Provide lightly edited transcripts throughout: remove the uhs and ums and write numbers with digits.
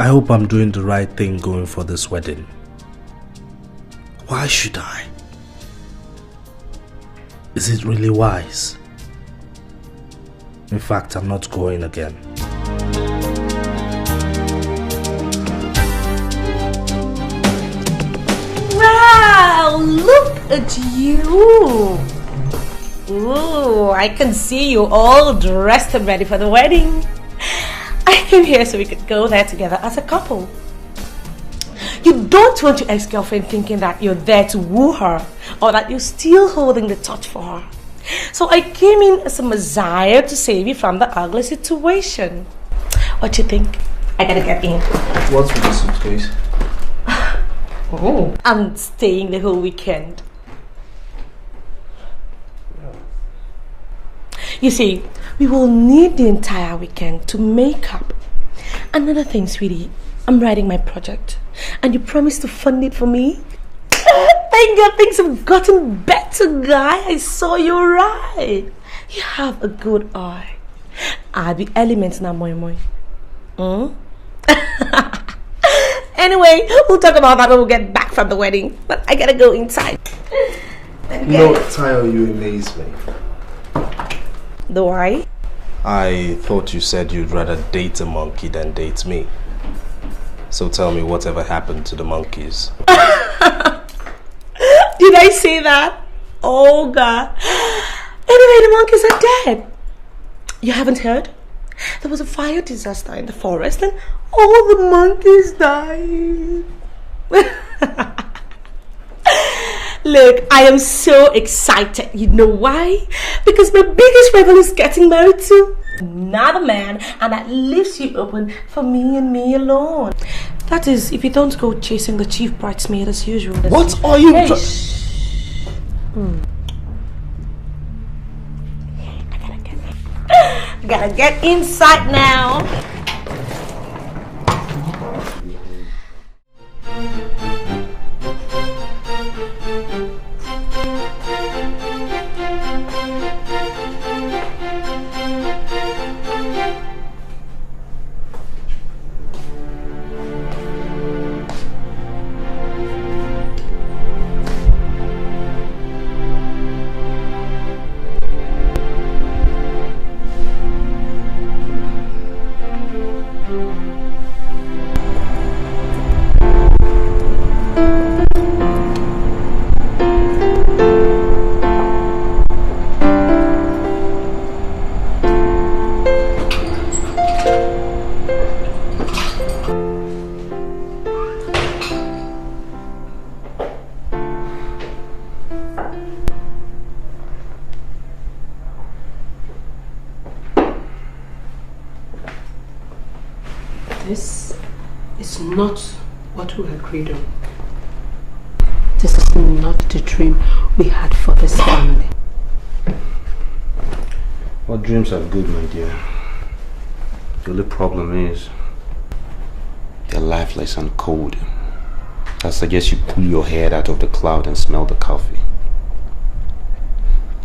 I hope I'm doing the right thing going for this wedding. Why should I? Is it really wise? In fact, I'm not going again. Wow, look at you. Ooh, I can see you all dressed and ready for the wedding. I came here so we could go there together as a couple. You don't want your ex-girlfriend thinking that you're there to woo her or that you're still holding the torch for her. So I came in as a messiah to save you from the ugly situation. What you think? I gotta get in. What's with the suitcase? Oh, I'm staying the whole weekend. You see, we will need the entire weekend to make up. Another thing, sweetie, I'm writing my project and you promised to fund it for me. Thank God things have gotten better, guy. I saw you right. You have a good eye. I'll be elements now, moi moi. Anyway, we'll talk about that when we get back from the wedding. But I gotta go inside. No, Tayo, you amaze me. Do I? I thought you said you'd rather date a monkey than date me. So tell me, whatever happened to the monkeys? Did I say that? Oh God. Anyway, the monkeys are dead. You haven't heard? There was a fire disaster in the forest and all the monkeys died. Look, I am so excited. You know why? Because my biggest rival is getting married to another man, and that leaves you open for me and me alone. That is, if you don't go chasing the chief bridesmaid as usual. What are you I gotta get inside now. This is not what we agreed on. This is not the dream we had for this family. All dreams are good, my dear. The only problem is they're lifeless and cold. I suggest you pull your head out of the cloud and smell the coffee.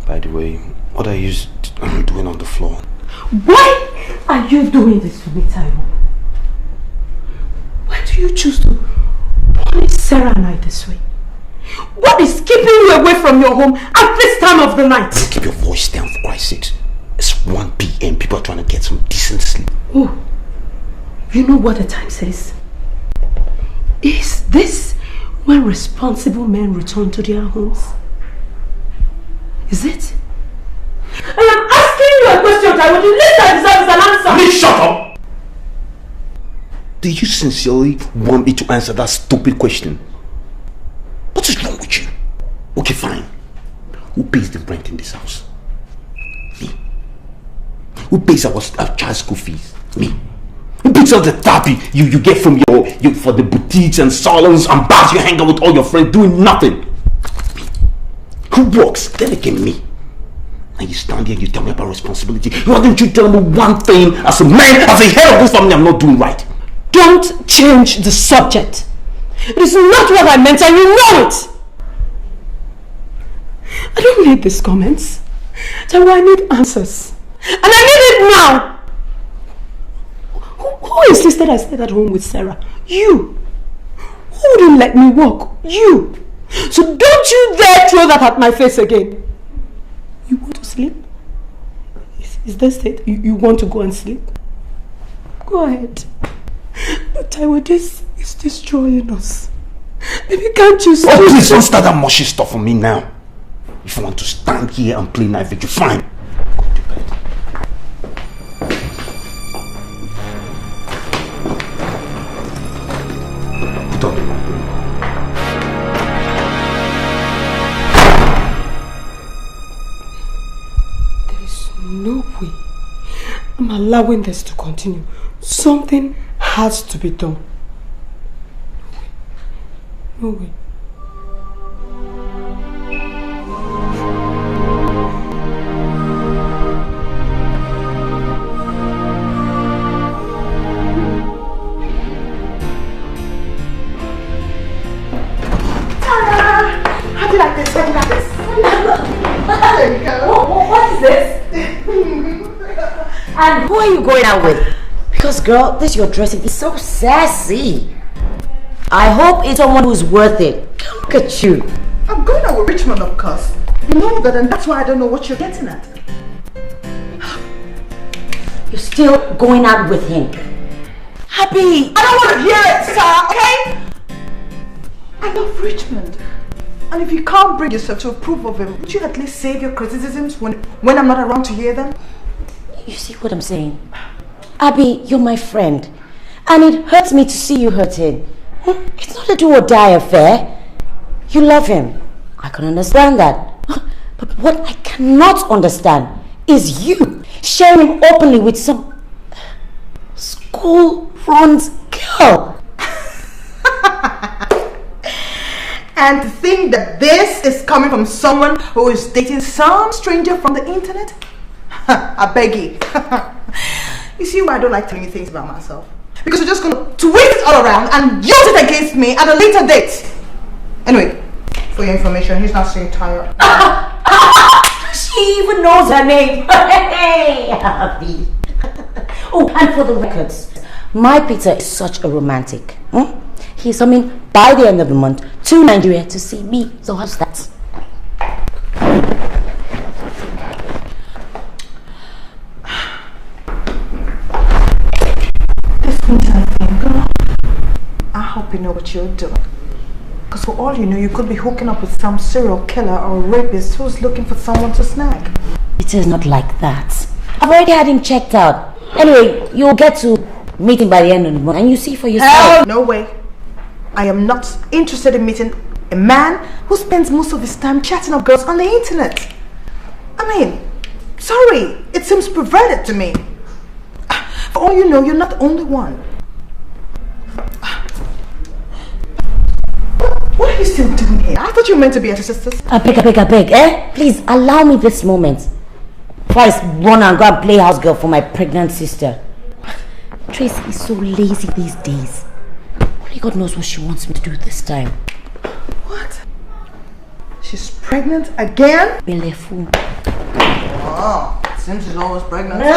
By the way, what are you doing on the floor? Why are you doing this to me, Taiwo? Why do you choose to punish Sarah and I this way? What is keeping you away from your home at this time of the night? Don't keep your voice down, for Christ's sake. It's 1 p.m. People are trying to get some decent sleep. Oh, you know what the time says? Is this when responsible men return to their homes? Is it? I am asking you a question, Taiwo. The least I deserve is an answer. Please shut up! Do you sincerely want me to answer that stupid question? What is wrong with you? Okay, fine. Who pays the rent in this house? Me. Who pays our child school fees? Me. Who picks up the therapy you get from your for the boutiques and salons and bars you hang out with all your friends doing nothing? Me. Who works? Then again, me. And you stand here and you tell me about responsibility. Why don't you tell me one thing as a man, as a head of this family I'm not doing right? Don't change the subject. It is not what I meant and you know it. I don't need these comments. Taiwo, I need answers. And I need it now. Who insisted I stayed at home with Sarah? You. Who wouldn't let me walk? You. So don't you dare throw that at my face again. You want to sleep? Is this it? You want to go and sleep? Go ahead. But Taiwo, this is destroying us. Baby, can't you see? Oh, please don't start that mushy stuff on me now. If you want to stand here and play night vigil, fine. Go to bed. Put up. There is no way I'm allowing this to continue. Something has to be done. No way. How do you like this? How do you like this? There you go. What is this? And who are you going out with? Because girl, this your dressing is so sassy. I hope it's someone who's worth it. Look at you. I'm going out with Richmond, of course. You know that, and that's why I don't know what you're getting at. You're still going out with him. Happy. I don't want to hear it, sir, okay? I love Richmond. And if you can't bring yourself to approve of him, would you at least save your criticisms when I'm not around to hear them? You see what I'm saying? Abby, you're my friend. And it hurts me to see you hurting. It's not a do or die affair. You love him. I can understand that. But what I cannot understand is you sharing him openly with some school-runs girl. And to think that this is coming from someone who is dating some stranger from the internet? I beg you. You see why I don't like telling you things about myself? Because you're just going to twist it all around and use it against me at a later date. Anyway, for your information, he's not seeing Tyra. She even knows her name. Hey, Abby. Oh, and for the records, my Peter is such a romantic. He's coming by the end of the month to Nigeria to see me. So how's that? This winter thing, girl, I hope you know what you're doing. Because for all you know, you could be hooking up with some serial killer or rapist who's looking for someone to snag. It is not like that. I've already had him checked out. Anyway, you'll get to meet him by the end of the month and you see for yourself. Hell, no way. I am not interested in meeting a man who spends most of his time chatting up girls on the internet. I mean, sorry, it seems perverted to me. For all you know, you're not the only one. What are you still doing here? I thought you were meant to be at your sister's. I beg, eh? Please, allow me this moment. Before I run and go and play house girl for my pregnant sister. Tracy is so lazy these days. Only God knows what she wants me to do this time. What? She's pregnant again? Belefu. Oh, it seems she's always pregnant. Oh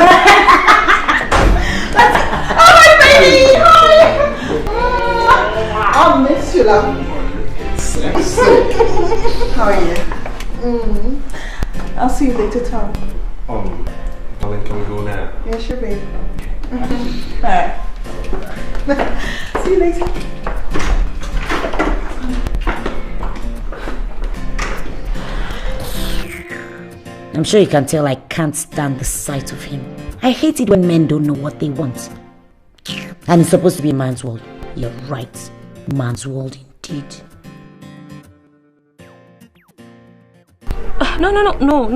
my baby! I'll miss you, love. How are you? I'll see you later, Tom. Darling, can we go now? Yeah, sure, babe. Alright. See you later. I'm sure you can tell I can't stand the sight of him. I hate it when men don't know what they want. And it's supposed to be a man's world. You're right. Man's world indeed. No,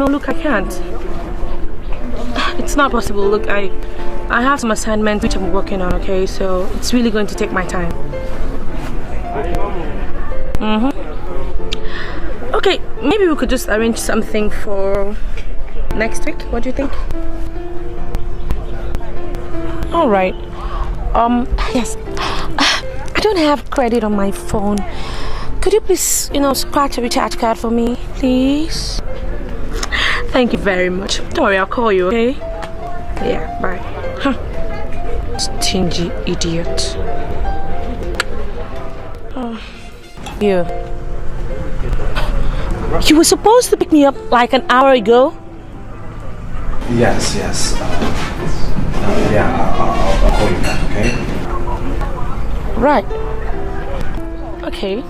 look, I can't. It's not possible. Look, I have some assignments which I'm working on, okay? So it's really going to take my time. Okay, maybe we could just arrange something for next week. What do you think? All right. Yes. I don't have credit on my phone. Could you please, scratch a recharge card for me, please? Thank you very much. Don't worry, I'll call you, okay? Yeah, bye. Stingy idiot. Oh. You. You were supposed to pick me up like an hour ago. Yes. Yeah, I'll call you back, okay? Right. Okay.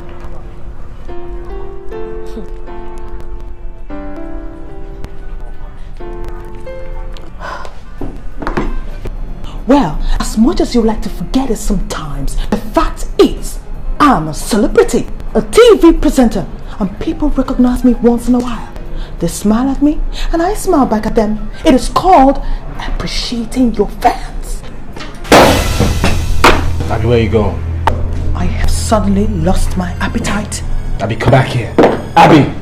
Well, as much as you like to forget it sometimes, the fact is, I'm a celebrity, a TV presenter, and people recognize me once in a while. They smile at me, and I smile back at them. It is called appreciating your fans. Abby, where you going? I have suddenly lost my appetite. Abby, come back here. Abby!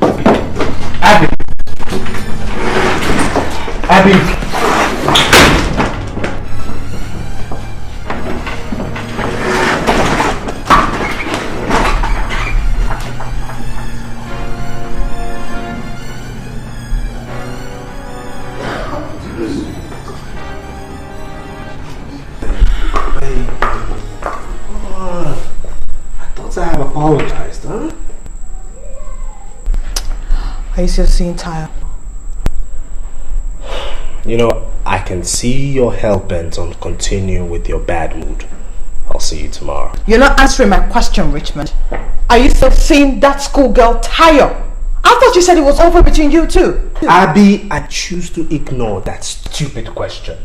I have apologized, huh? Are you still seeing tired? You know, I can see you're hell-bent on continuing with your bad mood. I'll see you tomorrow. You're not answering my question, Richmond. Are you still seeing that schoolgirl Tayo? I thought you said it was over between you two. Abby, I choose to ignore that stupid question.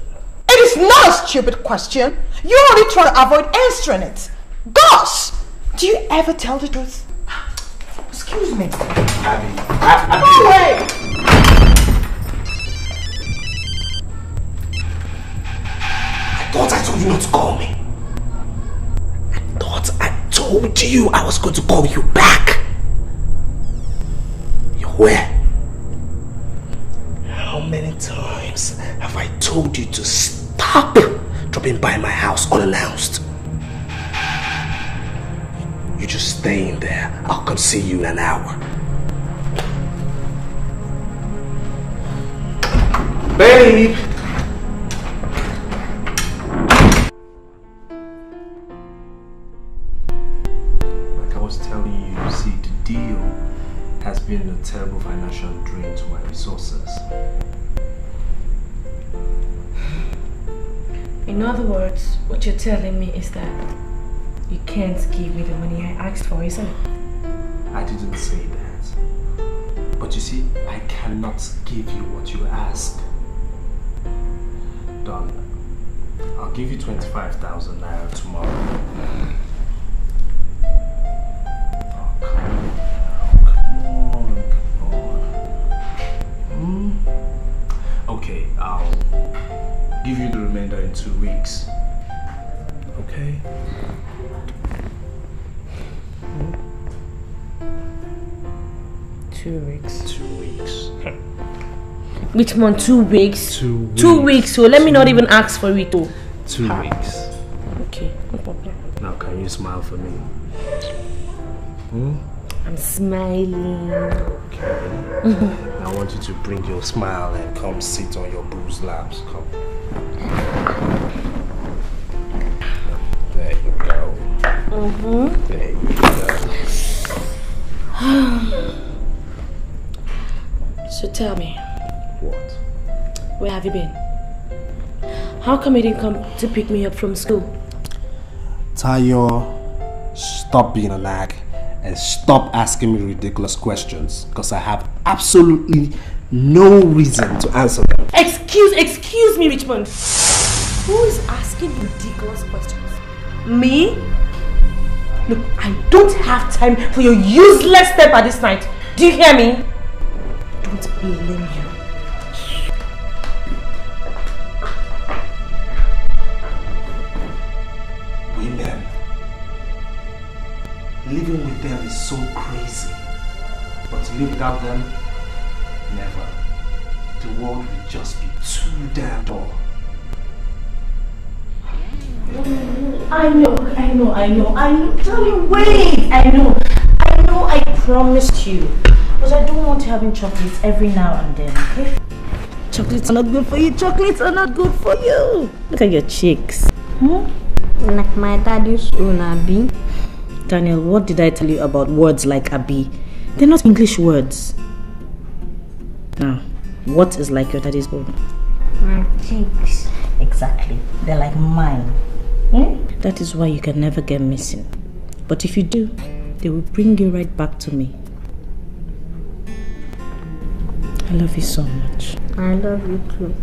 It is not a stupid question. You only try to avoid answering it. Gosh! Do you ever tell the truth? Excuse me. Abby. No way! I thought I told you not to call me. I thought I told you I was going to call you back. You're where? How many times have I told you to stop dropping by my house unannounced? You just stay in there. I'll come see you in an hour. Babe! Like I was telling you, see, the deal has been a terrible financial drain to my resources. In other words, what you're telling me is that you can't give me the money I asked for, isn't it? I didn't say that. But you see, I cannot give you what you ask. Done. I'll give you 25,000 naira tomorrow. Oh, come on. Okay, I'll give you the remainder in 2 weeks. Okay? 2 weeks. 2 weeks. Which month? 2 weeks? 2 weeks. 2 weeks, so let me not even ask for it too. 2 weeks. Okay, no problem. Now can you smile for me? I'm smiling. Okay. I want you to bring your smile and come sit on your bruised laps. Come. There you go. There you go. So tell me, What? where have you been? How come you didn't come to pick me up from school? Tayo, stop being a nag and stop asking me ridiculous questions because I have absolutely no reason to answer them. Excuse me, Richmond. Who is asking ridiculous questions? Me? Look, I don't have time for your useless step at this night. Do you hear me? Don't blame you. Women. Living with them is so crazy. But to live without them, never. The world will just be too damn dull. I know. Darling, wait. I know, I promised you. But I don't want you having chocolates every now and then, okay? Chocolates are not good for you. Chocolates are not good for you. Look at your cheeks. Like my daddy's own Abi. Daniel, what did I tell you about words like Abi? They're not English words. Now, what is like your daddy's own? My cheeks. Exactly. They're like mine. That is why you can never get missing. But if you do, they will bring you right back to me. I love you so much. I love you too.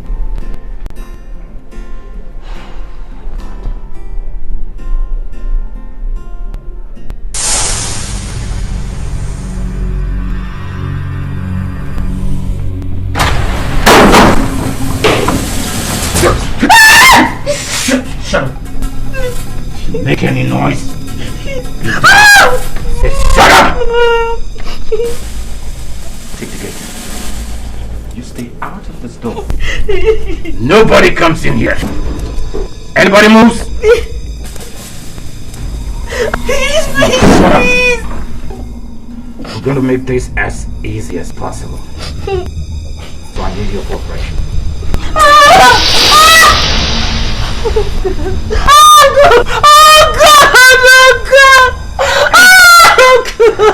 Shut up! If you make any noise, shut up! Take the gate. You stay out of this door. Nobody comes in here. Anybody moves? Please, Shut up. I'm going to make this as easy as possible. So I need your cooperation. Oh God! Oh God!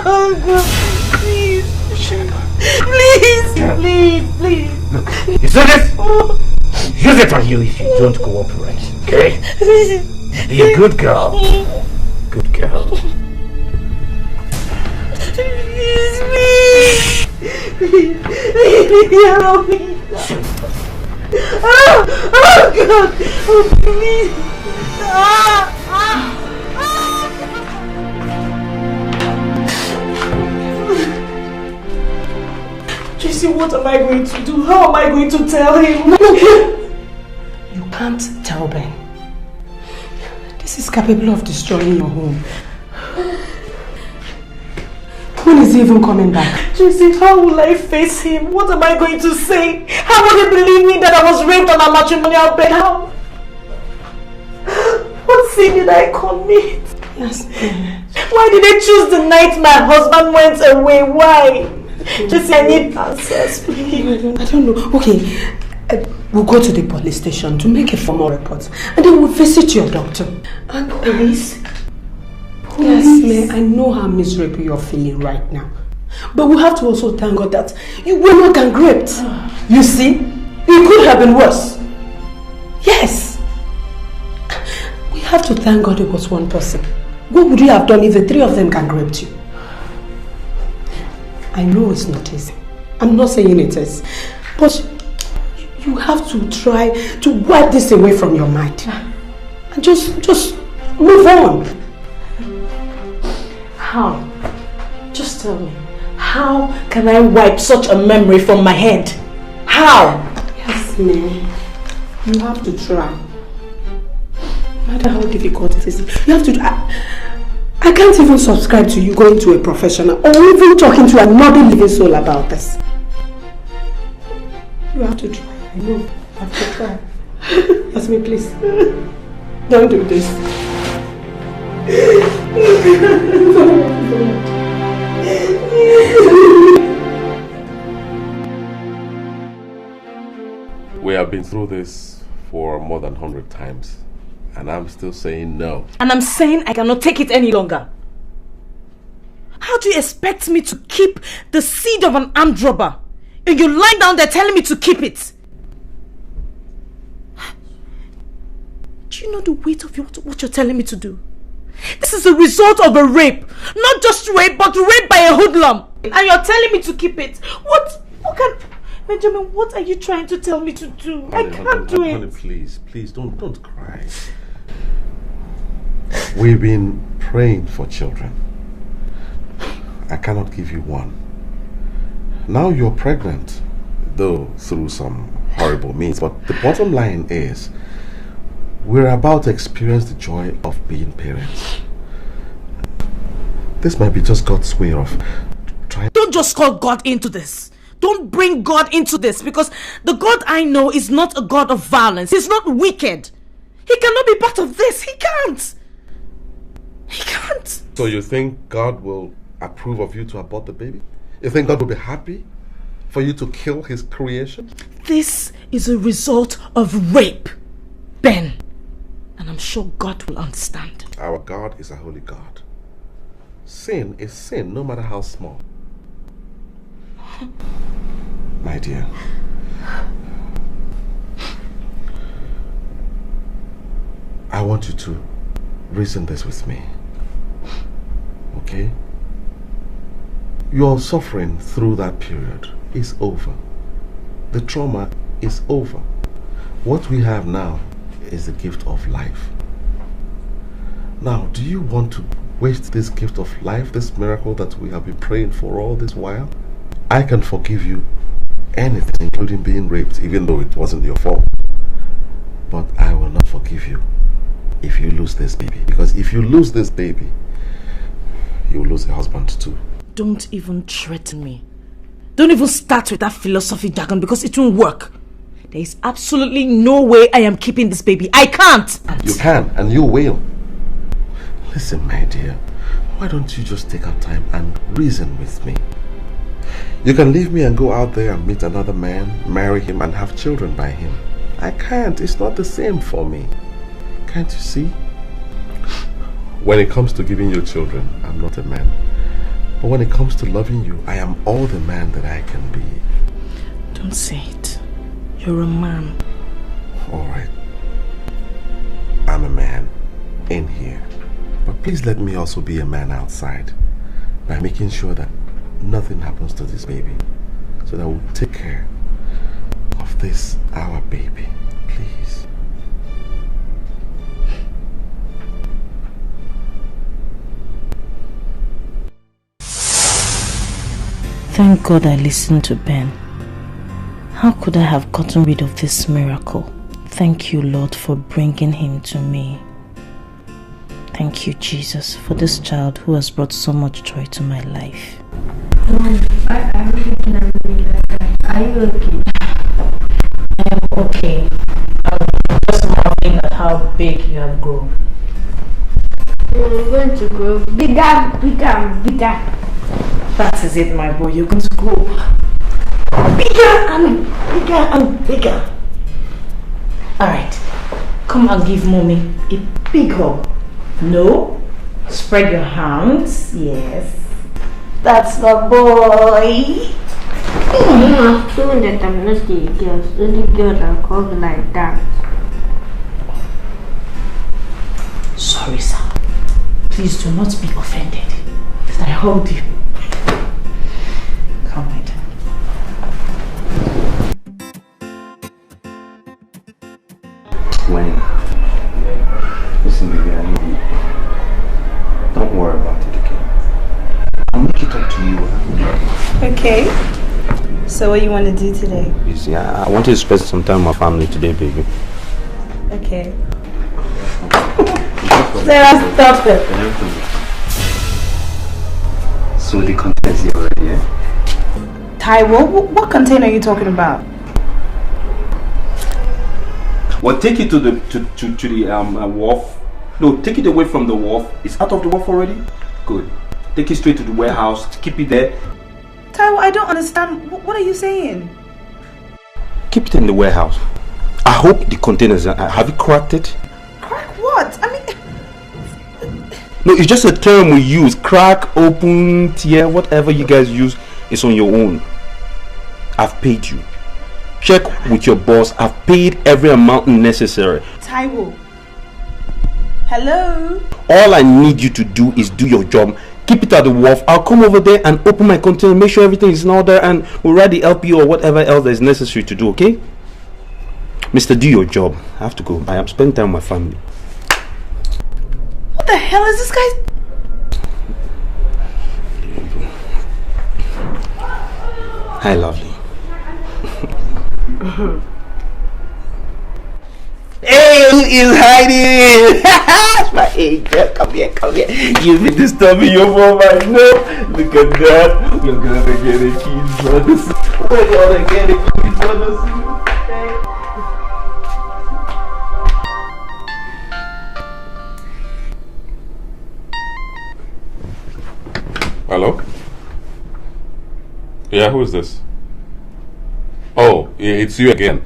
Oh God! Please! Please! Look, you see this? Use it on you if you don't cooperate, okay? Be a good girl. Good girl. Please! Help me! Oh God! Oh please! Tracy, what am I going to do? How am I going to tell him? You can't tell Ben. This is capable of destroying your home. When is he even coming back? Tracy, how will I face him? What am I going to say? How will he believe me that I was raped on a matrimonial bed? How? What sin did I commit? Yes. Why did they choose the night my husband went away? Why? Tracy, I need answers, please. I don't know. Okay, we'll go to the police station to make a formal report. And then we'll visit your doctor. And Police? yes, May, I know how miserable you're feeling right now. But we have to also thank God that you were not gang raped. You see? It could have been worse. Yes. We have to thank God it was one person. What would you have done if the three of them gang raped you? I know it's not easy. I'm not saying it is. But you have to try to wipe this away from your mind. And just move on. How? Just tell me. How can I wipe such a memory from my head? How? Yes, May. You have to try. No matter how difficult it is, you have to. I can't even subscribe to you going to a professional or even talking to another living soul about this. You have to try. I know. You have to try. Yasmin, please. Don't do this. We have been through this for more than 100 times, and I'm still saying no. And I'm saying I cannot take it any longer. How do you expect me to keep the seed of an armed robber? And you lie down there telling me to keep it? Do you know the weight of what you're telling me to do? This is the result of a rape. Not just rape, but rape by a hoodlum. And you're telling me to keep it. What can... Benjamin, what are you trying to tell me to do? I can't do it. Honey, please, don't cry. We've been praying for children. I cannot give you one. Now you're pregnant, though through some horrible means. But the bottom line is, we're about to experience the joy of being parents. This might be just God's way of trying. Don't just call God into this. Don't bring God into this, because the God I know is not a God of violence. He's not wicked. He cannot be part of this. He can't. He can't. So you think God will approve of you to abort the baby? You think God will be happy for you to kill his creation? This is a result of rape, Ben. And I'm sure God will understand. Our God is a holy God. Sin is sin, no matter how small. My dear, I want you to reason this with me. Okay? Your suffering through that period is over. The trauma is over. What we have now is the gift of life. Now, do you want to waste this gift of life, this miracle that we have been praying for all this while? I can forgive you anything, including being raped, even though it wasn't your fault. But I will not forgive you if you lose this baby. Because if you lose this baby, you will lose a husband too. Don't even threaten me. Don't even start with that philosophy jargon, because it won't work. There is absolutely no way I am keeping this baby. I can't. You can, and you will. Listen, my dear, why don't you just take our time and reason with me? You can leave me and go out there and meet another man, marry him and have children by him. I can't. It's not the same for me. Can't you see? When it comes to giving you children, I'm not a man. But when it comes to loving you, I am all the man that I can be. Don't say it. You're a man. Alright. I'm a man in here. But please let me also be a man outside by making sure that nothing happens to this baby. So that we'll take care of this, our baby. Please. Thank God I listened to Ben. How could I have gotten rid of this miracle? Thank you, Lord, for bringing him to me. Thank you, Jesus, for this child who has brought so much joy to my life. I really cannot be like that. Are you okay? I am okay. I'm just marveling at how big you have grown. You're going to grow bigger, bigger, bigger. That is it, my boy. You're going to grow bigger and bigger and bigger. Alright, come and give mommy a big hug. No, spread your hands. Yes, that's my boy. I'm feeling that I'm not the girls. Only girls are called like that. Sorry, sir. Please do not be offended that I hugged you. Come, my dear. Wayne, listen, baby, I love you. Don't worry about it, okay? I'll make it up to you. Okay. So what you want to do today? Busy. I want to spend some time with my family today, baby. Okay. Sarah, stop it. So the content is here already, yeah? Taiwo, what container are you talking about? Well, take it to the wharf. No, take it away from the wharf. It's out of the wharf already? Good. Take it straight to the warehouse. Keep it there. Taiwo, I don't understand. What are you saying? Keep it in the warehouse. I hope the containers have you cracked it? Crack what? I mean... No, it's just a term we use. Crack, open, tear, whatever you guys use is on your own. I've paid you. Check with your boss. I've paid every amount necessary. Taiwo. Hello? All I need you to do is do your job. Keep it at the wharf. I'll come over there and open my container, make sure everything is in order, and we'll write the LP or whatever else that is necessary to do, okay? Mister, do your job. I have to go. I am spending time with my family. What the hell is this guy? Hi, lovely. Hey, who is hiding? That's my angel. Come here, come here. You've been disturbing your mom, I know. Look at that. We're gonna get a kid, brothers. We're gonna get a kid, brothers. Hello? Yeah, who is this? Oh, it's you again.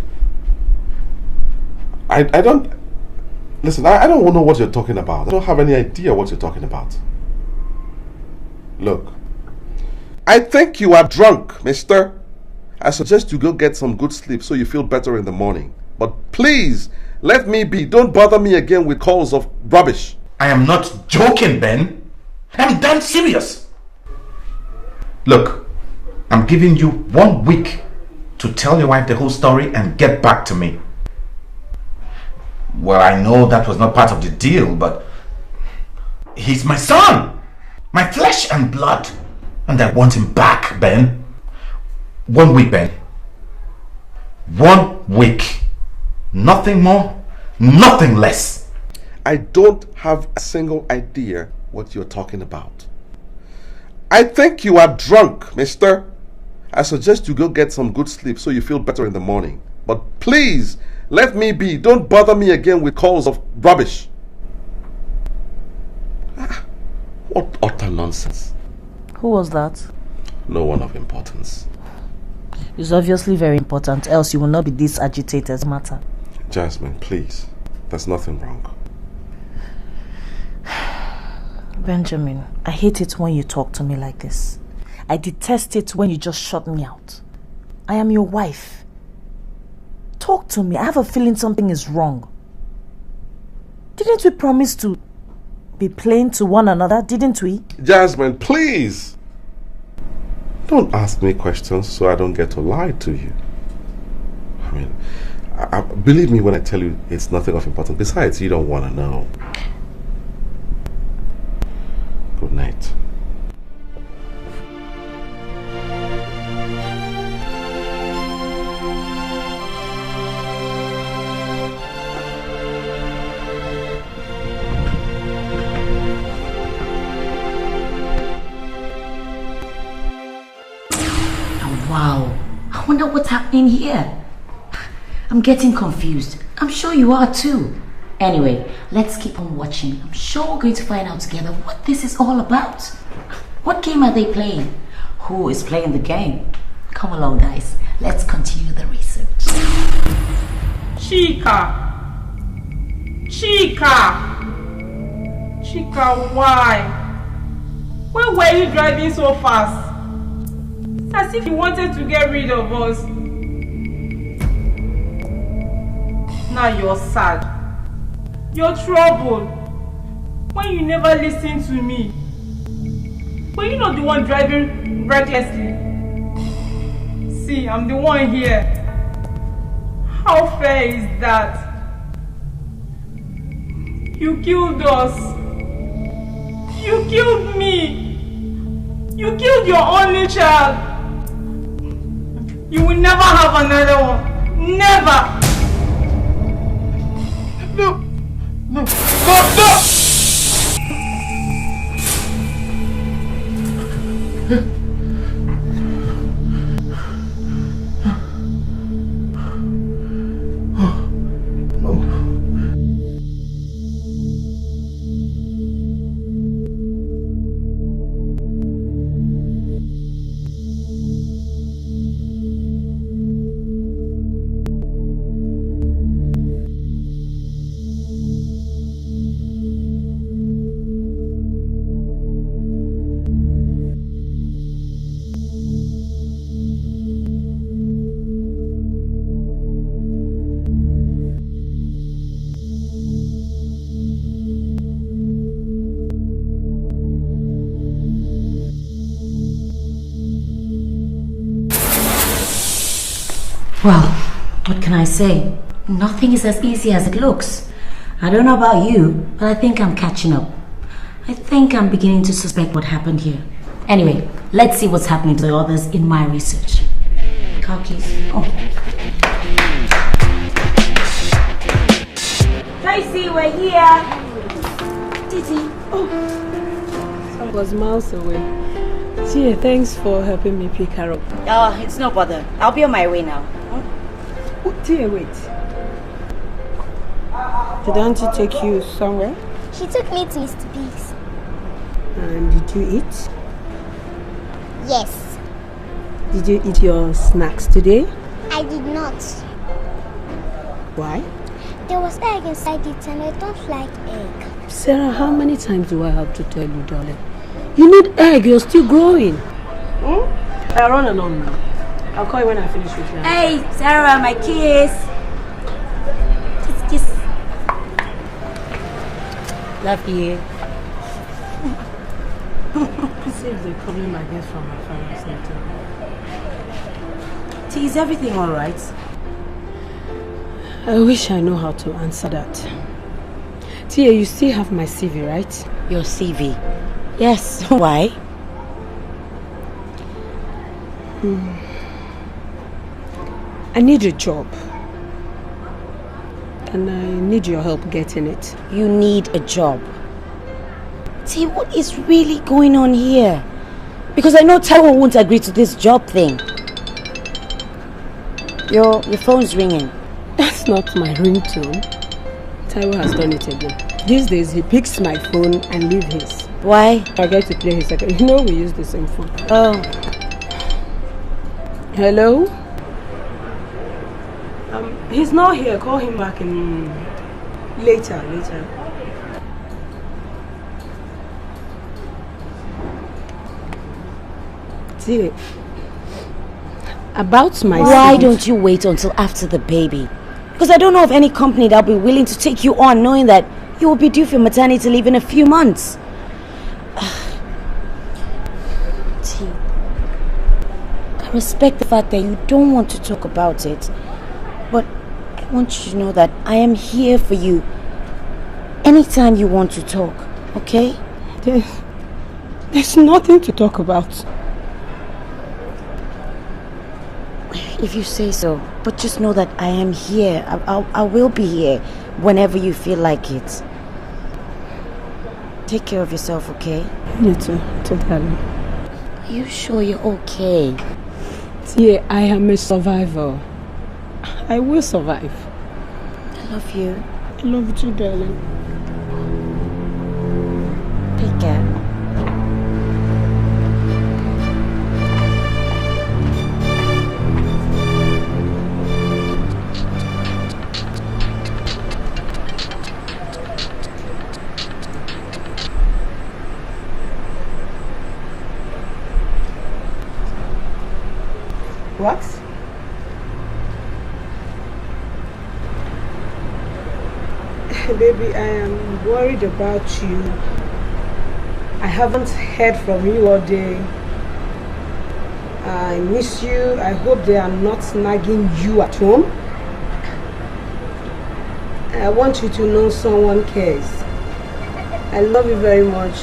I don't... Listen, I don't know what you're talking about. I don't have any idea what you're talking about. Look, I think you are drunk, mister. I suggest you go get some good sleep so you feel better in the morning. But please, let me be. Don't bother me again with calls of rubbish. I am not joking, Ben. I'm damn serious. Look, I'm giving you 1 week to tell your wife the whole story and get back to me. Well, I know that was not part of the deal, but he's my son, my flesh and blood, and I want him back, Ben. 1 week, Ben. 1 week. Nothing more, nothing less. I don't have a single idea what you're talking about. I think you are drunk, mister. I suggest you go get some good sleep so you feel better in the morning. But please, let me be. Don't bother me again with calls of rubbish. What utter nonsense. Who was that? No one of importance. It's obviously very important, else you will not be this agitated matter. Jasmine, please. There's nothing wrong. Benjamin, I hate it when you talk to me like this. I detest it when you just shut me out. I am your wife. Talk to me. I have a feeling something is wrong. Didn't we promise to be plain to one another, didn't we? Jasmine, please! Don't ask me questions so I don't get to lie to you. I mean, believe me when I tell you it's nothing of importance. Besides, you don't want to know. Good night. Wow, I wonder what's happening here. I'm getting confused. I'm sure you are too. Anyway, let's keep on watching. I'm sure we're going to find out together what this is all about. What game are they playing? Who is playing the game? Come along, guys. Let's continue the research. Chika, why? Why were you driving so fast? It's as if you wanted to get rid of us. Now you're sad. You're troubled. When you never listen to me. But you're not the one driving recklessly. See, I'm the one here. How fair is that? You killed us. You killed me. You killed your only child. You will never have another one. Never. No. No. No. Well, what can I say? Nothing is as easy as it looks. I don't know about you, but I think I'm catching up. I think I'm beginning to suspect what happened here. Anyway, let's see what's happening to the others in my research. Car keys. Oh. Tracy, we're here. Titi. Oh. I was miles away. Tia, thanks for helping me pick her up. Oh, it's no bother. I'll be on my way now. Oh, Tia, wait. Did Auntie take you somewhere? She took me to Mr. Biggs. And did you eat? Yes. Did you eat your snacks today? I did not. Why? There was egg inside it and I don't like egg. Sarah, how many times do I have to tell you, darling? You need egg, you're still growing. I run along now. I'll call you when I finish with you. Hey, Sarah, my kiss. Kiss. Love you. See if the problem I get from my father's letter. T, is everything alright? I wish I know how to answer that. Tia, you still have my CV, right? Your CV? Yes. Why? I need a job. And I need your help getting it. You need a job? T, what is really going on here? Because I know Taiwo won't agree to this job thing. Your phone's ringing. That's not my ringtone. Taiwo has done it again. These days he picks my phone and leaves his. Why? I get to play his second. You know we use the same phone. Oh. Hello? He's not here. Call him back in later. See, about my Why don't you wait until after the baby? Because I don't know of any company that'll be willing to take you on knowing that you will be due for maternity leave in a few months. T, I respect the fact that you don't want to talk about it, but I want you to know that I am here for you anytime you want to talk, okay? There's nothing to talk about. If you say so, but just know that I am here. I will be here whenever you feel like it. Take care of yourself, okay? You too, darling. Are you sure you're okay? Yeah, I am a survivor. I will survive. I love you. I love you too, darling. Take care. What? Baby, I am worried about you. I haven't heard from you all day. I miss you. I hope they are not nagging you at home. I want you to know someone cares. I love you very much.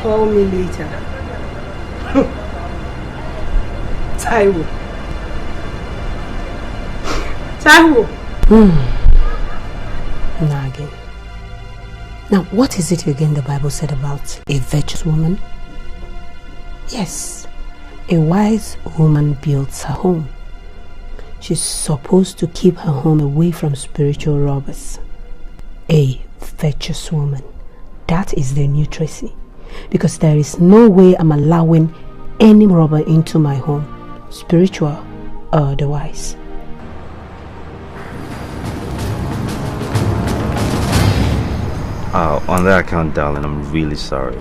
Call me later. Taiwo. Nagging. Now, what is it again the Bible said about a virtuous woman? Yes, a wise woman builds her home. She's supposed to keep her home away from spiritual robbers. A virtuous woman. That is the new Tracy. Because there is no way I'm allowing any robber into my home, spiritual or otherwise. On that account, darling, I'm really sorry.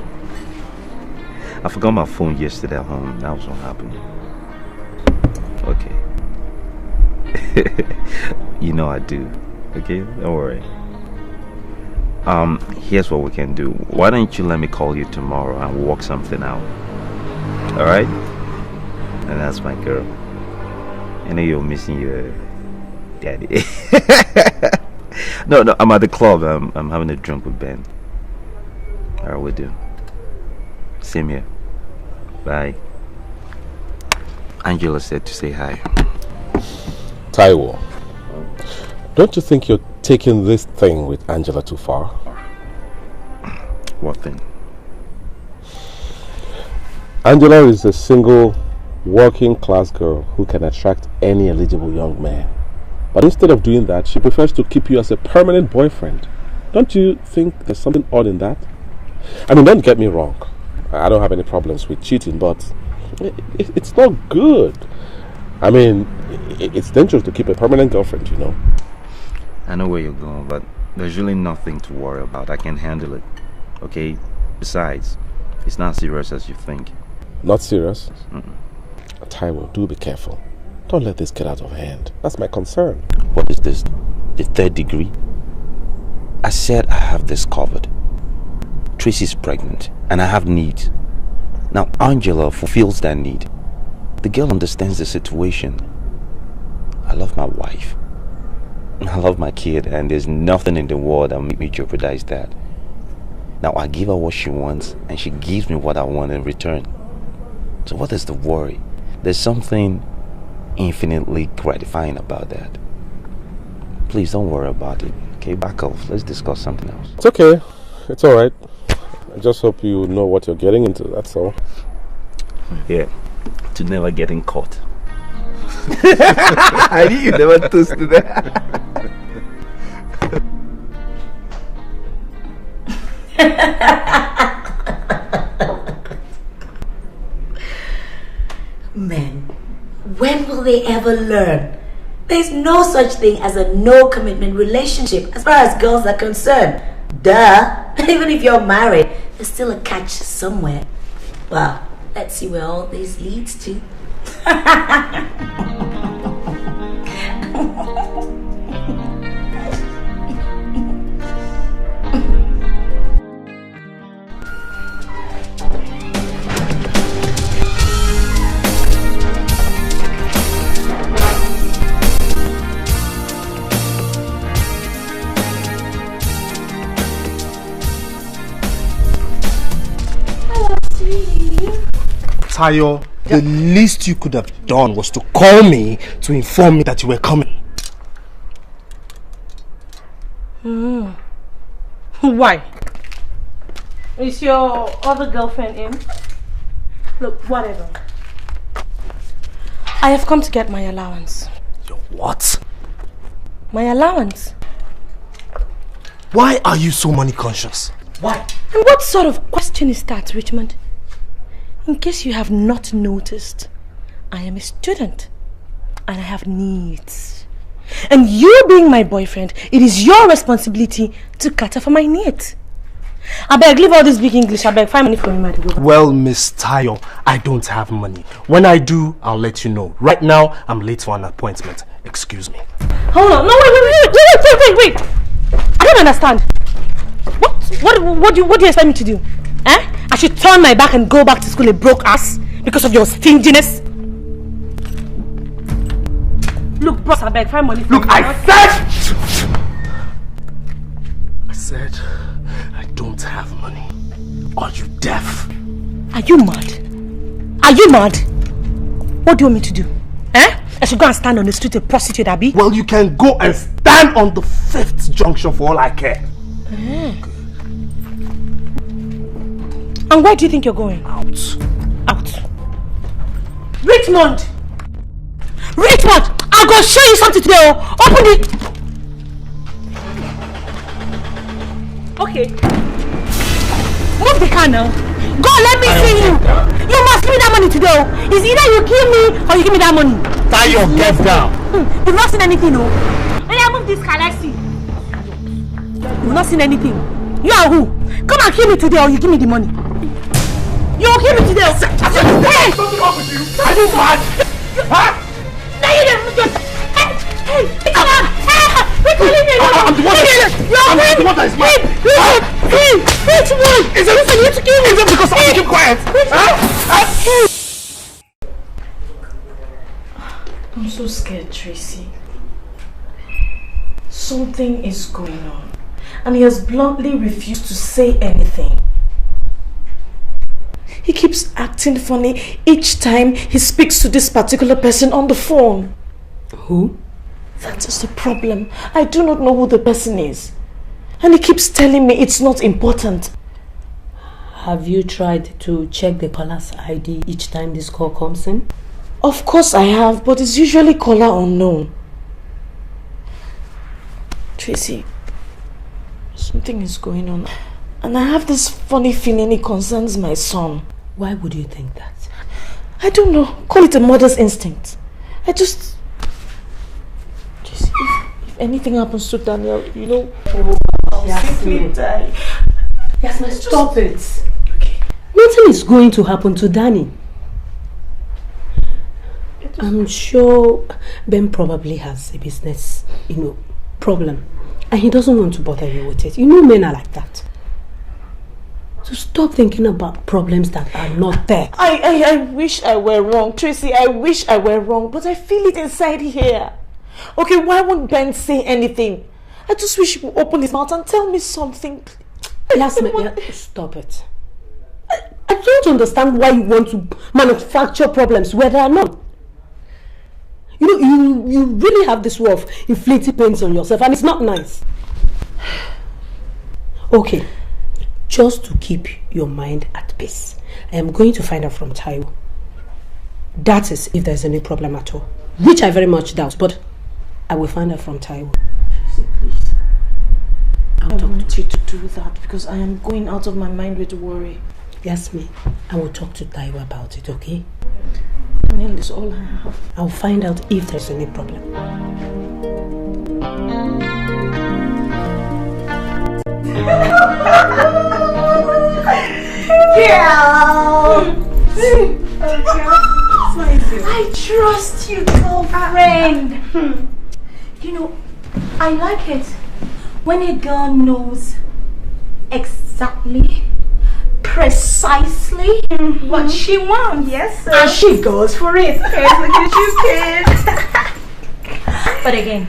I forgot my phone yesterday at home. That was what happened. Okay. You know I do. Okay, don't worry. Here's what we can do. Why don't you let me call you tomorrow and we'll work something out? Alright? And that's my girl. I know you're missing your daddy. No, I'm at the club. I'm having a drink with Ben. Alright, we'll do. Same here. Bye. Angela said to say hi. Taiwo, don't you think you're taking this thing with Angela too far? What thing? Angela is a single, working class girl who can attract any eligible young man. But instead of doing that, she prefers to keep you as a permanent boyfriend. Don't you think there's something odd in that? I mean, don't get me wrong. I don't have any problems with cheating, but it's not good. I mean, it's dangerous to keep a permanent girlfriend, you know. I know where you're going, but there's really nothing to worry about. I can handle it. Okay? Besides, it's not serious as you think. Not serious? Mm-mm. Taiwo, do be careful. Don't let this get out of hand. That's my concern. What is this? The 3rd degree? I said I have this covered. Tracy's pregnant and I have needs. Now Angela fulfills that need. The girl understands the situation. I love my wife. I love my kid, and there's nothing in the world that will make me jeopardize that. Now I give her what she wants and she gives me what I want in return. So what is the worry? There's something infinitely gratifying about that. Please don't worry about it. Okay, back off. Let's discuss something else. It's okay. It's alright. I just hope you know what you're getting into, that's all. Yeah, to never getting caught. I knew you never toasted that. Men, when will they ever learn? There's no such thing as a no-commitment relationship as far as girls are concerned. Duh! Even if you're married, there's still a catch somewhere. Well, let's see where all this leads to. Tayo, the least you could have done was to call me to inform me that you were coming. Why? Is your other girlfriend in? Look, whatever. I have come to get my allowance. Your what? My allowance. Why are you so money conscious? Why? And what sort of question is that, Richmond? In case you have not noticed, I am a student and I have needs. And you being my boyfriend, it is your responsibility to cater for my needs. I beg, leave all this big English. I beg, find money for me, my dear. Well, Miss Tayo, I don't have money. When I do, I'll let you know. Right now, I'm late for an appointment. Excuse me. Hold on. No, wait. I don't understand. What do you expect me to do? Eh? I should turn my back and go back to school a broke ass because of your stinginess? Look, bros, I beg, find money for me. Look, I said I don't have money. Are you deaf? Are you mad? Are you mad? What do you want me to do? Eh? I should go and stand on the street a prostitute, Abby? Well, you can go and stand on the 5th junction for all I care. And where do you think you're going? Out. Richmond! I'm gonna show you something today. Open it! Okay. Move the car now. Go, let me see you. You must give me that money today. It's either you kill me or you give me that money. Tie your get down. You've not seen anything, no? When I move this car, let's see. You've not seen anything. You are who? Come and kill me today or you give me the money. You'll kill me today. Hey! What's wrong with you? Are you mad? Huh? No, you didn't. Hey! Come on! We're calling me. I'm the one that is mad. Hey! Which one? Is it for you to kill me? Is it because I keep quiet? I'm so scared, Tracy. Something is going on, and he has bluntly refused to say anything. He keeps acting funny each time he speaks to this particular person on the phone. Who? That is the problem. I do not know who the person is. And he keeps telling me it's not important. Have you tried to check the caller's ID each time this call comes in? Of course I have, but it's usually caller unknown. Tracy, something is going on. And I have this funny feeling it concerns my son. Why would you think that? I don't know. Call it a mother's instinct. Tracy, if anything happens to Daniel, you know, I'll simply die. Yasmin, stop it. Okay. Nothing is going to happen to Danny. I'm sure Ben probably has a business, problem. And he doesn't want to bother you with it. You know men are like that. So stop thinking about problems that are not there. I wish I were wrong, Tracy. I wish I were wrong, but I feel it inside here. Okay, why won't Ben say anything? I just wish he would open his mouth and tell me something. Yasmin, stop it. I don't understand why you want to manufacture problems where there are none. You really have this way of inflicting pains on yourself, and it's not nice. Okay, just to keep your mind at peace, I am going to find out from Taiwo. That is, if there's any problem at all, which I very much doubt, but I will find out from Taiwo. Please. I want you to do that because I am going out of my mind with worry. Yasmin, I will talk to Taiwo about it, okay? Daniel is all I have. I'll find out if there's any problem. I trust you, girlfriend. You know, I like it when a girl knows exactly, precisely what she wants. Yes, sir. And she goes for it. Yes, look at you, kid. But again,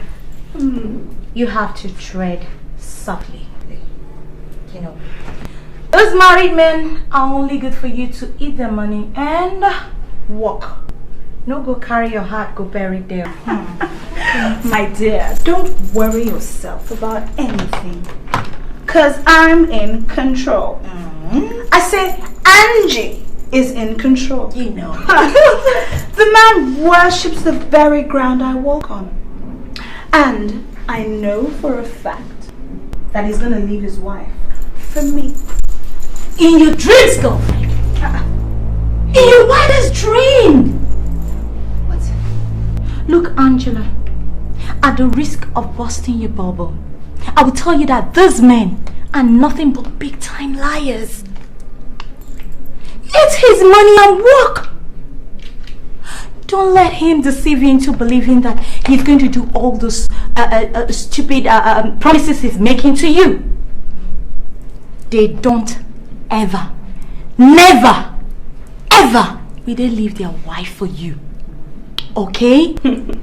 you have to tread softly. You know, those married men are only good for you to eat their money and walk. No, go carry your heart, go bury it there. My dear, don't worry yourself about anything, cause I'm in control. I say Angie is in control. You know. The man worships the very ground I walk on. And I know for a fact that he's gonna leave his wife for me. In your dreams, girlfriend. In your wildest dream. What? Look, Angela, at the risk of busting your bubble, I will tell you that these men are nothing but big-time liars. Eat his money and work. Don't let him deceive you into believing that he's going to do all those stupid promises he's making to you. They don't ever, never, ever will they leave their wife for you. Okay? And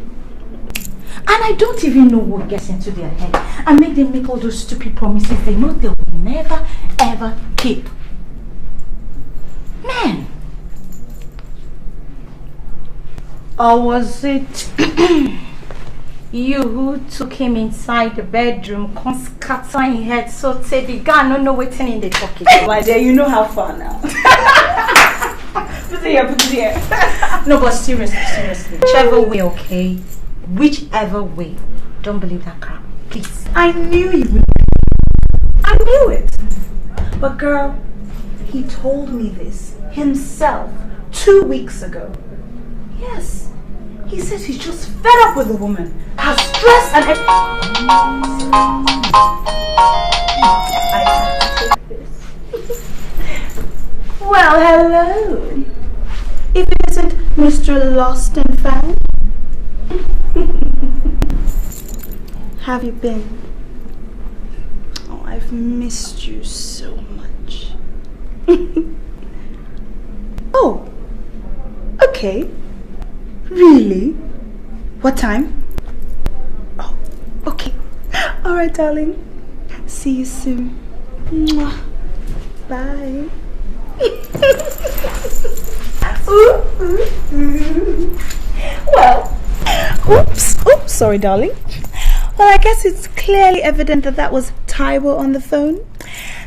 I don't even know what gets into their head and make them make all those stupid promises they know they will never ever keep. Man. Or was it you who took him inside the bedroom, scattering his head so say the guy no waiting in the pocket? My dear, you know how far now. Put it here. No, but seriously, whichever way, okay? Whichever way, don't believe that crap, please. I knew you would. I knew it. But girl, he told me this himself 2 weeks ago. Yes. He says he's just fed up with the woman. Her stress and I can't take this. Well, hello. If it isn't Mr. Lost and Found. Have you been? Oh, I've missed you so much. Oh, okay. Really? What time? Oh, okay. All right, darling. See you soon. Mwah. Bye. Well, oops, sorry, darling. Well, I guess it's clearly evident that was Taiwo on the phone.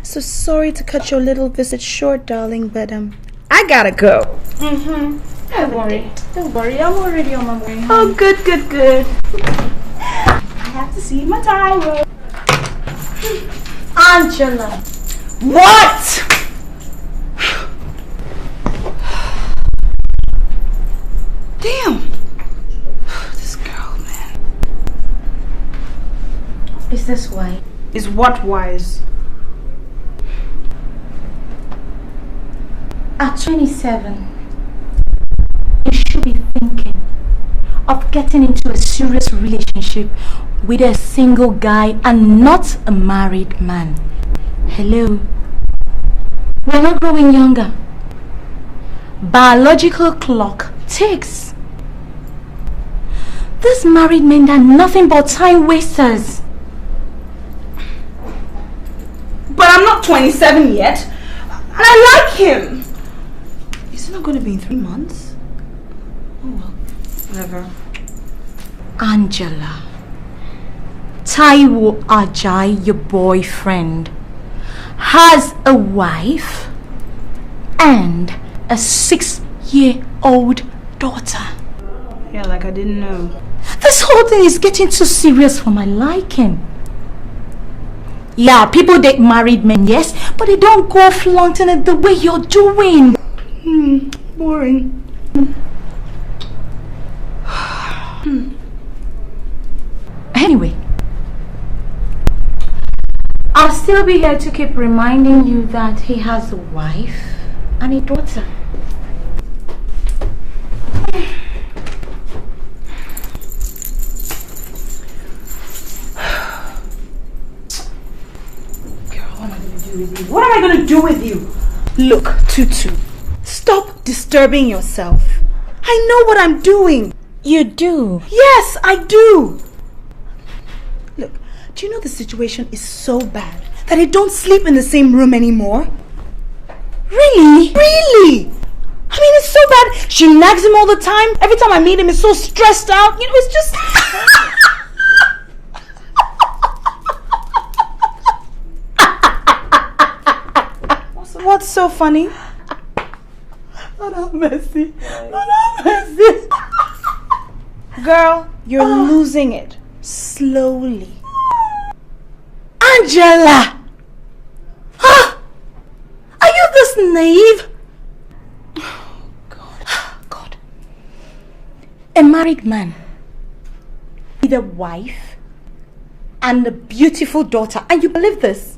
So sorry to cut your little visit short, darling, but I gotta go. Don't worry, I'm already on my way home. Oh, good. I have to see my Taiwo. Angela. What? Damn. This girl, man. this why? Is what wise? At 27, you should be thinking of getting into a serious relationship with a single guy and not a married man. Hello? We're not growing younger. Biological clock ticks. These married men are nothing but time wasters. But I'm not 27 yet. And I like him. Is it not going to be in 3 months? Oh well, whatever. Angela, Taiwo Ajay, your boyfriend, has a wife and a 6-year-old daughter. Yeah, like I didn't know. This whole thing is getting too serious for my liking. Yeah, people date married men, yes, but they don't go flaunting it the way you're doing. Boring. Anyway, I'll still be here to keep reminding you that he has a wife and a daughter. What am I going to do with you? Look, Tutu, stop disturbing yourself. I know what I'm doing. You do? Yes, I do. Look, do you know the situation is so bad that I don't sleep in the same room anymore? Really? Really? I mean, it's so bad. She nags him all the time. Every time I meet him, he's so stressed out. You know, it's just... What's so funny? Lord have mercy. Lord have mercy. Girl, you're losing it. Slowly. Angela! Huh? Are you this naive? Oh, God. A married man with a wife and a beautiful daughter. And you believe this?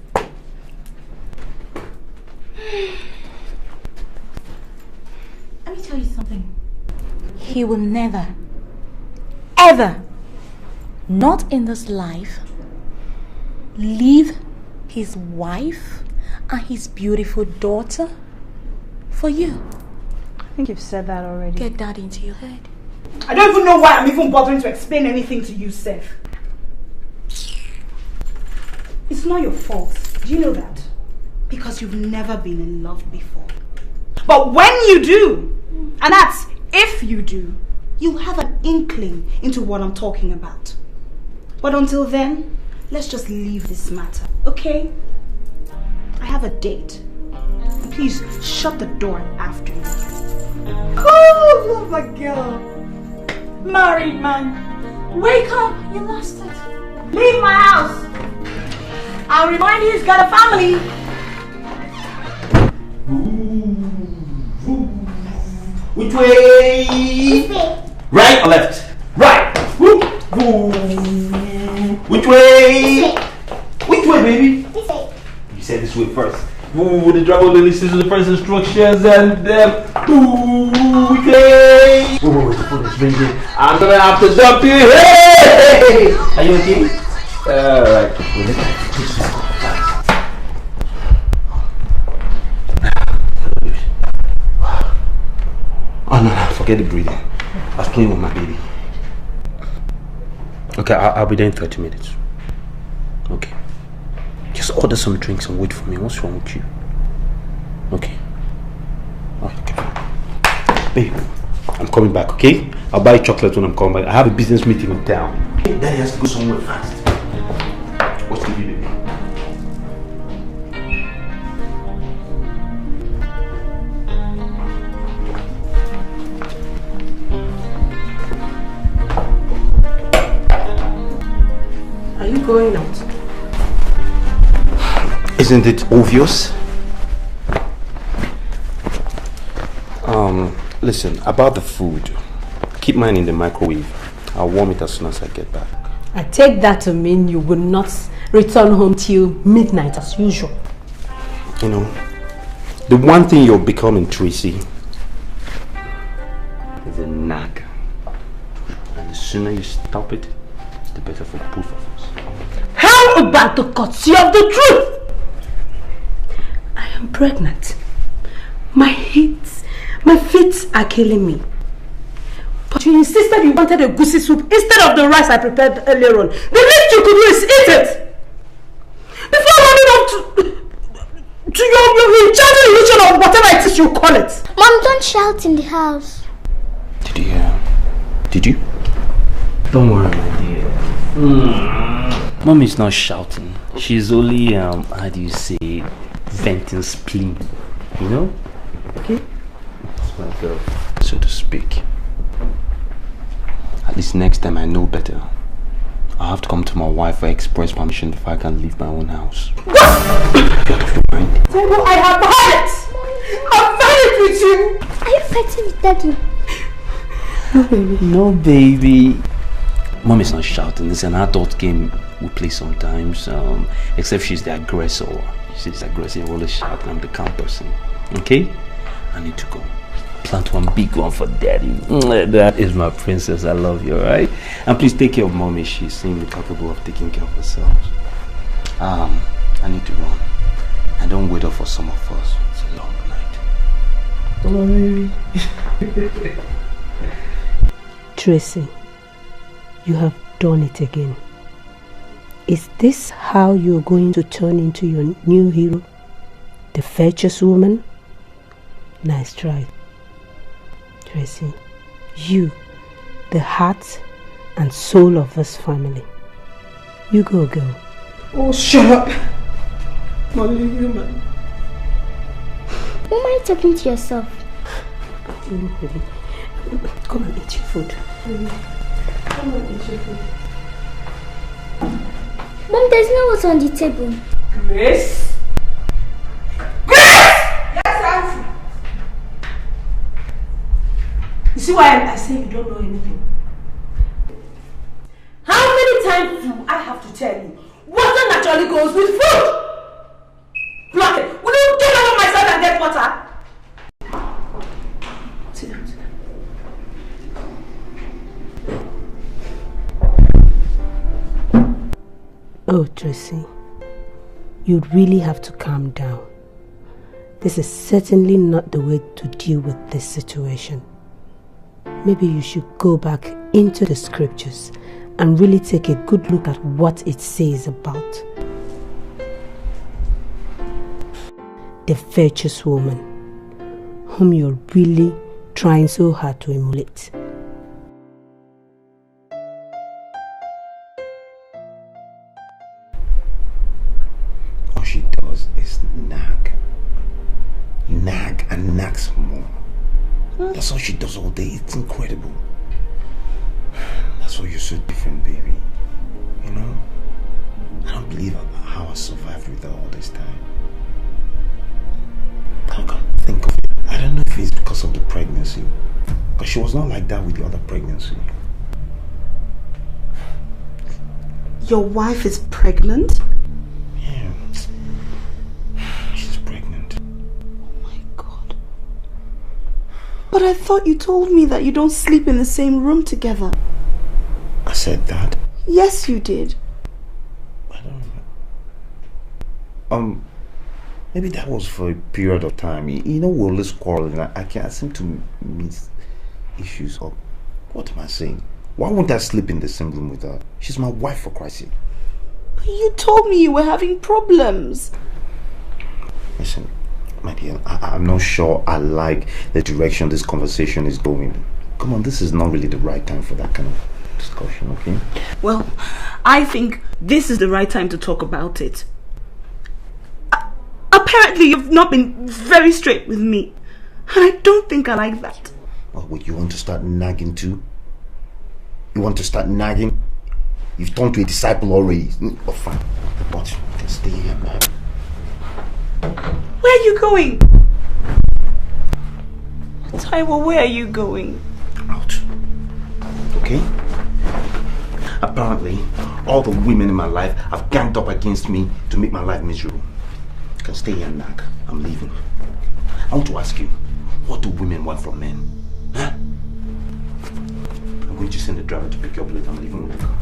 Let me tell you something. He will never, ever, not in this life, leave his wife and his beautiful daughter for you. I think you've said that already. Get that into your head. I don't even know why I'm even bothering to explain anything to you, Seth. It's not your fault. Do you know that? Because you've never been in love before. But when you do, and that's if you do, you'll have an inkling into what I'm talking about. But until then, let's just leave this matter, okay? I have a date. And please shut the door after me. Oh, my girl. Married man, wake up, you lost it. Leave my house. I'll remind you he's got a family. Which way? Right or left? Right. Which way? Which way, baby? You said this way first. The driver will listen to the first instructions and then which way? The phone is ringing. I'm gonna have to jump in. Hey! Are you okay? Alright. Oh no, forget the breathing. I was playing with my baby. Okay, I'll be there in 30 minutes. Okay. Just order some drinks and wait for me. What's wrong with you? Okay. Alright, okay. Babe, I'm coming back, okay? I'll buy chocolate when I'm coming back. I have a business meeting in town. Daddy has to go somewhere fast. What's the video, baby? Are you going out? Isn't it obvious? Listen, about the food, keep mine in the microwave. I'll warm it as soon as I get back. I take that to mean you will not return home till midnight as usual. You know, the one thing you're becoming, Tracy, is a nag. And the sooner you stop it, the better for both of us. How about the courtesy of the truth? I am pregnant. My feet are killing me. But you insisted you wanted a goosey soup instead of the rice I prepared earlier on. The least you could do is eat it! Before running off to your religion or whatever it is you call it. Mom, don't shout in the house. Did you? Don't worry, my dear. Mommy's not shouting. She's only, how do you say, venting spleen. You know? Okay? That's my girl, so to speak. At least next time I know better. I have to come to my wife for express permission before I can leave my own house. What? I have had it! I've had it with you! Are you fighting with Daddy? No, baby. No, baby. Mom is not shouting. It's an adult game we play sometimes. Except she's the aggressor. She's aggressive, always shouting. I'm the calm person. Okay? I need to go. Plant one big one for Daddy. That is my princess. I love you, alright? And please take care of Mommy. She seems capable of taking care of herself. I need to run. And don't wait up for some of us. It's a long night. Oh, baby. Tracy, you have done it again. Is this how you're going to turn into your new hero? The virtuous woman? Nice try. Tracy, you, the heart and soul of this family. You go, girl. Oh, shut up. Molly, human. Who am I talking to yourself? Come and eat your food. Come and eat your food. Mom, there's no water on the table. Grace? Yes, Auntie. You see why I say you don't know anything? How many times do I have to tell you? Water naturally goes with food! Block it! Will you get out of my side and get water? Sit down, sit down. Oh, Tracy, you really have to calm down. This is certainly not the way to deal with this situation. Maybe you should go back into the scriptures and really take a good look at what it says about the virtuous woman whom you're really trying so hard to emulate. All she does is nag. Nag and nag some more. That's all she does all day. It's incredible. That's why you're so different, baby. You know? I don't believe how I survived with her all this time. I can't think of it. I don't know if it's because of the pregnancy. Because she was not like that with the other pregnancy. Your wife is pregnant? Yeah. She's pregnant. But I thought you told me that you don't sleep in the same room together. I said that? Yes, you did. I don't know. Maybe that was for a period of time. You know, we're always quarreling. I seem to miss issues up. What am I saying? Why won't I sleep in the same room with her? She's my wife, for Christ's sake. But you told me you were having problems. Listen, my dear, I'm not sure I like the direction this conversation is going. Come on, this is not really the right time for that kind of discussion, okay? Well, I think this is the right time to talk about it. Apparently, you've not been very straight with me. And I don't think I like that. Oh, wait, you want to start nagging too? You want to start nagging? You've turned to a disciple already. Oh, fine. But you can stay here, man. Where are you going? Taiwo, where are you going? Out. Okay? Apparently, All the women in my life have ganged up against me to make my life miserable. You can stay here and nag. I'm leaving. I want to ask you, what do women want from men? Huh? I'm going to send the driver to pick you up later. I'm leaving with the car.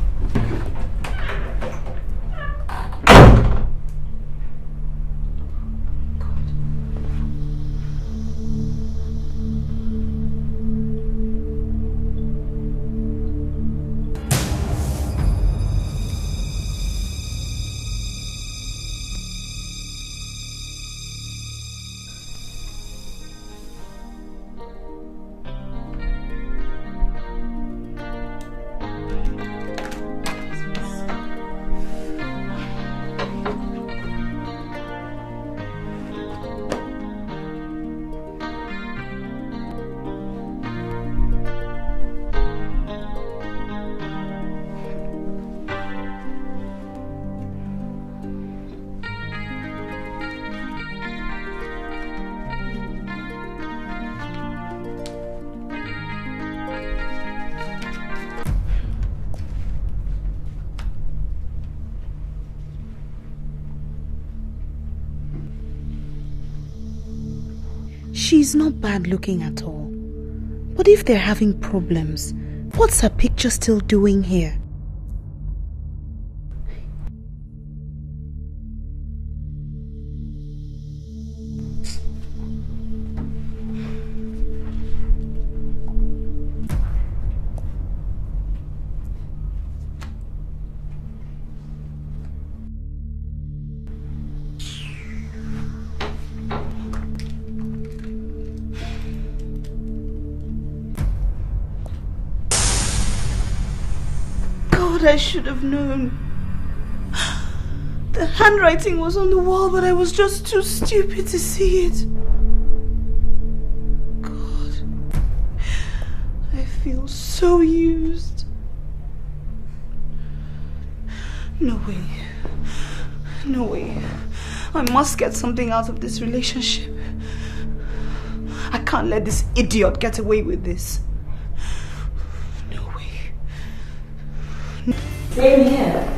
She's not bad looking at all. But if they're having problems, what's her picture still doing here? I should have known. The handwriting was on the wall, but I was just too stupid to see it. God, I feel so used. No way. No way. I must get something out of this relationship. I can't let this idiot get away with this. Same here.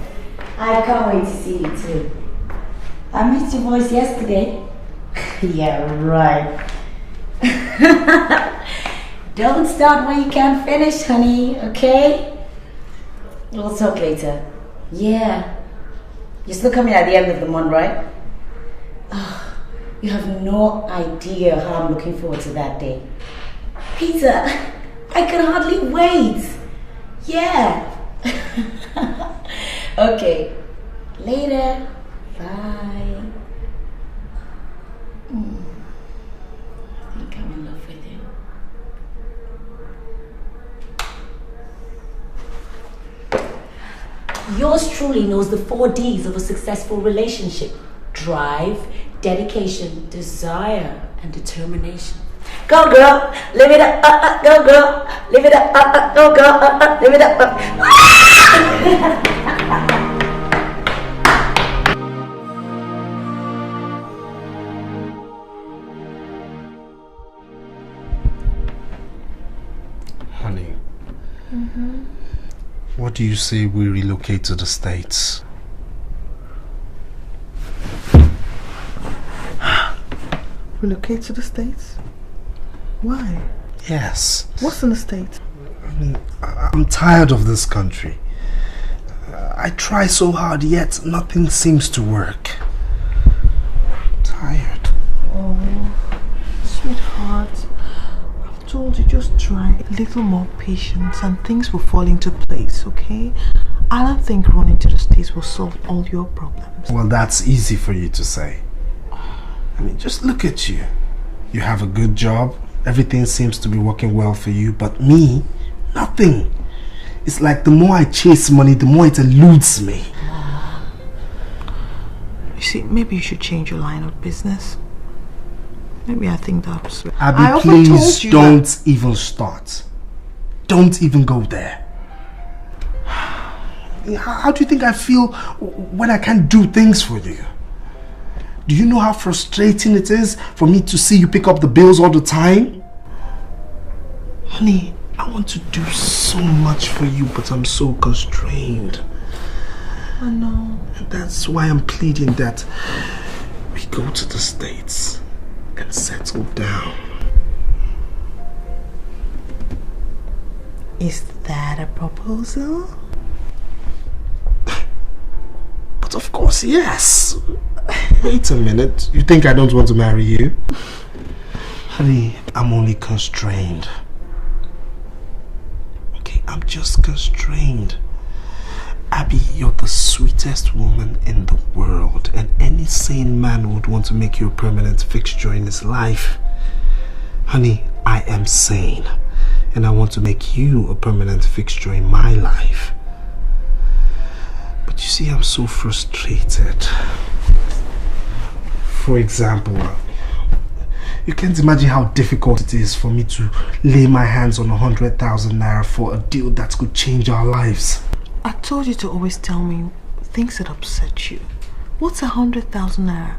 I can't wait to see you too. I missed your voice yesterday. Yeah, right. Don't start when you can't finish, honey, okay? We'll talk later. Yeah. You're still coming at the end of the month, right? Oh, you have no idea how I'm looking forward to that day. Peter, I can hardly wait. Yeah. Okay, later. Bye. I think I'm in love with you. Yours truly knows the 4 Ds of a successful relationship: drive, dedication, desire, and determination. Go girl, live it up, go girl, live it up, go girl, live it up. Honey, what do you say we relocate to the States? Relocate to the States? Why? Yes. What's in the States? I mean, I'm tired of this country. I try so hard, yet nothing seems to work. I'm tired. Oh, sweetheart. I've told you, just try a little more patience and things will fall into place, okay? I don't think running to the States will solve all your problems. Well, that's easy for you to say. I mean, just look at you. You have a good job. Everything seems to be working well for you, but me, nothing. It's like the more I chase money, the more it eludes me. You see, maybe you should change your line of business. Maybe I think that's... Abby, please don't even start. Don't even go there. How do you think I feel when I can't do things for you? Do you know how frustrating it is for me to see you pick up the bills all the time? Honey, I want to do so much for you, but I'm so constrained. I know. And that's why I'm pleading that we go to the States and settle down. Is that a proposal? But of course, yes. Wait a minute. You think I don't want to marry you? Honey, I'm only constrained. Okay, I'm just constrained. Abby, you're the sweetest woman in the world, and any sane man would want to make you a permanent fixture in his life. Honey, I am sane, and I want to make you a permanent fixture in my life. But you see, I'm so frustrated. For example, you can't imagine how difficult it is for me to lay my hands on 100,000 naira for a deal that could change our lives. I told you to always tell me things that upset you. What's 100,000 naira?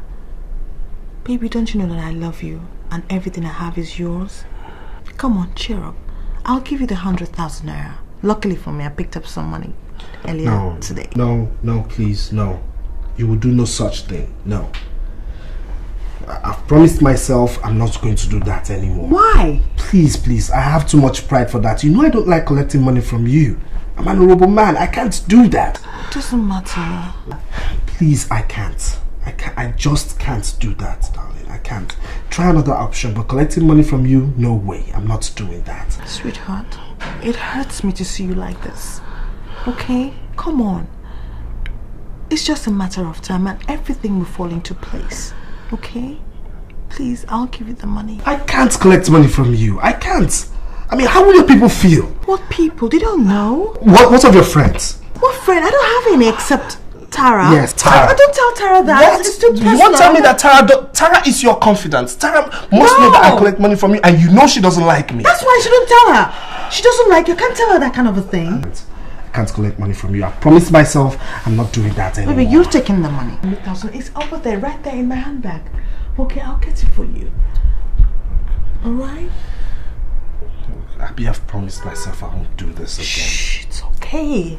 Baby, don't you know that I love you and everything I have is yours? Come on, cheer up. I'll give you the 100,000 naira. Luckily for me, I picked up some money earlier today. No, please, no. You will do no such thing. No. I've promised myself I'm not going to do that anymore. Why? Please, I have too much pride for that. You know I don't like collecting money from you. I'm an honorable man. I can't do that. It doesn't matter. Please, I can't. I just can't do that, darling. I can't. Try another option, but collecting money from you, no way. I'm not doing that. Sweetheart, it hurts me to see you like this. Okay? Come on. It's just a matter of time and everything will fall into place. Okay? Please, I'll give you the money. I can't collect money from you. I can't. I mean, how will your people feel? What people? They don't know. What of your friends? What friend? I don't have any except Tara. Yes, Tara. I don't tell Tara that. What? It's too personal. You want to tell me that Tara is your confidant? Tara must know that I collect money from you, and you know she doesn't like me. That's why I shouldn't tell her. She doesn't like you. I can't tell her that kind of a thing. I can't collect money from you. I promised myself I'm not doing that anymore. Baby, you're taking the money. 100,000. It's over there, right there in my handbag. Okay, I'll get it for you. Alright? Abby, I've promised myself I won't do this again. Shh, it's okay.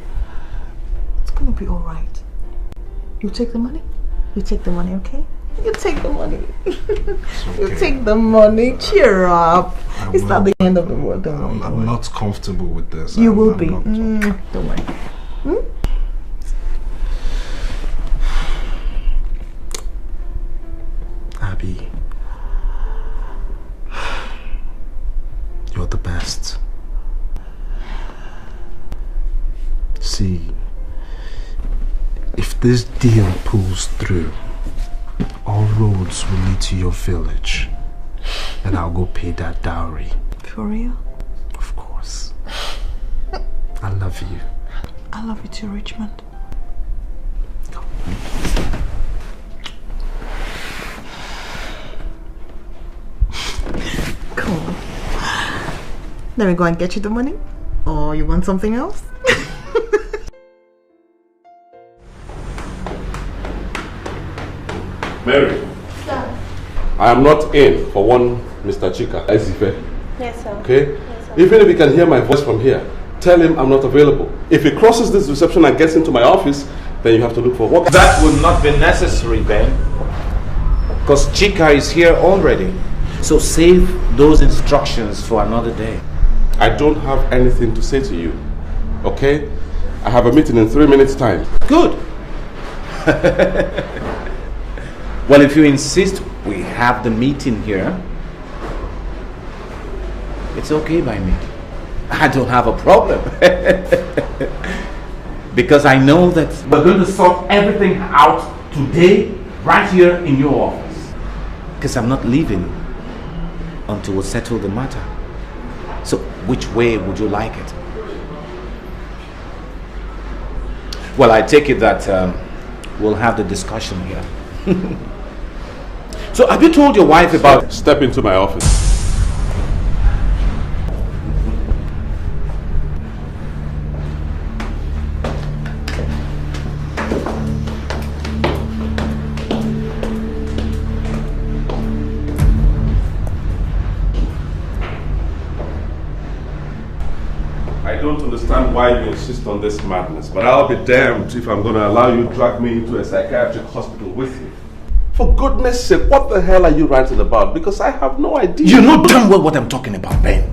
It's gonna be alright. You take the money? You take the money, okay? You take the money. Okay. You take the money. Cheer up. It's not the end of the world. Don't worry. I'm not comfortable with this. You will be. Don't worry. Abby, you're the best. See, if this deal pulls through, all roads will lead to your village, and I'll go pay that dowry. For real? Of course. I love you. I love you too, Richmond. Cool. Let me go and get you the money. Or you want something else? Mary. Sir. I am not in for one Mr. Chika. Yes, sir. Okay? Yes, sir. Even if he can hear my voice from here, tell him I'm not available. If he crosses this reception and gets into my office, then you have to look for work. That will not be necessary, Ben. Because Chika is here already. So save those instructions for another day. I don't have anything to say to you. Okay? I have a meeting in 3 minutes' time. Good. Well, if you insist we have the meeting here, it's okay by me. I don't have a problem. Because I know that we're going to sort everything out today, right here in your office. Because I'm not leaving until we settle the matter. So, which way would you like it? Well, I take it that we'll have the discussion here. So, have you told your wife about... Step into my office. I don't understand why you insist on this madness, but I'll be damned if I'm going to allow you to drag me into a psychiatric hospital with you. For goodness sake, what the hell are you ranting about? Because I have no idea. You know damn well what I'm talking about, Ben.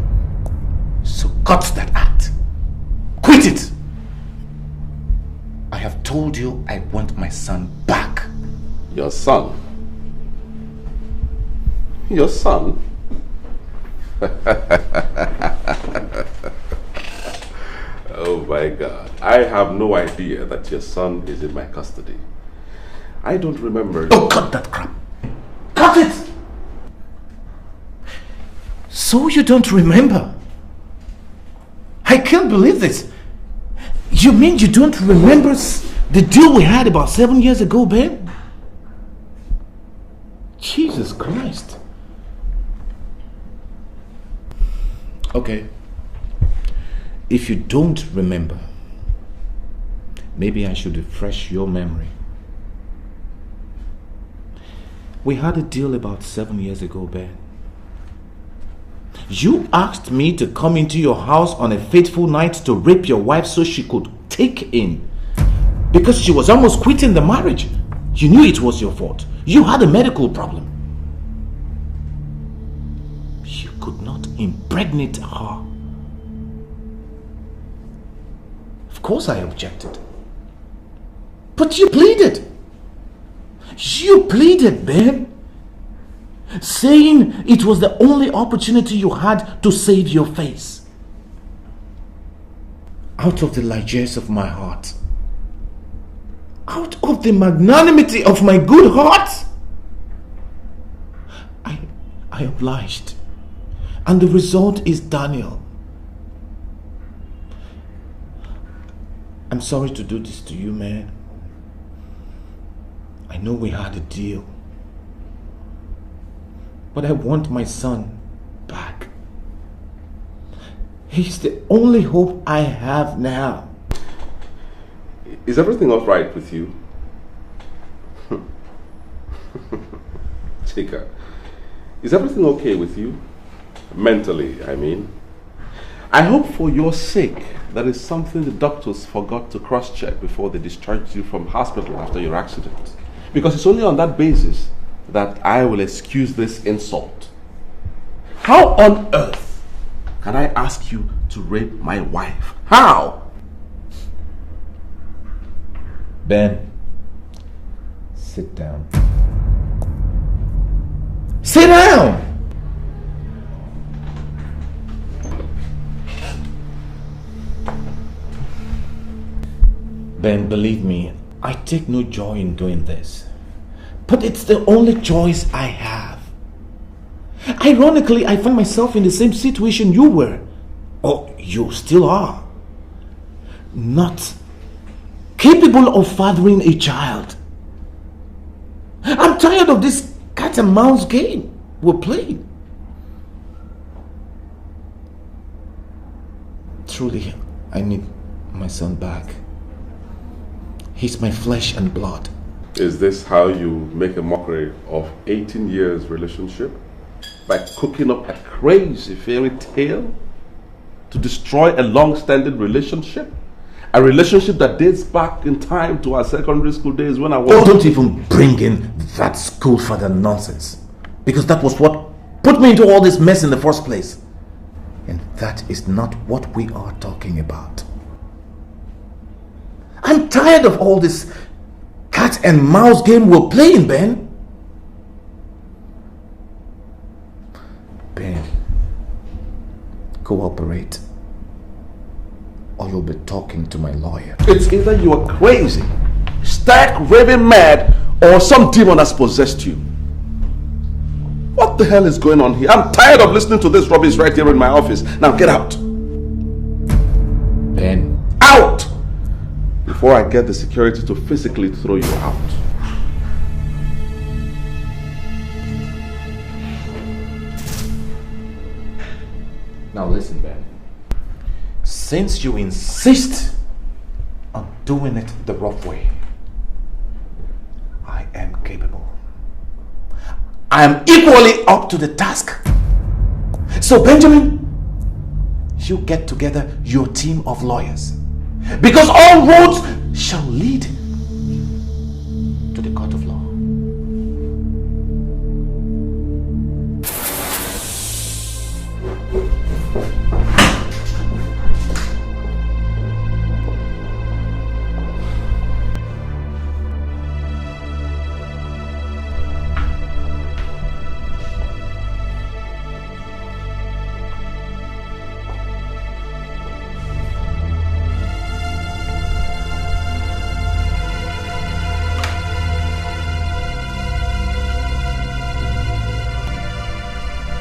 So cut that act. Quit it. I have told you I want my son back. Your son? Your son? Oh my God. I have no idea that your son is in my custody. I don't remember. Oh, cut that crap. Cut it! So you don't remember? I can't believe this. You mean you don't remember the deal we had about 7 years ago, Ben? Jesus Christ. Okay. If you don't remember, maybe I should refresh your memory. We had a deal about 7 years ago, Ben. You asked me to come into your house on a fateful night to rape your wife so she could take in. Because she was almost quitting the marriage. You knew it was your fault. You had a medical problem. You could not impregnate her. Of course I objected. But you pleaded. You pleaded, Ben. Saying it was the only opportunity you had to save your face. Out of the largesse of my heart. Out of the magnanimity of my good heart. I obliged. And the result is Daniel. I'm sorry to do this to you, man. I know we had a deal. But I want my son back. He's the only hope I have now. Is everything all right with you? Chika, is everything okay with you? Mentally, I mean. I hope for your sake that is something the doctors forgot to cross-check before they discharged you from hospital after your accident. Because it's only on that basis that I will excuse this insult. How on earth can I ask you to rape my wife? How? Ben, sit down. Sit down! Ben, believe me, I take no joy in doing this. But it's the only choice I have. Ironically, I find myself in the same situation you were. Or you still are. Not capable of fathering a child. I'm tired of this cat and mouse game we're playing. Truly, I need my son back. He's my flesh and blood. Is this how you make a mockery of 18 years relationship? By cooking up a crazy fairy tale to destroy a long-standing relationship? A relationship that dates back in time to our secondary school days when I was... Oh, don't even bring in that school father nonsense. Because that was what put me into all this mess in the first place. And that is not what we are talking about. I'm tired of all this cat and mouse game we're playing, Ben. Ben, cooperate, or you'll be talking to my lawyer. It's either you are crazy, stark raving mad, or some demon has possessed you. What the hell is going on here? I'm tired of listening to this rubbish right here in my office. Now get out. Ben. Out! Before I get the security to physically throw you out. Now listen, Ben. Since you insist on doing it the rough way, I am capable. I am equally up to the task. So Benjamin, you get together your team of lawyers. Because all roads shall lead to the court of law.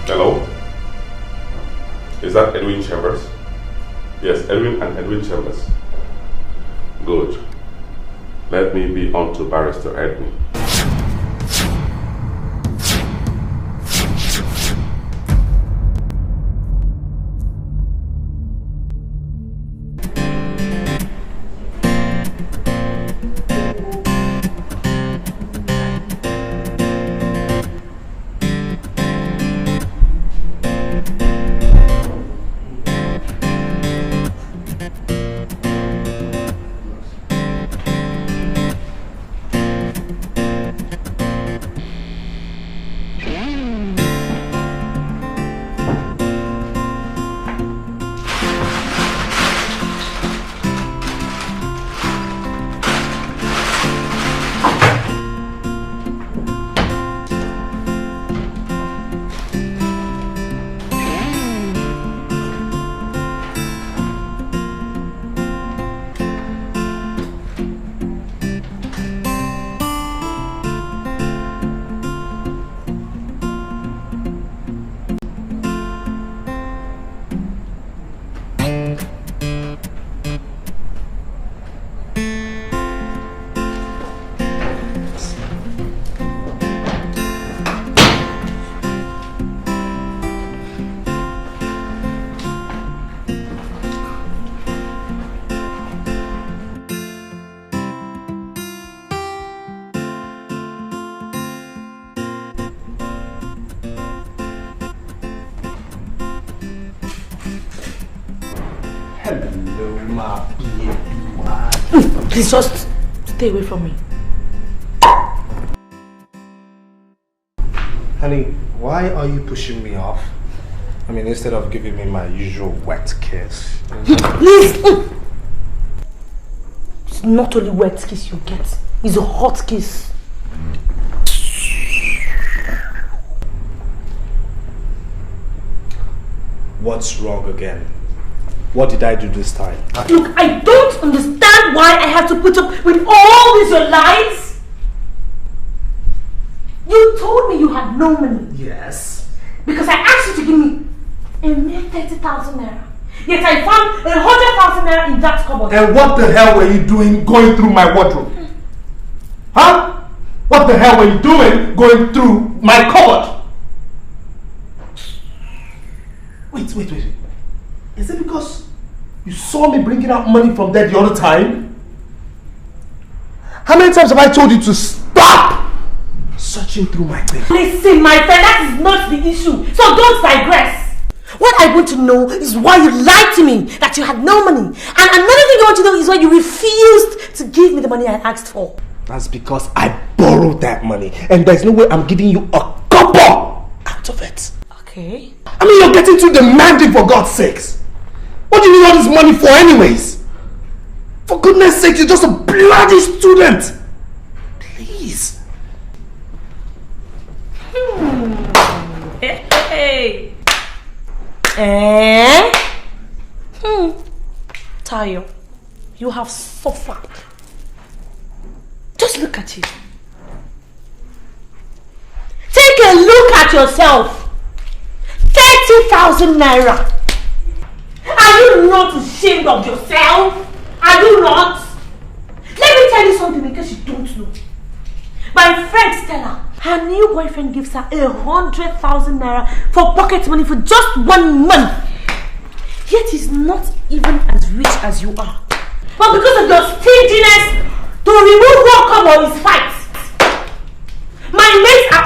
Hello? Is that Edwin Chambers? Yes, Edwin and Edwin Chambers. Good. Let me be on to Barrister Edwin. Hello, my baby. Please just stay away from me. Honey, why are you pushing me off? I mean, instead of giving me my usual wet kiss. Please! It's not only wet kiss you get, it's a hot kiss. What's wrong again? What did I do this time? Look, I don't understand why I have to put up with all these your lies. You told me you had no money. Yes. Because I asked you to give me a mere 30,000 naira. Yet I found 100,000 naira in that cupboard. And what the hell were you doing going through my wardrobe? Huh? What the hell were you doing going through my cupboard? Wait. Is it because you saw me bringing out money from there the other time? How many times have I told you to stop searching through my things? Listen, my friend, that is not the issue. So don't digress. What I want to know is why you lied to me that you had no money. And another thing I want to know is why you refused to give me the money I asked for. That's because I borrowed that money. And there's no way I'm giving you a copper out of it. Okay. I mean, you're getting too demanding, for God's sakes. What do you need all this money for anyways? For goodness sake, you're just a bloody student. Please. Hey. Tayo, you have suffered. Just look at you. Take a look at yourself. 30,000 naira. Are you not ashamed of yourself? Are you not? Let me tell you something in case you don't know. My friend Stella, her new boyfriend gives her 100,000 naira for pocket money for just 1 month. Yet he's not even as rich as you are. But because of your stinginess, to remove one cover is fight. My mates are...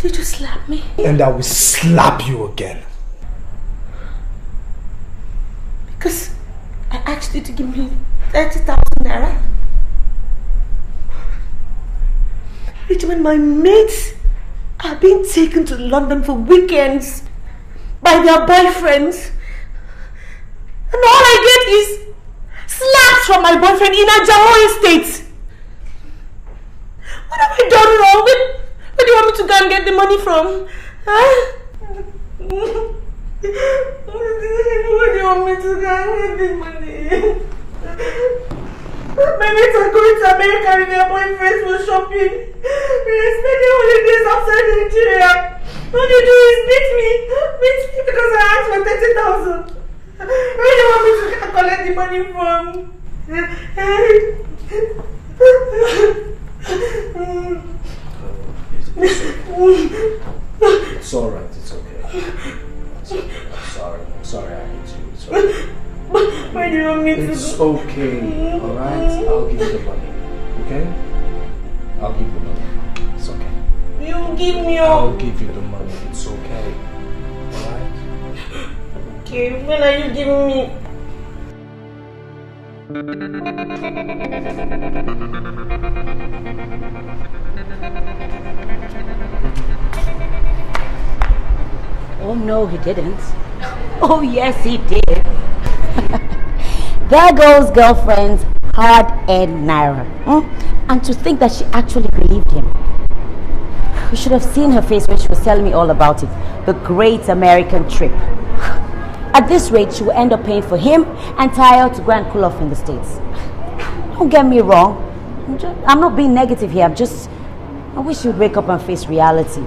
Did you slap me? And I will slap you again. Because I asked you to give me 30,000 naira. Richmond, my mates are being taken to London for weekends by their boyfriends. And all I get is slaps from my boyfriend in a Jaho estate. What have I done wrong? Where do you want me to go and get the money from? Huh? Where do you want me to go and get the money? My mates are going to America with their boyfriends for shopping. We are spending holidays outside Nigeria. All they do is beat me because I asked for 30,000. Where do you want me to collect the money from? It's alright, it's okay. I'm sorry I hate you. It's okay. Where do you want me to It's okay, alright? I'll give you the money, okay? I'll give you the money. It's okay. You give me all. I'll give you the money. It's okay. Alright? Okay, when are you giving me? Oh no, he didn't. Oh yes, he did. There goes girlfriend's hard-earned naira. And to think that she actually believed him. You should have seen her face when she was telling me all about it. The great American trip. At this rate, she will end up paying for him and Tayo to go and cool off in the States. Don't get me wrong. I'm not being negative here. I wish you'd wake up and face reality.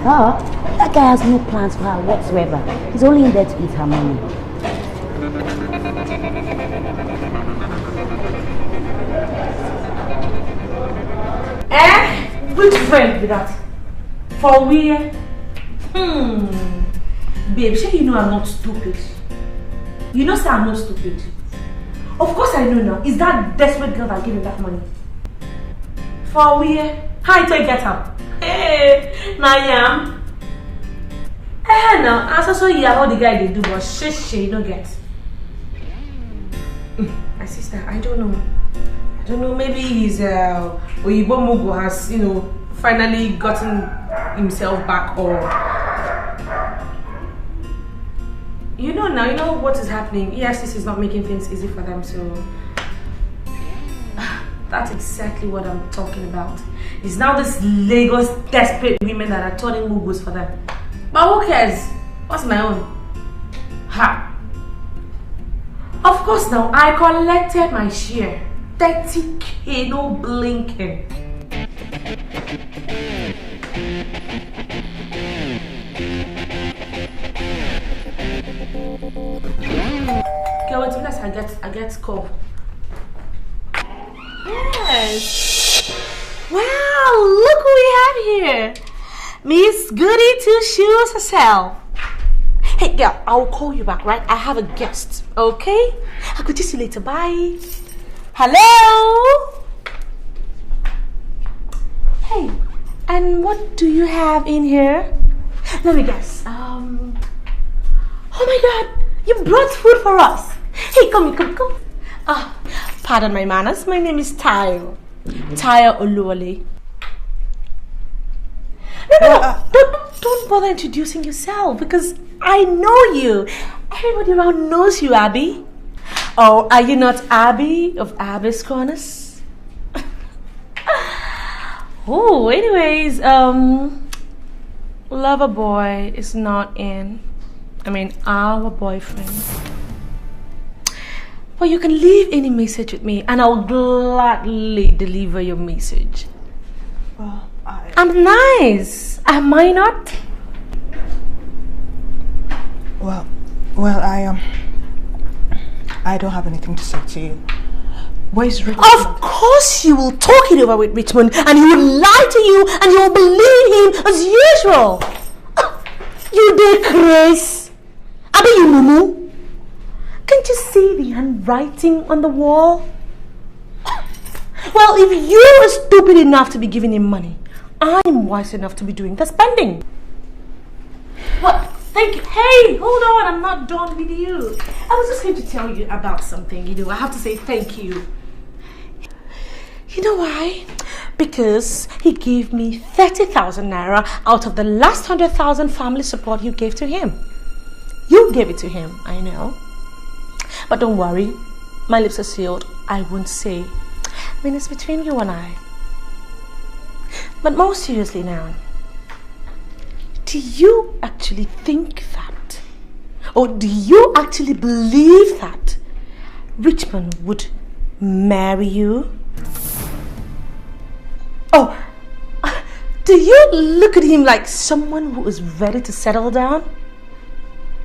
That guy has no plans for her whatsoever. He's only in there to eat her money. Which friend with that? For where? Babe, sure you know I'm not stupid. You know, sir, I'm not stupid. Of course I know now. Is that desperate girl that gave me that money? For where? How do I get her? Hey, Nayam. Now, I saw you how the guy they do, but shit, you don't get. My sister, I don't know. Maybe his Oyibo Mugu has, finally gotten himself back, or now you know what is happening. EFCC is not making things easy for them, so that's exactly what I'm talking about. It's now this Lagos desperate women that are turning Mugus for them. But who cares? What's my own? Ha! Of course now, I collected my share. 30K, no blinking. Okay, wait till I get scope. Yes. Wow, look who we have here. Miss Goody Two Shoes herself. Hey girl, I'll call you back, right? I have a guest, okay? I could see you later, bye. Hello? Hey, and what do you have in here? Let me guess. Oh my god, you brought food for us. Hey, come. Pardon my manners. My name is Tayo Oluwale. No, don't bother introducing yourself because I know you. Everybody around knows you, Abby. Oh, are you not Abby of Abby's Corners? Oh, anyways, lover boy is not in. Our boyfriend. Well, you can leave any message with me and I'll gladly deliver your message. Well, I'm nice. Am I not? Well, I don't have anything to say to you. Where's Richmond? Of course you will talk it over with Richmond and he will lie to you and you will believe him as usual. You did, Chris. Abi, you mumu. Can't you see the handwriting on the wall? Well, if you are stupid enough to be giving him money, I'm wise enough to be doing the spending. What? Thank you. Hey, hold on. I'm not done with you. I was just going to tell you about something. I have to say thank you. You know why? Because he gave me 30,000 naira out of the last 100,000 family support you gave to him. You gave it to him, I know. But don't worry. My lips are sealed. I won't say. I mean, it's between you and I. But more seriously now, do you actually think that, or do you actually believe that Richmond would marry you? Oh, do you look at him like someone who is ready to settle down?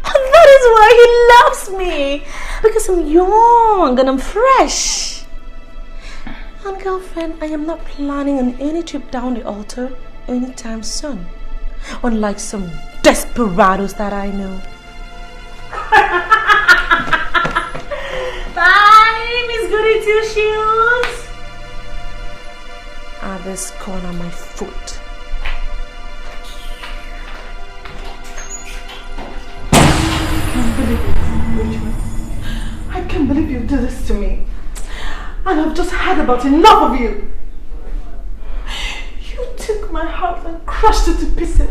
That is why he loves me, because I'm young and I'm fresh. And girlfriend, I am not planning on any trip down the altar anytime soon. Unlike some desperados that I know. Bye, Miss Goody Two Shoes. At this corner of my foot. I can't believe you did this to me. And I've just had about enough of you. You took my heart and crushed it to pieces.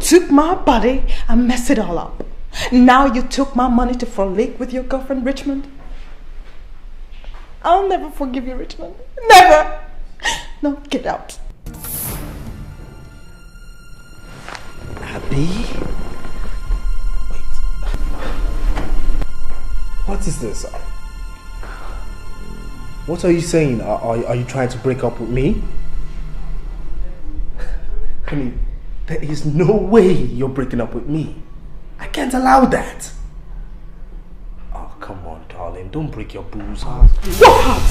Took my body and messed it all up. Now you took my money to frolic with your girlfriend Richmond. I'll never forgive you, Richmond. Never! Now get out. Abby? Wait. What is this? What are you saying? Are you trying to break up with me? I mean, there is no way you're breaking up with me. I can't allow that. Oh, come on, darling. Don't break your boo's heart. What heart?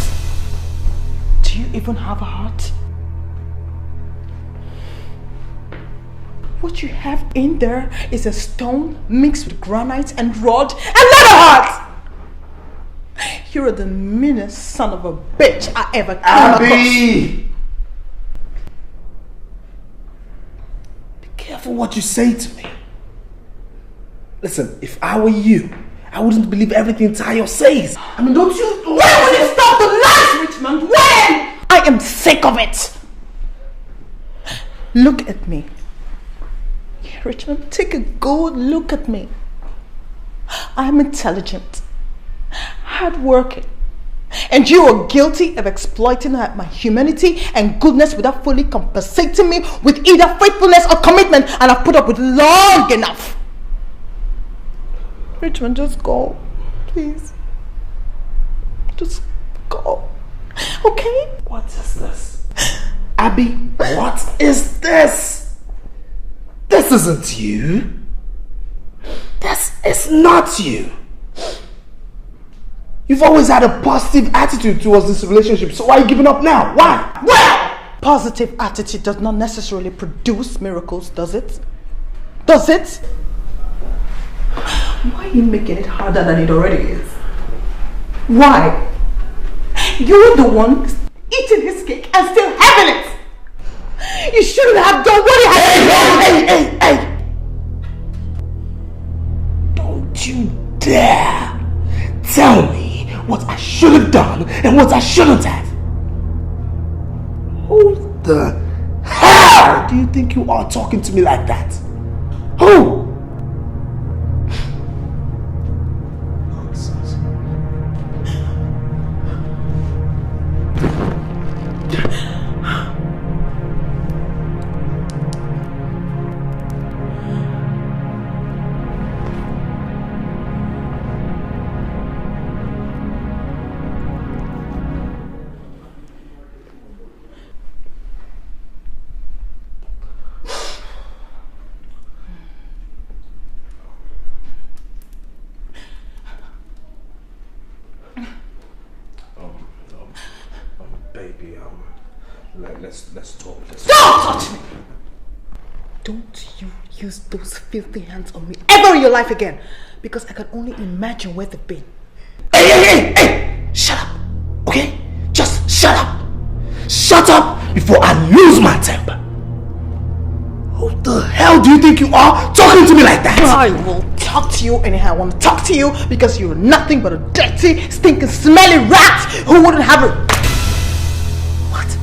Do you even have a heart? What you have in there is a stone mixed with granite and rod and not a heart! You're the meanest son of a bitch I ever came across. Be careful what you say to me. Listen, if I were you, I wouldn't believe everything Tayo says. I mean, don't you... When will you stop the lies, Richmond? When? I am sick of it. Look at me. Richmond, take a good look at me. I'm intelligent, hardworking, and you are guilty of exploiting my humanity and goodness without fully compensating me with either faithfulness or commitment, and I've put up with long enough. Richmond, just go, please. Just go, okay? What is this? Abby, what is this? This isn't you. This is not you. You've always had a positive attitude towards this relationship, so why are you giving up now? Why? Well, positive attitude does not necessarily produce miracles, does it? Does it? Why are you making it harder than it already is? Why? You're the one eating his cake and still having it. You shouldn't have done what he had. Hey! Don't you dare tell me what I should have done and what I shouldn't have. Who the hell do you think you are talking to me like that? Who? Nonsense. Baby, let's talk. Don't touch me! Don't you use those filthy hands on me ever in your life again, because I can only imagine where they've been. Hey! Shut up, okay? Just shut up! Shut up before I lose my temper. Who the hell do you think you are talking to me like that? I will talk to you anyhow I want to talk to you because you're nothing but a dirty, stinking, smelly rat who wouldn't have a... What?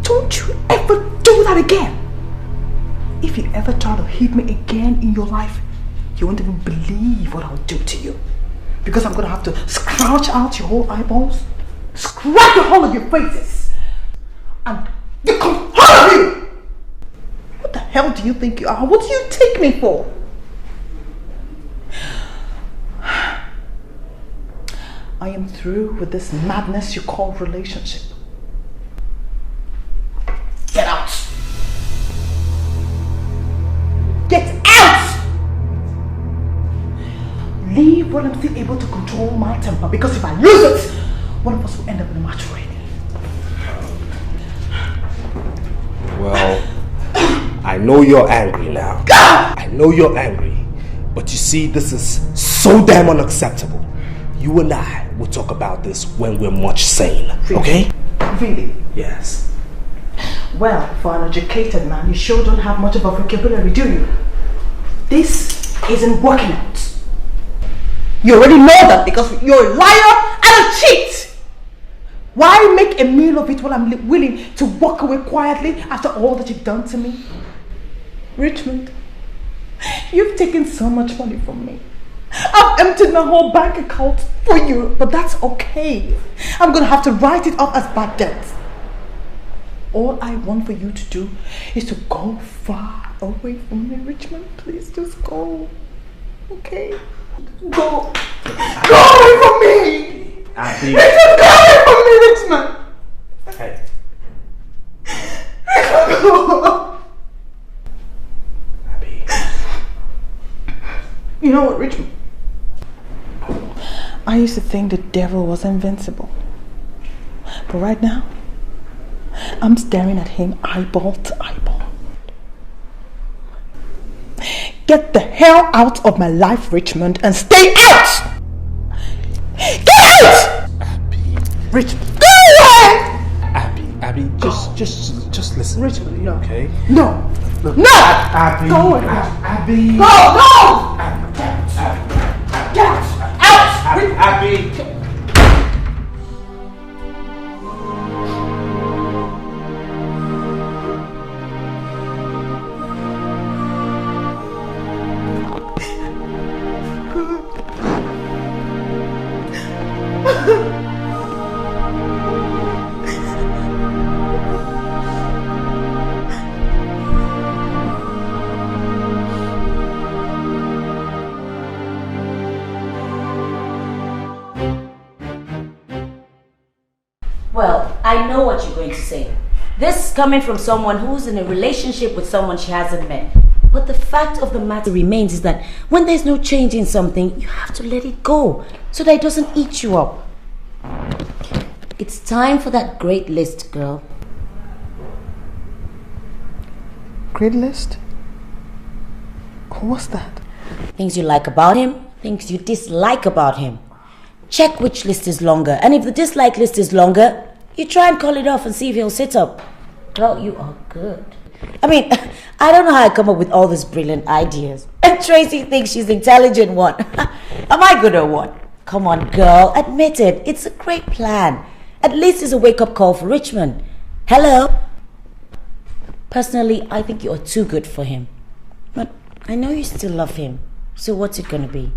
Don't you ever do that again. If you ever try to hit me again in your life, you won't even believe what I'll do to you. Because I'm going to have to scratch out your whole eyeballs, scratch the whole of your faces, and the whole of you! What the hell do you think you are? What do you take me for? I am through with this madness you call relationship. Get out! Get out! Leave when I'm still able to control my temper, because if I lose it, one of us will end up in a match already. Well, I know you're angry now. I know you're angry. But you see, this is so damn unacceptable. You and I will talk about this when we're much sane, okay? Really? Yes. Well, for an educated man, you sure don't have much of a vocabulary, do you? This isn't working out. You already know that because you're a liar and a cheat! Why make a meal of it when I'm willing to walk away quietly after all that you've done to me? Richmond, you've taken so much money from me. I've emptied my whole bank account for you, but that's okay. I'm gonna have to write it off as bad debt. All I want for you to do is to go far away from me, Richmond. Please just go. Okay? Go. Go away from me! Richmond, go away from me, Richmond! Hey. Richmond, go! Abby. You know what, Richmond? I used to think the devil was invincible. But right now, I'm staring at him eyeball to eyeball. Get the hell out of my life, Richmond, and stay out! Get out! Abby. Richmond, go away! Abby, just listen. Richmond, no. Okay? No. Look, No! Abby. Go away. Abby. Go! Go! Get out! Out! Abby. Well, I know what you're going to say. This is coming from someone who's in a relationship with someone she hasn't met. But the fact of the matter remains is that when there's no change in something, you have to let it go so that it doesn't eat you up. It's time for that great list, girl. Great list? What's that? Things you like about him, things you dislike about him. Check which list is longer, and if the dislike list is longer, you try and call it off and see if he'll sit up. Girl, you are good. I mean, I don't know how I come up with all these brilliant ideas. And Tracy thinks she's the intelligent one. Am I good or what? Come on, girl, admit it. It's a great plan. At least it's a wake-up call for Richmond. Hello? Personally, I think you're too good for him. But I know you still love him. So what's it gonna be?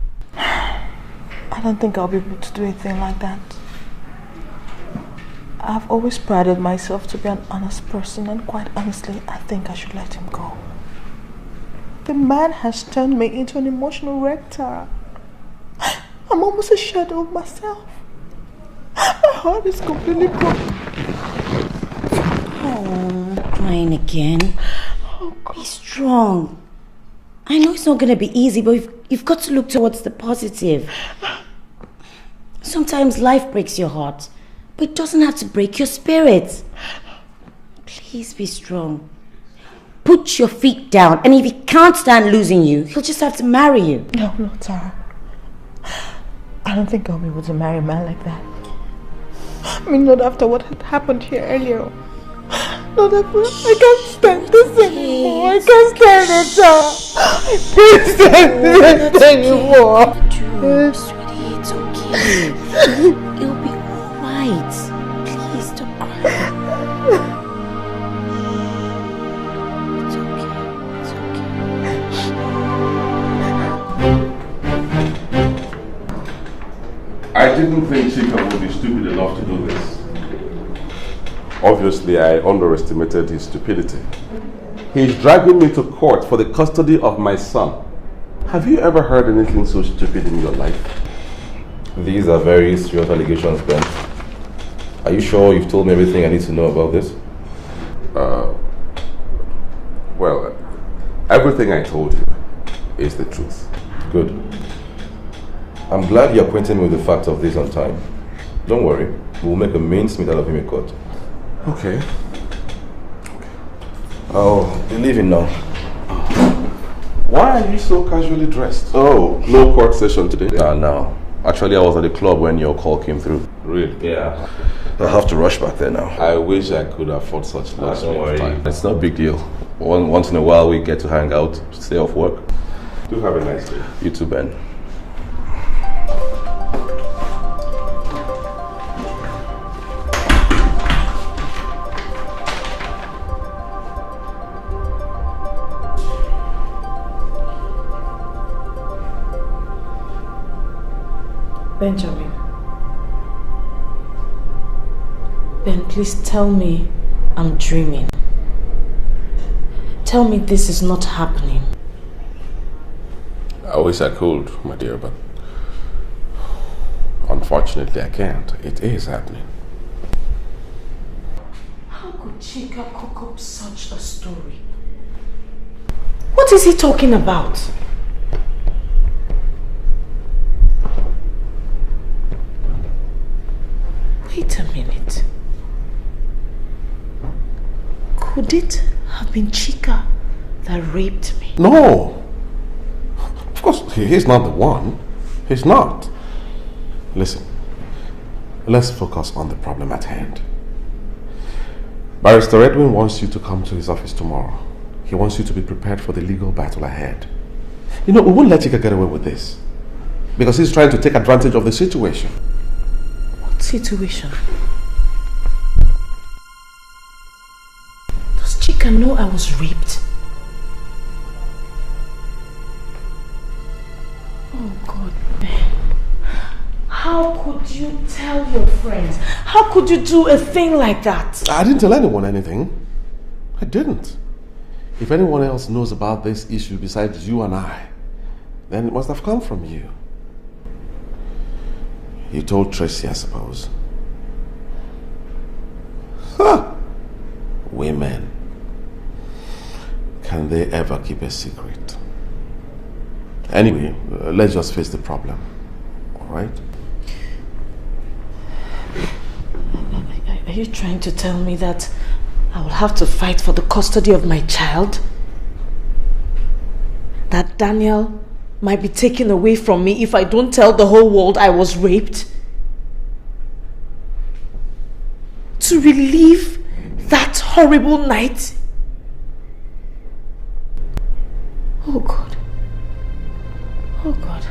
I don't think I'll be able to do anything like that. I've always prided myself to be an honest person, and quite honestly, I think I should let him go. The man has turned me into an emotional wreck, Tara. I'm almost a shadow of myself. My heart is completely broken. Oh, crying again. Be strong. I know it's not going to be easy, but you've got to look towards the positive. Sometimes life breaks your heart, but it doesn't have to break your spirit. Please be strong. Put your feet down, and if he can't stand losing you, he'll just have to marry you. No, Tara. I don't think I'll be able to marry a man like that. I mean, not after what had happened here earlier. Not after. I can't stand this anymore. I can't stand it. I can't stand this anymore. Sweetie, it's okay. You'll be alright. Please don't cry. It's okay. It's okay. I didn't think Chika would be stupid enough to do this. Obviously, I underestimated his stupidity. He's dragging me to court for the custody of my son. Have you ever heard anything so stupid in your life? These are very serious allegations, Ben. Are you sure you've told me everything I need to know about this? Well, everything I told you is the truth. Good. I'm glad you're acquainting me with the facts of this on time. Don't worry, we'll make a mincemeat out of him in court. Okay. I'll be leaving now. Why are you so casually dressed? Oh, no court session today? No. Actually, I was at the club when your call came through. Really? Yeah. I'll have to rush back there now. I wish I could afford such luxury of time. It's no big deal. Once in a while, we get to hang out, stay off work. Do have a nice day. You too, Ben. Benjamin. Ben, please tell me I'm dreaming. Tell me this is not happening. I wish I could, my dear, but unfortunately I can't. It is happening. How could Chika cook up such a story? What is he talking about? Wait a minute. Could it have been Chika that raped me? No! Of course, he's not the one. He's not. Listen, let's focus on the problem at hand. Barrister Edwin wants you to come to his office tomorrow. He wants you to be prepared for the legal battle ahead. You know, we won't let Chika get away with this, because he's trying to take advantage of the situation. What situation? Does Chika know I was raped? Oh God, Ben. How could you tell your friends? How could you do a thing like that? I didn't tell anyone anything. I didn't. If anyone else knows about this issue besides you and I, then it must have come from you. You told Tracy, I suppose. Huh. Women. Can they ever keep a secret? Anyway, let's just face the problem. Alright? Are you trying to tell me that I will have to fight for the custody of my child? That Daniel might be taken away from me if I don't tell the whole world I was raped? To relive that horrible night? Oh God. Oh God.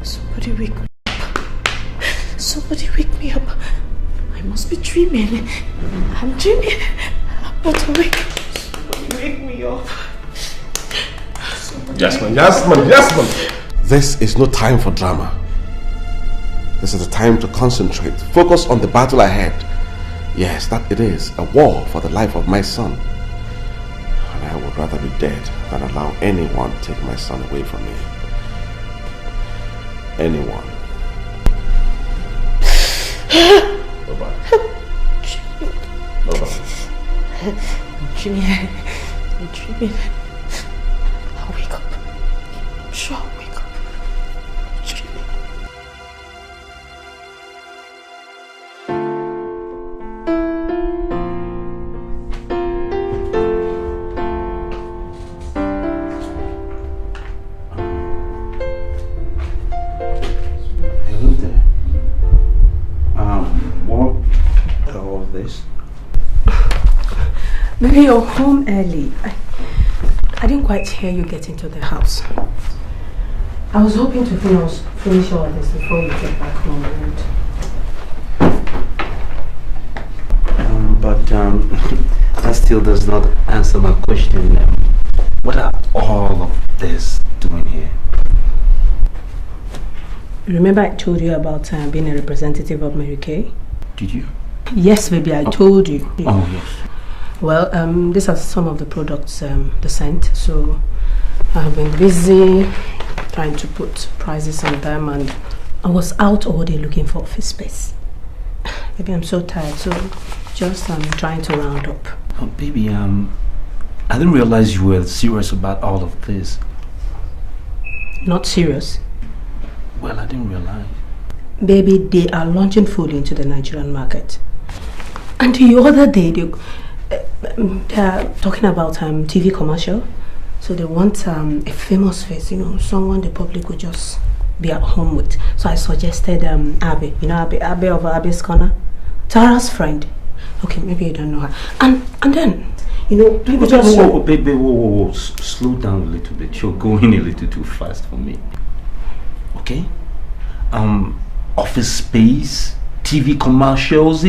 Somebody wake me up. Somebody wake me up. I must be dreaming. I'm dreaming. But awake. Somebody wake me up. Jasmine. This is no time for drama. This is the time to concentrate. Focus on the battle ahead. Yes, that it is. A war for the life of my son. And I would rather be dead than allow anyone to take my son away from me. Anyone. Bye-bye. Bye-bye. I'm dreaming. I'll wake up. I'm sure I'll wake up. I'm dreaming. Hello there. this? Maybe you're home early. I didn't quite hear you get into the house. I was hoping to finish all this before you get back home. But that still does not answer my question. What are all of this doing here? Remember I told you about being a representative of Mary Kay? Did you? Yes, baby, I told you. Oh, yes. Well, these are some of the products, the scent. So I've been busy trying to put prices on them, and I was out all day looking for office space. Baby, I'm so tired, so just trying to round up. Oh, baby, I didn't realize you were serious about all of this. Not serious? Well, I didn't realize. Baby, they are launching food into the Nigerian market. And the other day, they are talking about TV commercial. So they want a famous face, someone the public would just be at home with. So I suggested Abby, Abby of Abby's Corner, Tara's friend. Okay, maybe you don't know her. And then, people just... Whoa, slow down a little bit. You're going a little too fast for me. Okay? Office space, TV commercials,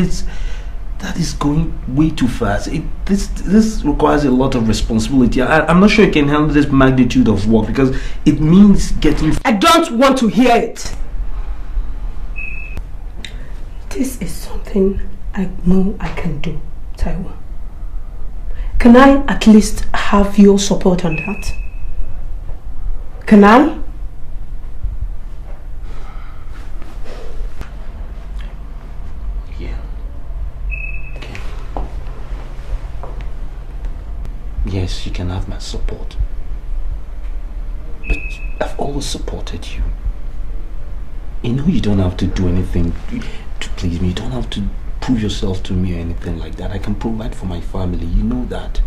that is going way too fast. This requires a lot of responsibility. I'm not sure you can handle this magnitude of work because it means getting... I don't want to hear it. This is something I know I can do, Taiwo. Can I at least have your support on that? Can I? Yeah. Okay. Yes, you can have my support. But I've always supported you. You don't have to do anything to please me. You don't have to prove yourself to me or anything like that. I can provide for my family. You know that.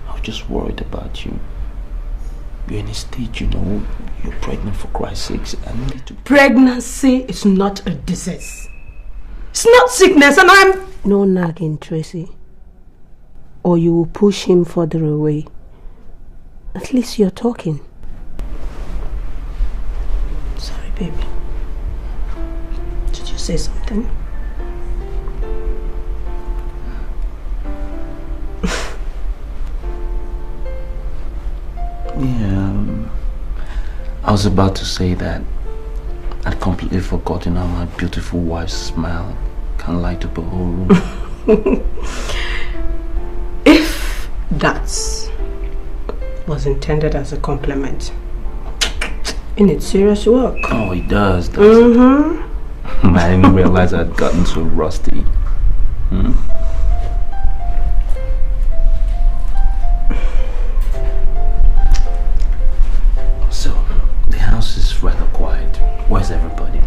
I was just worried about you. You're in a state, you're pregnant for Christ's sake. I need to... Pregnancy is not a disease. It's not sickness, and I'm... No nagging, Tracy. Or you will push him further away. At least you're talking. Sorry, baby. Did you say something? Yeah, I was about to say that I'd completely forgotten how my beautiful wife's smile can light up a whole room. If that was intended as a compliment, it needs serious work. Oh, it does. I didn't realize I'd gotten so rusty. So, the house is rather quiet. Where's everybody?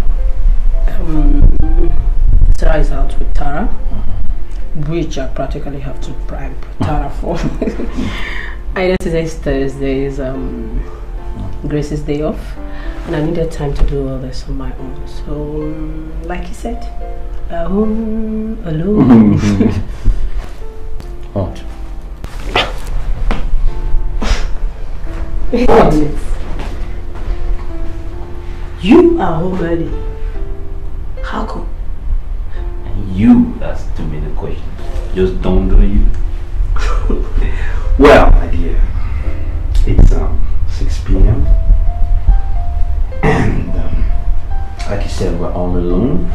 Sarah is out with Tara, which I practically have to bribe Tara for. I know today's Thursday is Grace's day off, and I needed time to do all this on my own. So, like you said, home alone. What? What? You are home early. How come? And you asked me the question. Just don't do you. Well, my dear, it's 6 p.m. And like you said, we're all alone.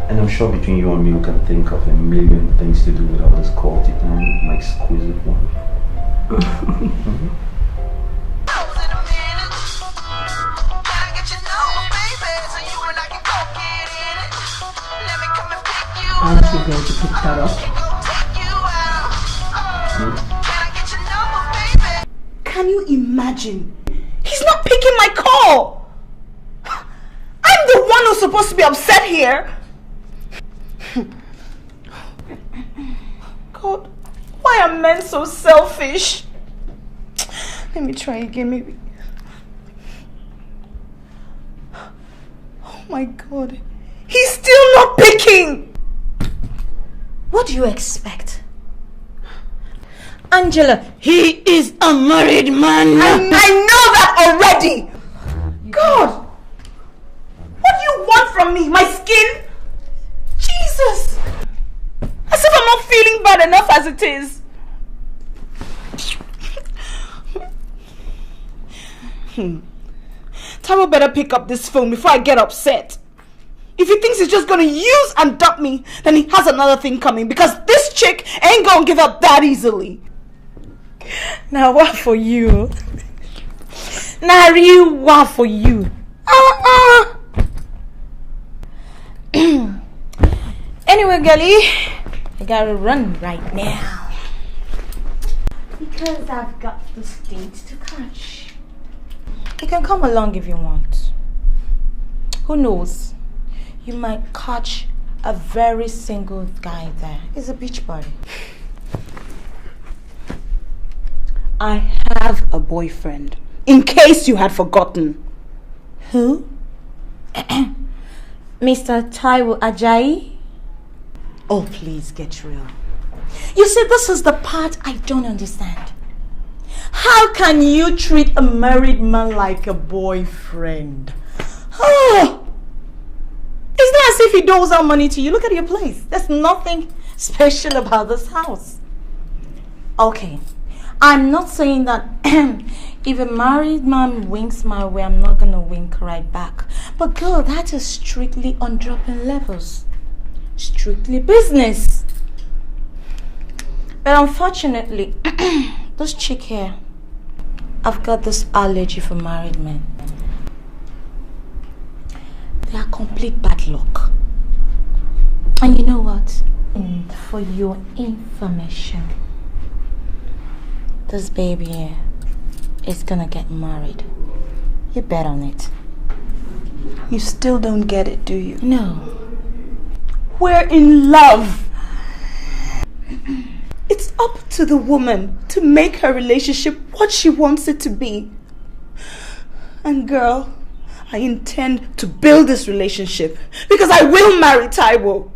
And I'm sure between you and me, we can think of a million things to do with all this quality time, my exquisite one. Aren't you going to pick that up? Can you imagine? He's not picking my call! I'm the one who's supposed to be upset here! God, why are men so selfish? Let me try again, maybe. Oh my God. He's still not picking. What do you expect? Angela, he is a married man. And I know that already. God, what do you want from me? My skin? Jesus. As if I'm not feeling bad enough as it is. Taro better pick up this phone before I get upset. If he thinks he's just gonna use and dump me, then he has another thing coming, because this chick ain't gonna give up that easily. Now what for you? Now real what for you? Anyway, girlie, I gotta run right now because I've got this date to catch. You can come along if you want. Who knows? You might catch a very single guy there. It's a beach party. I have a boyfriend, in case you had forgotten. Who? Mr. Taiwo Ajayi? Oh, please get real. You see, this is the part I don't understand. How can you treat a married man like a boyfriend? Oh! It's not as if he doles out money to you. Look at your place. There's nothing special about this house. Okay, I'm not saying that if a married man winks my way, I'm not going to wink right back. But girl, that is strictly on dropping levels. Strictly business. But unfortunately, this chick here, I've got this allergy for married men. They are complete bad luck. And you know what? For your information, this baby here is gonna get married. You bet on it. You still don't get it, do you? No. We're in love. It's up to the woman to make her relationship what she wants it to be. And girl, I intend to build this relationship because I will marry Taiwo.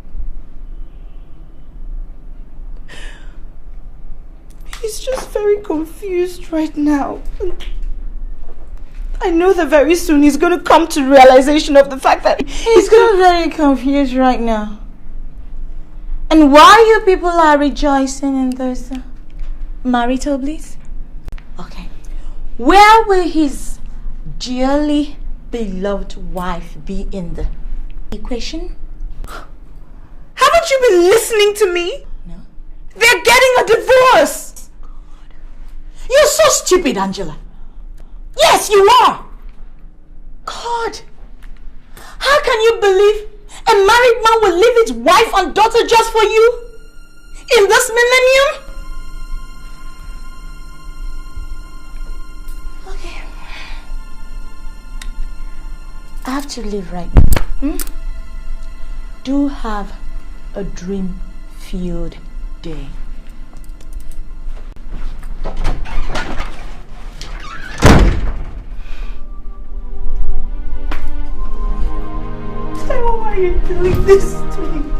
He's just very confused right now. I know that very soon he's going to come to realization of the fact that he's very confused right now. And why you people are rejoicing in this marital bliss? Okay. Where will his dearly beloved wife be in the equation? Haven't you been listening to me? No. They're getting a divorce. You're so stupid, Angela. Yes, you are. God, how can you believe a married man will leave his wife and daughter just for you? In this millennium? Okay. I have to leave right now. Do have a dream-filled day. Why are you doing this to me?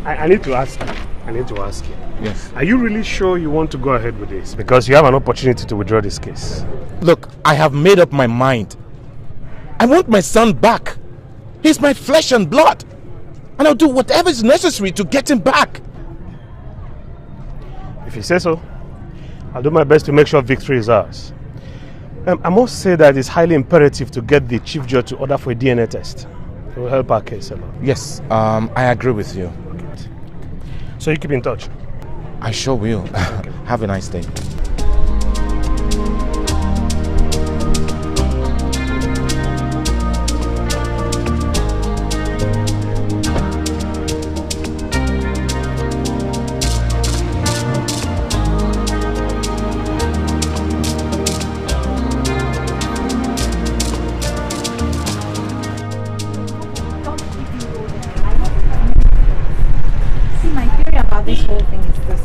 I need to ask you. Yes. Are you really sure you want to go ahead with this? Because you have an opportunity to withdraw this case. Look, I have made up my mind. I want my son back. He's my flesh and blood. And I'll do whatever is necessary to get him back. If you say so, I'll do my best to make sure victory is ours. I must say that it's highly imperative to get the chief judge to order for a DNA test. It will help our case a lot. Yes, I agree with you. Okay. So you keep in touch? I sure will. Okay. Have a nice day. is this.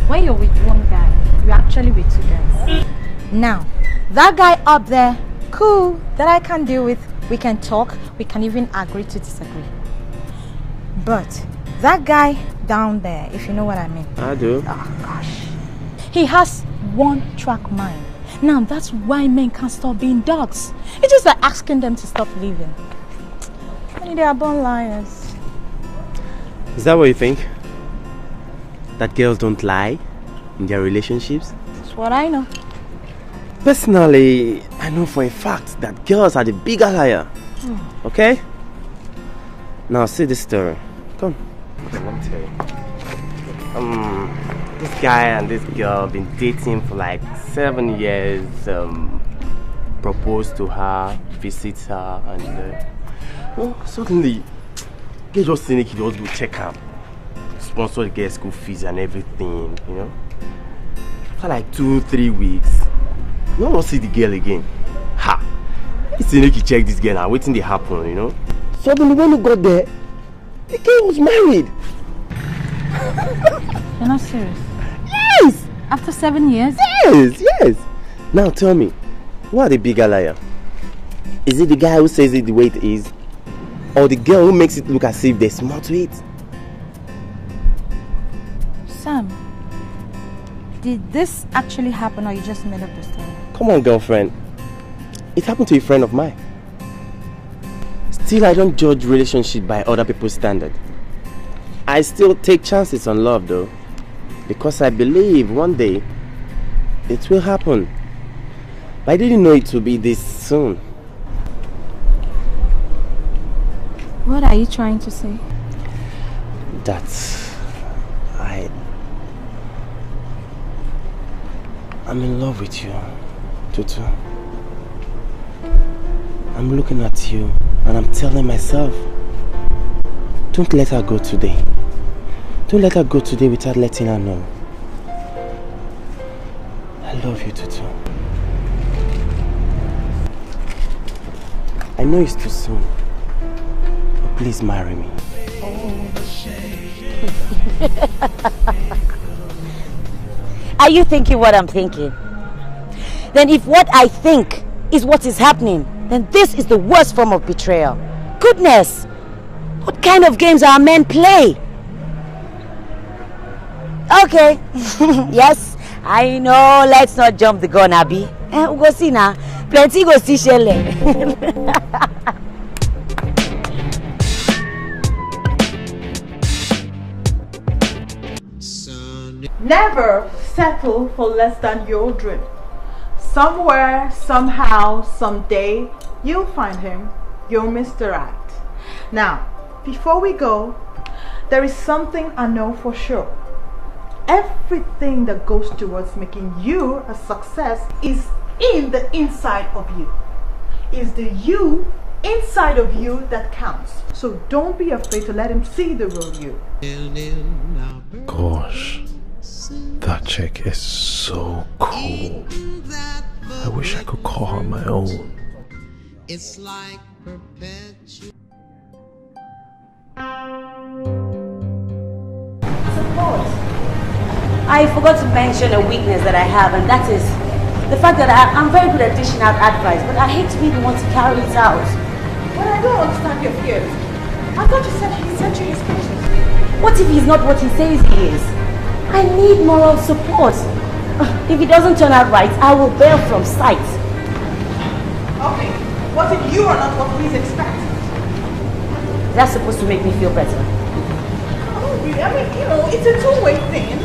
When you're with one guy, you're actually with two guys. Now, that guy up there, cool, that I can deal with. We can talk, we can even agree to disagree. But that guy down there, if you know what I mean. I do. Oh gosh. He has one-track mind. Now that's why men can't stop being dogs. It's just like asking them to stop living. I mean, they are born liars. Is that what you think? That girls don't lie in their relationships? That's what I know. Personally, I know for a fact that girls are the bigger liar. Okay? Now see this story. Come. Okay, let me tell you. This guy and this girl have been dating for like 7 years. Proposed to her, visits her, and suddenly, they just think he just go check her, sponsor the girl's school fees and everything, you know. For like 2-3 weeks, no one see the girl again. Ha! He think he check this girl and waiting to happen, you know. Suddenly, when he got there, the girl was married. You're not serious? Yes! After 7 years? Yes! Now tell me, who are the bigger liar? Is it the guy who says it the way it is? Or the girl who makes it look as if there's more to it? Sam, did this actually happen or you just made up the story? Come on, girlfriend. It happened to a friend of mine. Still, I don't judge relationship by other people's standard. I still take chances on love though, because I believe one day it will happen. But I didn't know it would be this soon. What are you trying to say? That I'm in love with you, Tutu. I'm looking at you and I'm telling myself, don't let her go today. Don't let her go today without letting her know. I love you, Tutu. I know it's too soon, but please marry me. Are you thinking what I'm thinking? Then if what I think is what is happening, then this is the worst form of betrayal. Goodness! What kind of games are men play? Okay. Yes, I know. Let's not jump the gun, Abby. We go see now. Plenty go see Shelley. Never settle for less than your dream. Somewhere, somehow, someday, you'll find him. You'll Mr. Right. Now, before we go, there is something I know for sure. Everything that goes towards making you a success is in the inside of you. It's the you inside of you that counts. So don't be afraid to let him see the real you. Gosh, that chick is so cool. I wish I could call her my own. It's like perpetual. Support. I forgot to mention a weakness that I have, and that is the fact that I'm very good at dishing out advice, but I hate to be the one to carry it out. But I don't understand your fears. I thought you said he sent you his pictures. What if he's not what he says he is? I need moral support. If he doesn't turn out right, I will bail from sight. Okay, what if you are not what he's expecting? That's supposed to make me feel better. Oh, really? I mean, you know, it's a two-way thing.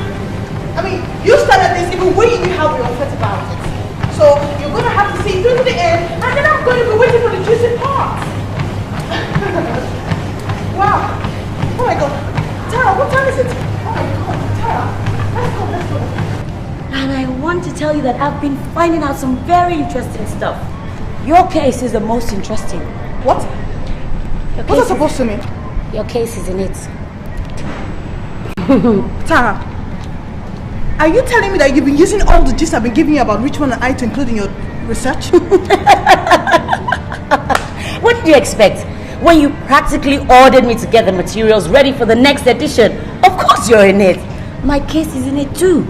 I mean, you started this even when you knew how we were upset about it. So you're going to have to see through to the end, and then I'm going to be waiting for the juicy part. Wow. Oh my God. Tara, what time is it? Oh my God, Tara. Let's go. And I want to tell you that I've been finding out some very interesting stuff. Your case is the most interesting. What? What's that supposed to mean? Your case is in it. Tara, are you telling me that you've been using all the gist I've been giving you about Richmond and I to include in your research? What did you expect? When you practically ordered me to get the materials ready for the next edition, of course you're in it. my case is in it too.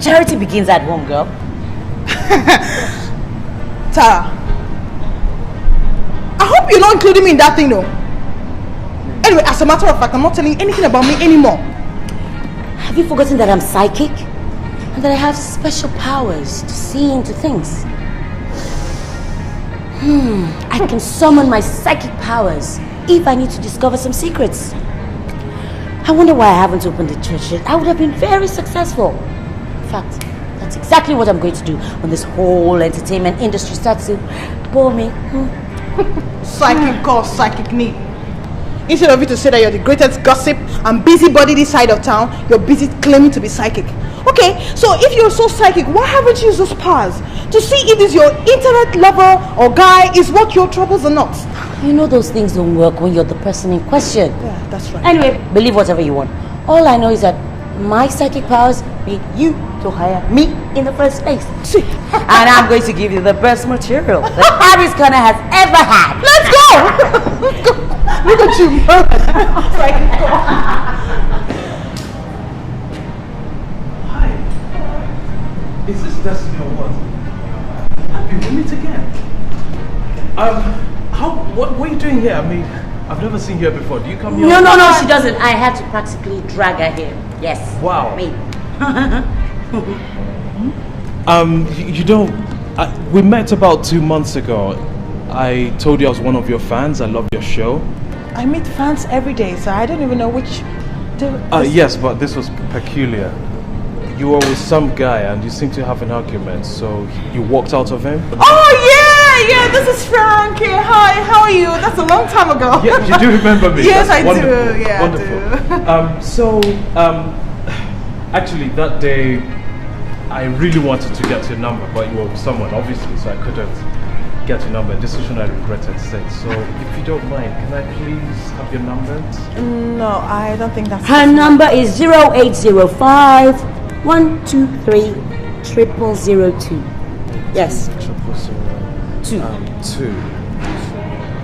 Charity begins at home, girl. Tara, I hope you're not including me in that thing though. Anyway, as a matter of fact, I'm not telling you anything about me anymore. Have you forgotten that I'm psychic? And that I have special powers to see into things? I can summon my psychic powers if I need to discover some secrets. I wonder why I haven't opened the church yet. I would have been very successful. In fact, that's exactly what I'm going to do when this whole entertainment industry starts to bore me. Psychic cause psychic need. Instead of you to say that you're the greatest gossip and busybody this side of town, you're busy claiming to be psychic. Okay, so if you're so psychic, why haven't you used those powers to see if this your internet lover or guy is worth your troubles or not? You know those things don't work when you're the person in question. Yeah, that's right. Anyway, believe whatever you want. All I know is that my psychic powers need you to hire me in the first place. And I'm going to give you the best material that Paris Corner has ever had. Let's go! Let's go! Look at you, psychic. Is this destiny or what? Happy we meet again. What are you doing here? I mean, I've never seen you here before. Do you come here? No, she doesn't. I had to practically drag her here. Yes. Wow. Me. You don't. We met about 2 months ago. I told you I was one of your fans. I love your show. I meet fans every day, so I don't even know which. Yes, but this was peculiar. You were with some guy and you seemed to have an argument, so you walked out of him? Oh yeah, this is Frank. Yeah, hi, how are you? That's a long time ago. Yeah, you do remember me? Yes, That's wonderful. Do. Yeah, wonderful. I do. Actually, that day, I really wanted to get your number, but you were with someone, obviously, so I couldn't get your number. A decision I regretted since. So, if you don't mind, can I please have your number? No, I don't think that's... Her number is 0805 123 0002. Yes. 2.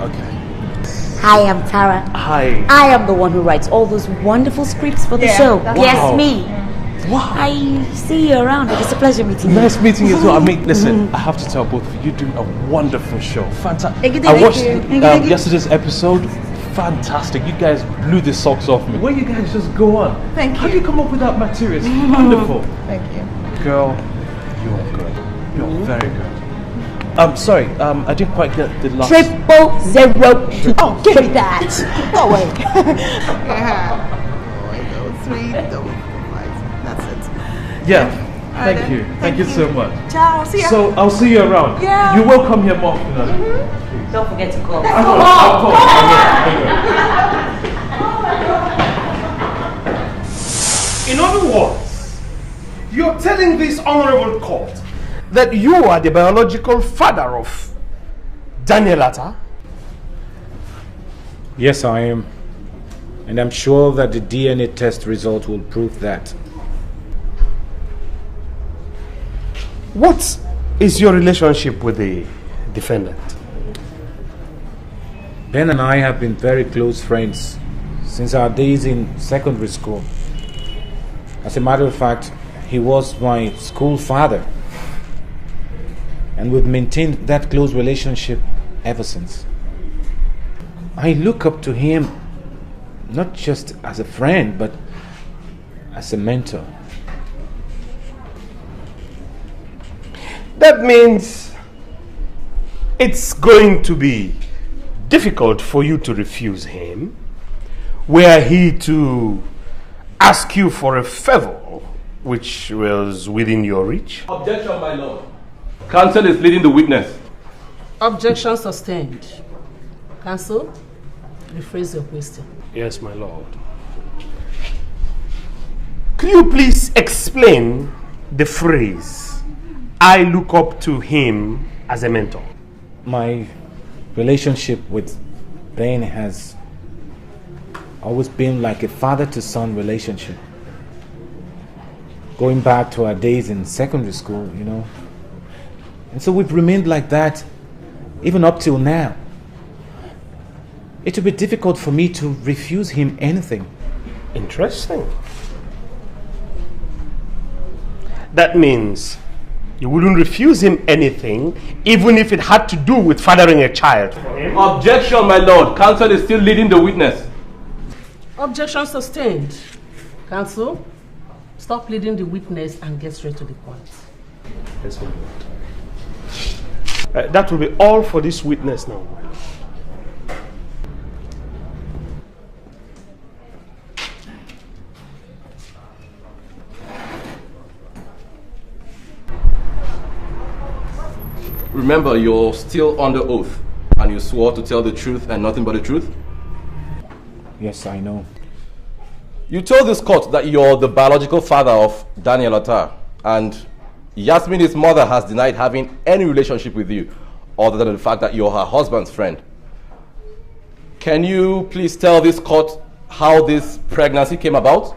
Okay. Hi, I'm Tara. Hi. I am the one who writes all those wonderful scripts for the show. Wow. Yes, me. Wow. I see you around. It's a pleasure meeting you. Nice meeting you too. I mean, listen, I have to tell both of you, you do a wonderful show. Fantastic. I watched yesterday's episode. Fantastic. You guys blew the socks off me. Where you guys just go on. Thank you. How do you come up with that material? It's wonderful. Thank you. Girl, you're good. You're very good. Sorry, I didn't quite get the last... 0002. Oh, give me that. Go away. Yeah. 3, 5. That's it. Yeah. Thank you. Thank you so much. Ciao. See ya. So I'll see you around. Yeah. You will come here more often. Don't forget to call. In other words, you're telling this honorable court that you are the biological father of Daniel Atta? Yes, I am. And I'm sure that the DNA test result will prove that. What is your relationship with the defendant? Ben and I have been very close friends since our days in secondary school. As a matter of fact, he was my school father. And we've maintained that close relationship ever since. I look up to him not just as a friend, but as a mentor. That means it's going to be difficult for you to refuse him, were he to ask you for a favor which was within your reach. Objection, my lord. Counsel is leading the witness. Objection sustained. Counsel, rephrase your question. Yes, my lord. Could you please explain the phrase, I look up to him as a mentor? My relationship with Ben has always been like a father-to-son relationship. Going back to our days in secondary school, you know. And so we've remained like that even up till now. It would be difficult for me to refuse him anything. Interesting. That means you wouldn't refuse him anything, even if it had to do with fathering a child for him? Objection, my lord. Counsel is still leading the witness. Objection sustained. Counsel, stop leading the witness and get straight to the point. Yes, my lord. That will be all for this witness now. Remember, you're still under oath, and you swore to tell the truth and nothing but the truth? Yes, I know. You told this court that you're the biological father of Daniel Attar, and Yasmin, his mother, has denied having any relationship with you, other than the fact that you're her husband's friend. Can you please tell this court how this pregnancy came about?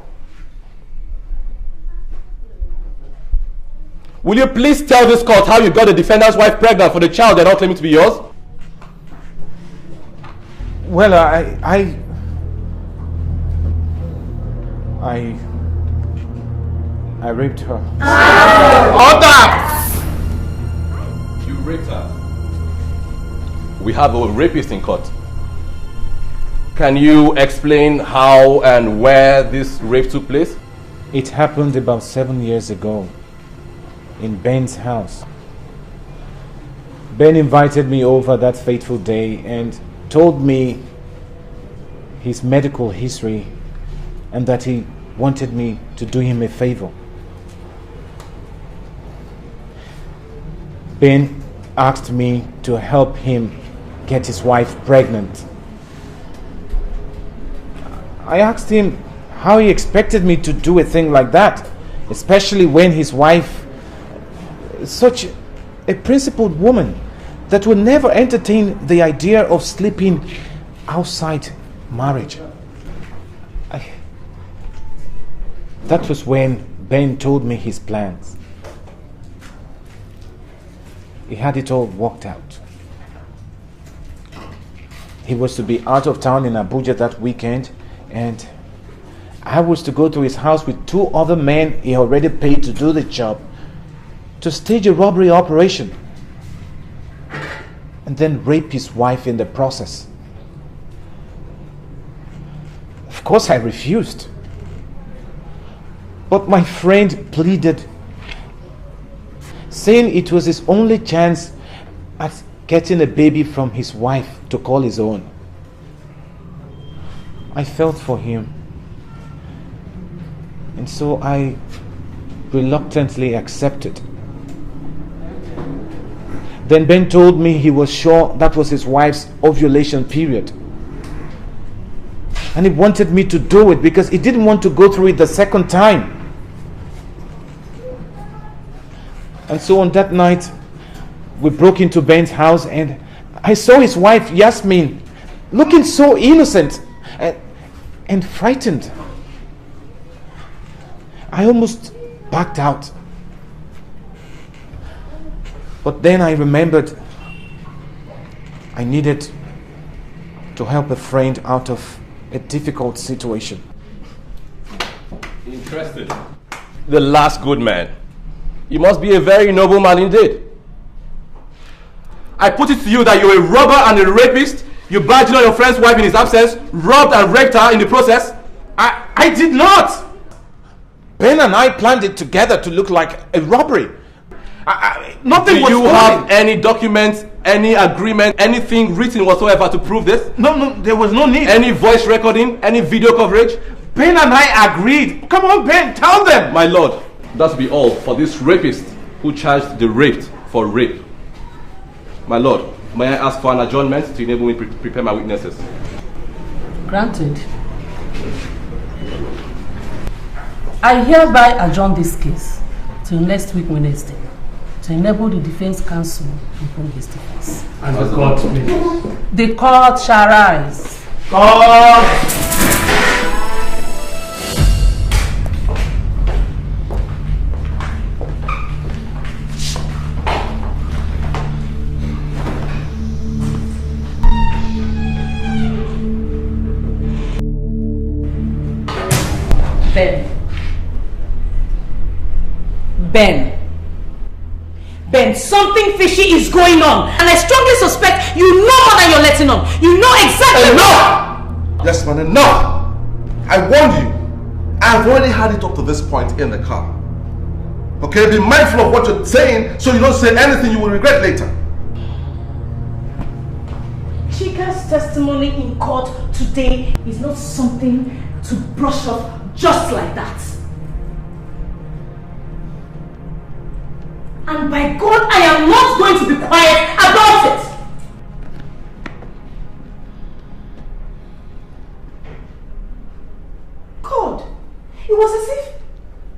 Will you please tell this court how you got the defendant's wife pregnant for the child they're not claiming to be yours? Well, I raped her. Order! You raped her. We have a rapist in court. Can you explain how and where this rape took place? It happened about 7 years ago in Ben's house. Ben invited me over that fateful day and told me his medical history and that he wanted me to do him a favor. Ben asked me to help him get his wife pregnant. I asked him how he expected me to do a thing like that, especially when his wife is such a principled woman that would never entertain the idea of sleeping outside marriage. That was when Ben told me his plans. He had it all worked out. He was to be out of town in Abuja that weekend, and I was to go to his house with 2 other men he already paid to do the job, to stage a robbery operation, and then rape his wife in the process. Of course I refused. But my friend pleaded, saying it was his only chance at getting a baby from his wife to call his own. I felt for him, and so I reluctantly accepted. Then Ben told me he was sure that was his wife's ovulation period, and he wanted me to do it because he didn't want to go through it the second time. And so on that night, we broke into Ben's house, and I saw his wife, Yasmin, looking so innocent and frightened. I almost backed out. But then I remembered I needed to help a friend out of a difficult situation. Interesting. The last good man. You must be a very noble man indeed. I put it to you that you're a robber and a rapist. You badged on your friend's wife in his absence, robbed and raped her in the process. I did not! Ben and I planned it together to look like a robbery. Nothing was Do you have any documents, any agreement, anything written whatsoever to prove this? No, there was no need. Any voice recording, any video coverage? Ben and I agreed. Come on, Ben, tell them! My lord, that will be all for this rapist who charged the raped for rape. My lord, may I ask for an adjournment to enable me to prepare my witnesses? Granted. I hereby adjourn this case till next week Wednesday to enable the defense counsel to bring his defense. And the court, please. The court shall rise. Court! Ben, something fishy is going on, and I strongly suspect you know more than you're letting on. You know exactly. Enough! Yes, man, enough! I warned you. I've already had it up to this point in the car. Okay, be mindful of what you're saying so you don't say anything you will regret later. Chika's testimony in court today is not something to brush off just like that. And by God, I am not going to be quiet about it. God, it was as if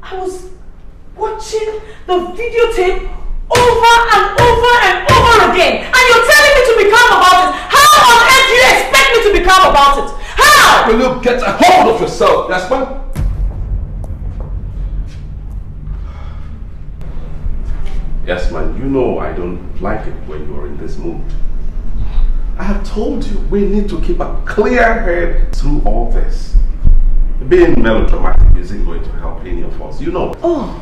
I was watching the videotape over and over and over again. And you're telling me to be calm about it. How on earth do you expect me to be calm about it? How? Will you get a hold of yourself, Yasmin? Yes, man, you know I don't like it when you're in this mood. I have told you we need to keep a clear head through all this. Being melodramatic isn't going to help any of us, you know. Oh,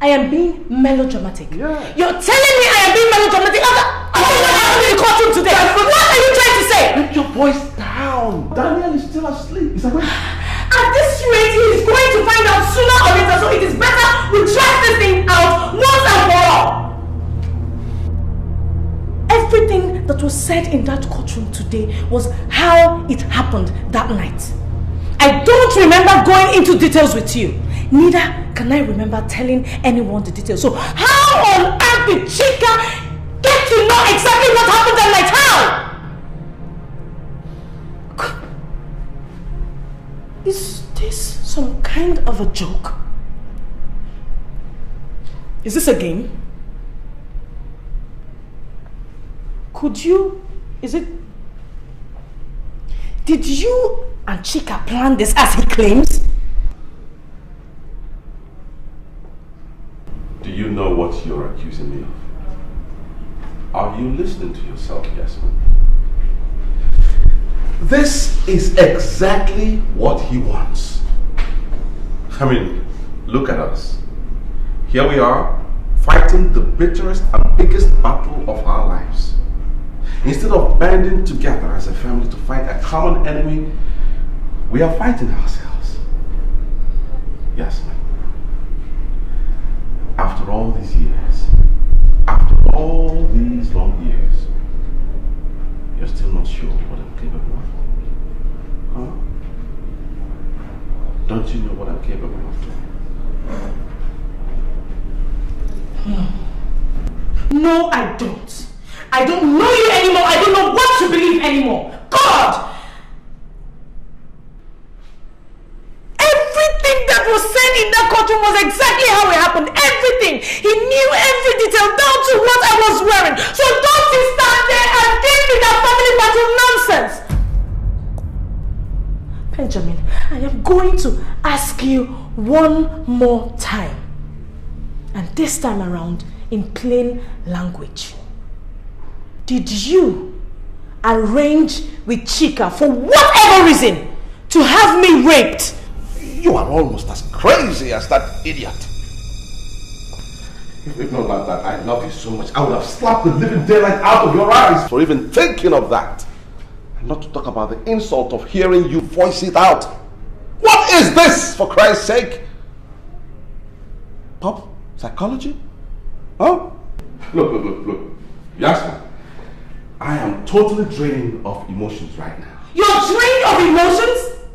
I am being melodramatic. Yeah. You're telling me I am being melodramatic after what happened in the courtroom today? What are you trying to say? Put your voice down. Daniel is still asleep. Is that right? At this rate, he is going to find out sooner or later, so it is better we track this thing out once and for all. Everything that was said in that courtroom today was how it happened that night. I don't remember going into details with you. Neither can I remember telling anyone the details. So how on earth did Chika get to know exactly what happened that night? How? Is this some kind of a joke? Is this a game? Could you... Did you and Chika plan this as he claims? Do you know what you're accusing me of? Are you listening to yourself, Yasmin? This is exactly what he wants. I mean, look at us. Here we are, fighting the bitterest and biggest battle of our lives. Instead of banding together as a family to fight a common enemy, we are fighting ourselves. Yes, ma'am. After all these years, after all these long years, you're still not sure what I'm capable of? Huh? Don't you know what I'm capable of doing? No, I don't. I don't know you anymore. I don't know what to believe anymore. God! Everything that was said in that courtroom was exactly how it happened. Everything. He knew every detail down to what I was wearing. So don't you stand there and give me that family battle nonsense. Benjamin, I am going to ask you one more time. And this time around in plain language. Did you arrange with Chika for whatever reason to have me raped? You are almost as crazy as that idiot. If not like that, I love you so much, I would have slapped the living daylight out of your eyes for even thinking of that. And not to talk about the insult of hearing you voice it out. What is this, for Christ's sake? Pop? Psychology? Huh? Look. Yasmin, I am totally drained of emotions right now. You're drained of emotions?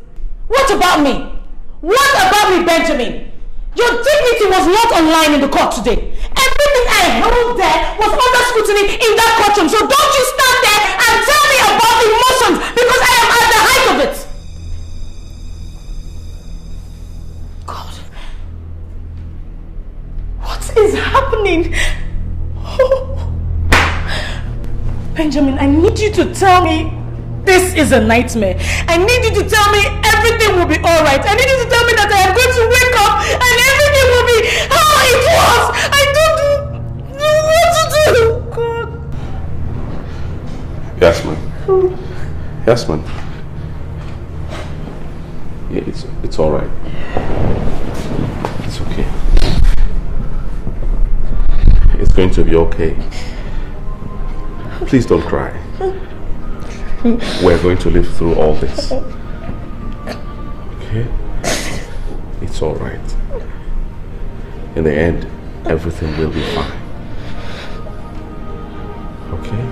What about me? What about me, Benjamin? Your dignity was not online in the court today. Everything I held there was under scrutiny in that courtroom. So don't you stand there and tell me about emotions because I am at the height of it. God. What is happening? Benjamin, I need you to tell me this is a nightmare. I need you to tell me everything will be alright. I need you to tell me that I am going to wake up and everything will be how it was. I don't know what to do. God. Yasmin. Yeah, it's alright. It's okay. going to be okay. Please don't cry. We're going to live through all this. Okay? It's all right. In the end, everything will be fine. Okay?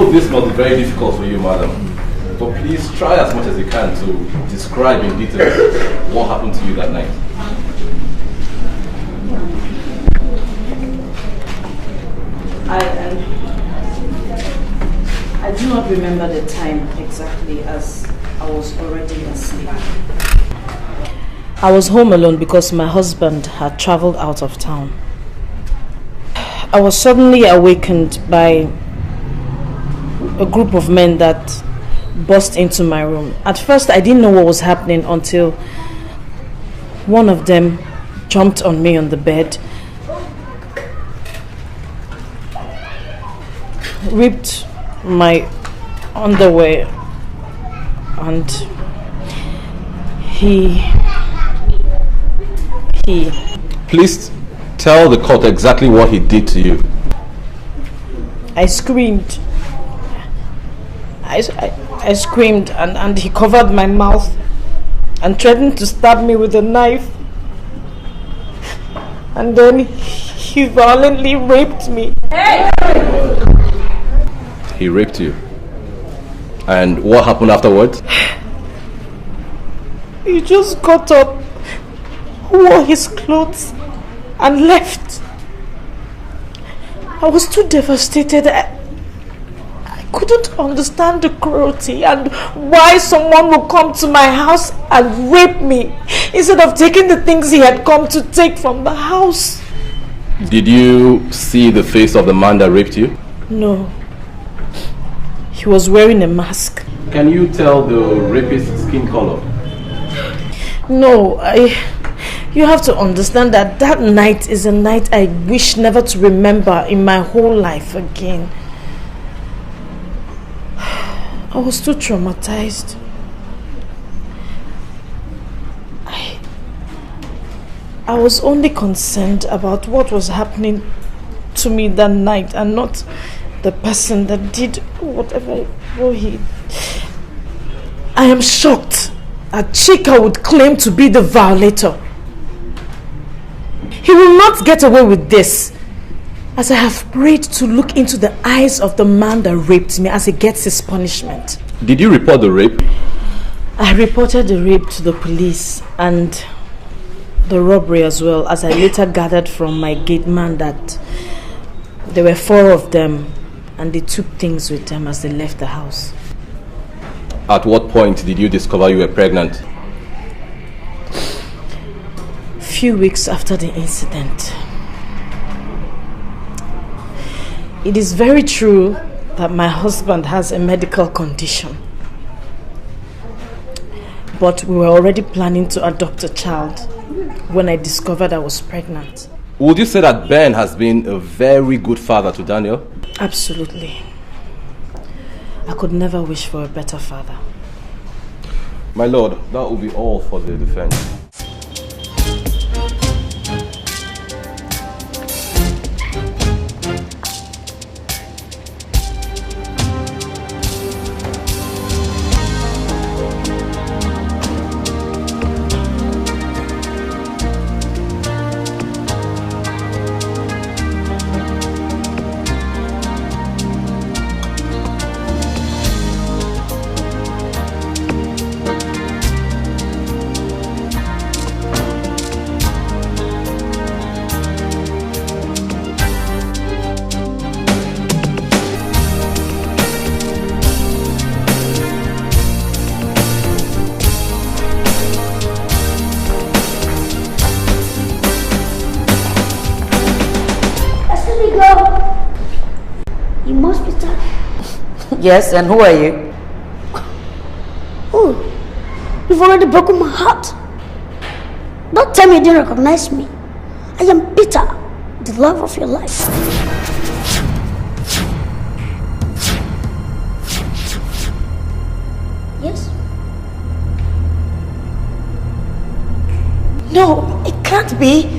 This must be very difficult for you, madam. But please try as much as you can to describe in detail what happened to you that night. I do not remember the time exactly, as I was already asleep. I was home alone because my husband had traveled out of town. I was suddenly awakened by a group of men that burst into my room. At first I didn't know what was happening until one of them jumped on me on the bed, ripped my underwear, and he Please tell the court exactly what he did to you. I screamed. I screamed and he covered my mouth and threatened to stab me with a knife. And then he violently raped me. Hey! He raped you. And what happened afterwards? He just got up, wore his clothes and left. I was too devastated. I couldn't understand the cruelty and why someone would come to my house and rape me instead of taking the things he had come to take from the house. Did you see the face of the man that raped you? No. He was wearing a mask. Can you tell the rapist's skin color? No, you have to understand that that night is a night I wish never to remember in my whole life again. I was too traumatized. I was only concerned about what was happening to me that night and not the person that did whatever he... I am shocked that Chika would claim to be the violator. He will not get away with this, as I have prayed to look into the eyes of the man that raped me as he gets his punishment. Did you report the rape? I reported the rape to the police and the robbery as well, as I later gathered from my gate man that there were 4 of them and they took things with them as they left the house. At what point did you discover you were pregnant? Few weeks after the incident. It is very true that my husband has a medical condition, but we were already planning to adopt a child when I discovered I was pregnant. Would you say that Ben has been a very good father to Daniel? Absolutely. I could never wish for a better father. My lord, that will be all for the defense. Yes, and who are you? Oh, you've already broken my heart. Don't tell me you didn't recognize me. I am Peter, the love of your life. Yes? No, it can't be.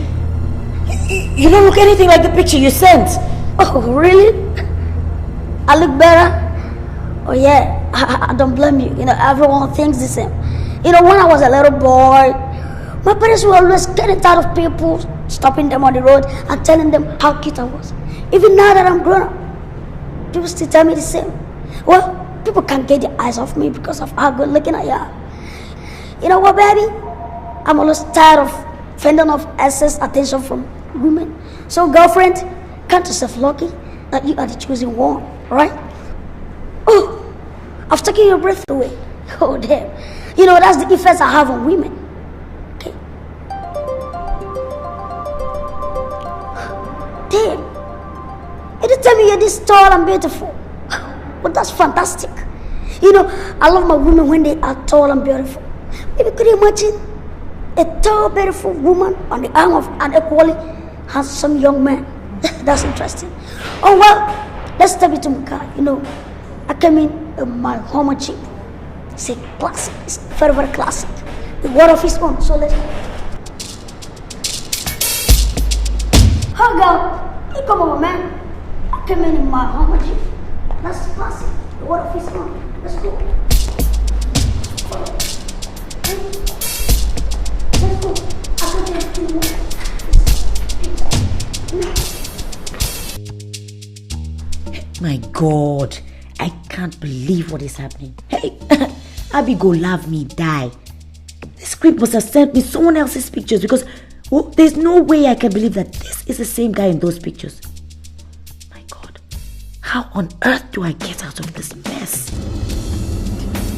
You don't look anything like the picture you sent. Oh, really? I look better? Oh yeah, I don't blame you. You know, everyone thinks the same. You know, when I was a little boy, my parents were always getting tired of people stopping them on the road and telling them how cute I was. Even now that I'm grown up, people still tell me the same. Well, people can't get their eyes off me because of how good looking I am. You know what, baby? I'm always tired of fending off excess attention from women. So, girlfriend, count yourself lucky that you are the chosen one, right? Oh, I've taken your breath away. Oh, damn. You know, that's the effects I have on women. Okay. Damn. You didn't tell me you're this tall and beautiful. But that's fantastic. You know, I love my women when they are tall and beautiful. Maybe could you imagine a tall, beautiful woman on the arm of an equally handsome young man? That's interesting. Oh, well, let's step into my car. You know, I came in my Hummer Jeep. It's a classic. It's very, very classic. The word of his own. So let's go. Hi, girl. You come over, man. I came in my Hummer Jeep. That's classic. The word of his own. Let's go. Let's go. I can take you more. My God, I can't believe what is happening. Hey, Abby go love me, die. The script must have sent me someone else's pictures because there's no way I can believe that this is the same guy in those pictures. My God, how on earth do I get out of this mess?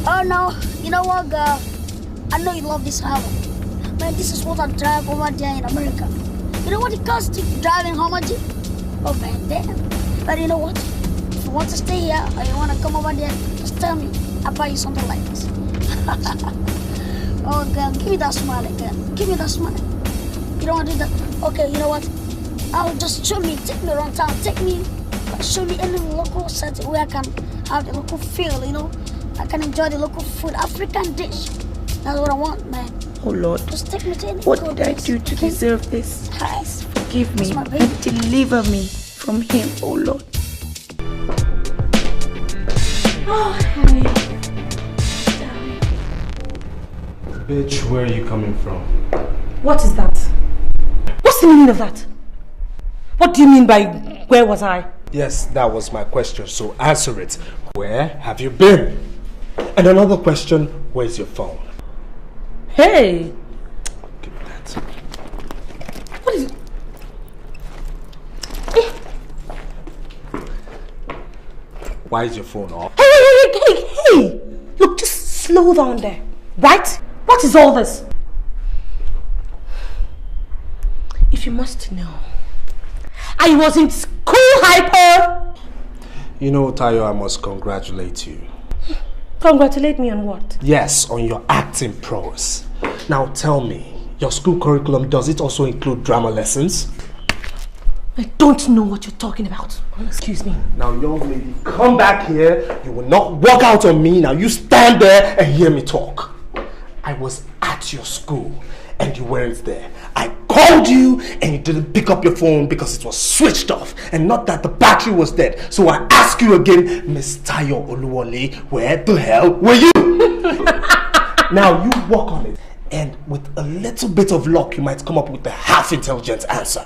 Oh no, you know what, girl? I know you love this album. Man, this is what I drive over there in America. You know what it costs to drive in Hummer Jeep? Oh man, damn. But you know what? If you want to stay here or you want to come over there, just tell me. I'll buy you something like this. Oh girl, give me that smile again. Give me that smile. You don't want to do that? Okay, you know what? I'll just take me around town. Show me any local setting where I can have the local feel, you know? I can enjoy the local food, African dish. That's what I want, man. Oh Lord, just take me to any what did I do to deserve this? Please forgive me and deliver me from him, oh Lord. Oh, hey. Bitch, where are you coming from? What is that? What's the meaning of that? What do you mean by where was I? Yes, that was my question, so answer it. Where have you been? And another question, where's your phone? Hey! Give me that. What is it? Why is your phone off? Hey! Look, just slow down there, right? What is all this? If you must know, I was in school hyper! You know, Tayo, I must congratulate you. Congratulate me on what? Yes, on your acting prowess. Now tell me, your school curriculum, does it also include drama lessons? I don't know what you're talking about. Excuse me. Now, young lady, come back here. You will not walk out on me. Now, you stand there and hear me talk. I was at your school and you weren't there. I called you and you didn't pick up your phone because it was switched off and not that the battery was dead. So I ask you again, Miss Tayo Oluwole, where the hell were you? Now, you walk on it. And with a little bit of luck, you might come up with a half-intelligent answer.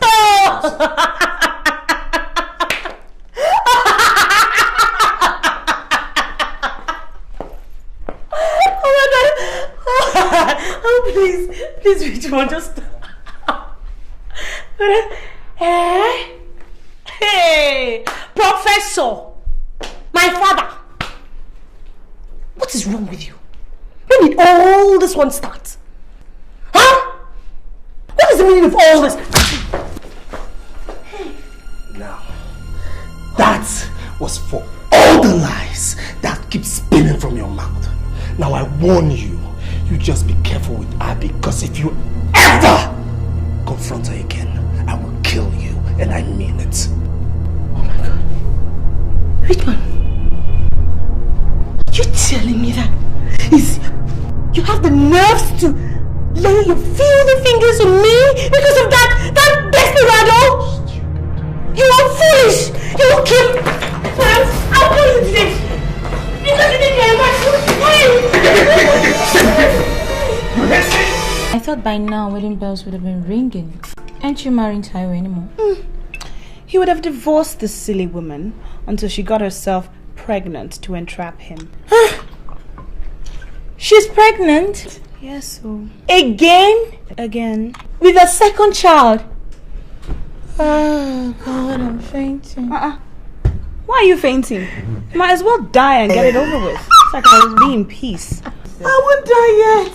Oh, please, Richmond, just stop. Hey, Professor, my father. What is wrong with you? When did all this one start? Huh? What is the meaning of all this? Now, that was for all the lies that keep spinning from your mouth. Now I warn you, you just be careful with Abby, because if you ever confront her again, I will kill you, and I mean it. Oh my God. Richmond, are you telling me that you have the nerves to Lay your filthy fingers on me because of that desperado? You are foolish! You will kill... I'll kill you today! Because you think I I thought by now wedding bells would have been ringing. Aren't you marrying Taiwo anymore? He would have divorced this silly woman until she got herself pregnant to entrap him. She's pregnant? Yes, so. Again? Again. With a second child? Oh, God, I'm fainting. Why are you fainting? You might as well die and get it over with. It's like I'll be in peace. I won't die yet.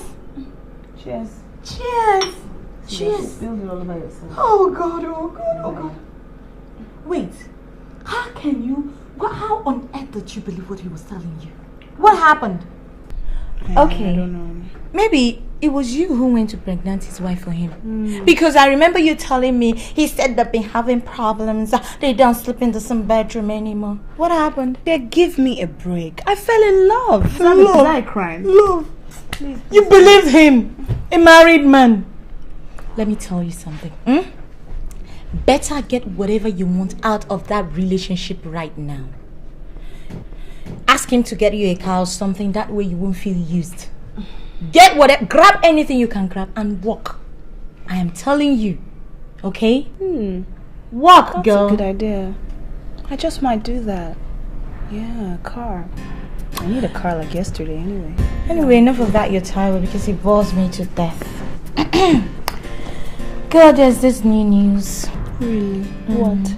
Cheers. Cheers. Cheers. Oh, God, oh, God, oh, God. Wait. How on earth did you believe what he was telling you? What happened? Okay. I don't know. Maybe it was you who went to pregnant his wife for him. Because I remember you telling me he said they've been having problems. They don't sleep in the same bedroom anymore. What happened? Give me a break. I fell in love. Love. I crying. Love. Please. You believed him. A married man. Let me tell you something. Better get whatever you want out of that relationship right now. Ask him to get you a car or something. That way you won't feel used. Get whatever, grab anything you can grab and walk. I am telling you. Okay? Walk, That's girl. a good idea. I just might do that. Yeah, a car. I need a car like yesterday anyway. Anyway, enough of that, you're tired because he bores me to death. Girl, there's this new news. Really? What?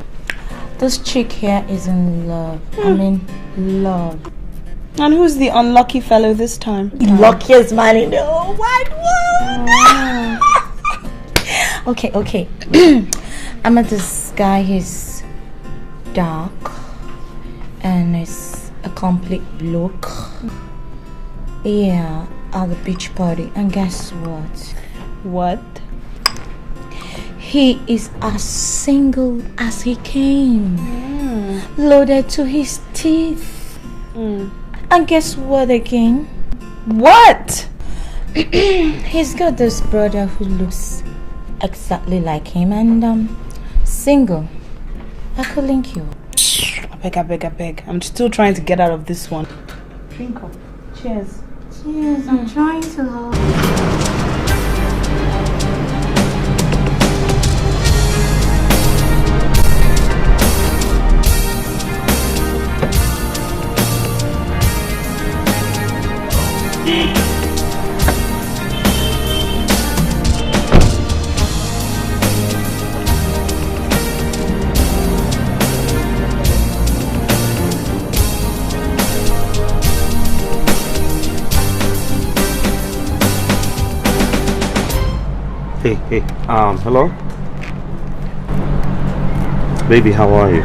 This chick here is in love. I mean, love. And who's the unlucky fellow this time? The luckiest man in the whole wide world. Okay. I met this guy. He's dark and he's a complete bloke. Yeah, at the beach party. And guess what? What? He is as single as he came. Loaded to his teeth. And guess what again? What? He's got this brother who looks exactly like him and single. I could link you. I beg. I'm still trying to get out of this one. Drink up. Cheers. Cheers, I'm trying to help. Hey, hello? Baby, how are you?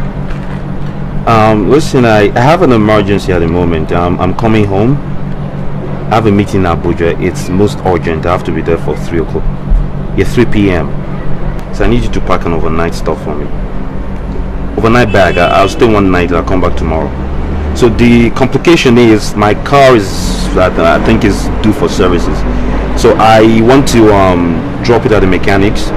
Listen, I have an emergency at the moment. I'm coming home. I have a meeting in Abuja. It's most urgent. I have to be there for 3 o'clock. Yeah, 3 p.m. So I need you to pack an overnight stuff for me. Overnight bag. I'll stay one night. I'll come back tomorrow. So the complication is my car is, I think, is due for services. So I want to drop it at the mechanics.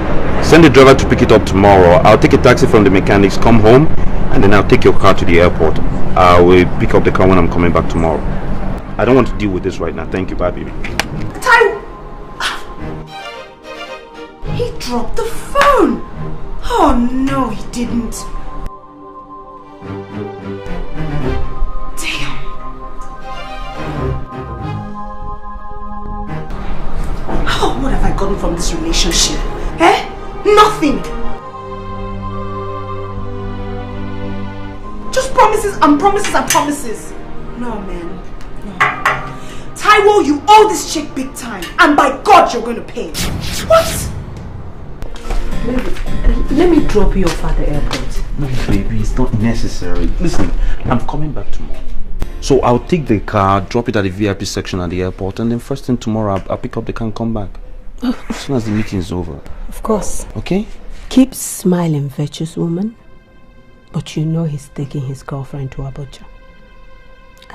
Send the driver to pick it up tomorrow. I'll take a taxi from the mechanics, come home, and then I'll take your car to the airport. I will pick up the car when I'm coming back tomorrow. I don't want to deal with this right now. Thank you. Bye, baby. Taiwo! He dropped the phone! Oh no, he didn't. Damn. Oh, what have I gotten from this relationship? Nothing! Just promises and promises and promises. No, man. No. Taiwo, you owe this chick big time. And by God, you're going to pay. What? Let me drop you off at the airport. No, baby, it's not necessary. Listen, I'm coming back tomorrow. So I'll take the car, drop it at the VIP section at the airport, and then first thing tomorrow, I'll pick up the car and come back. As soon as the meeting is over. Of course. Okay? Keep smiling, virtuous woman. But you know he's taking his girlfriend to Abuja.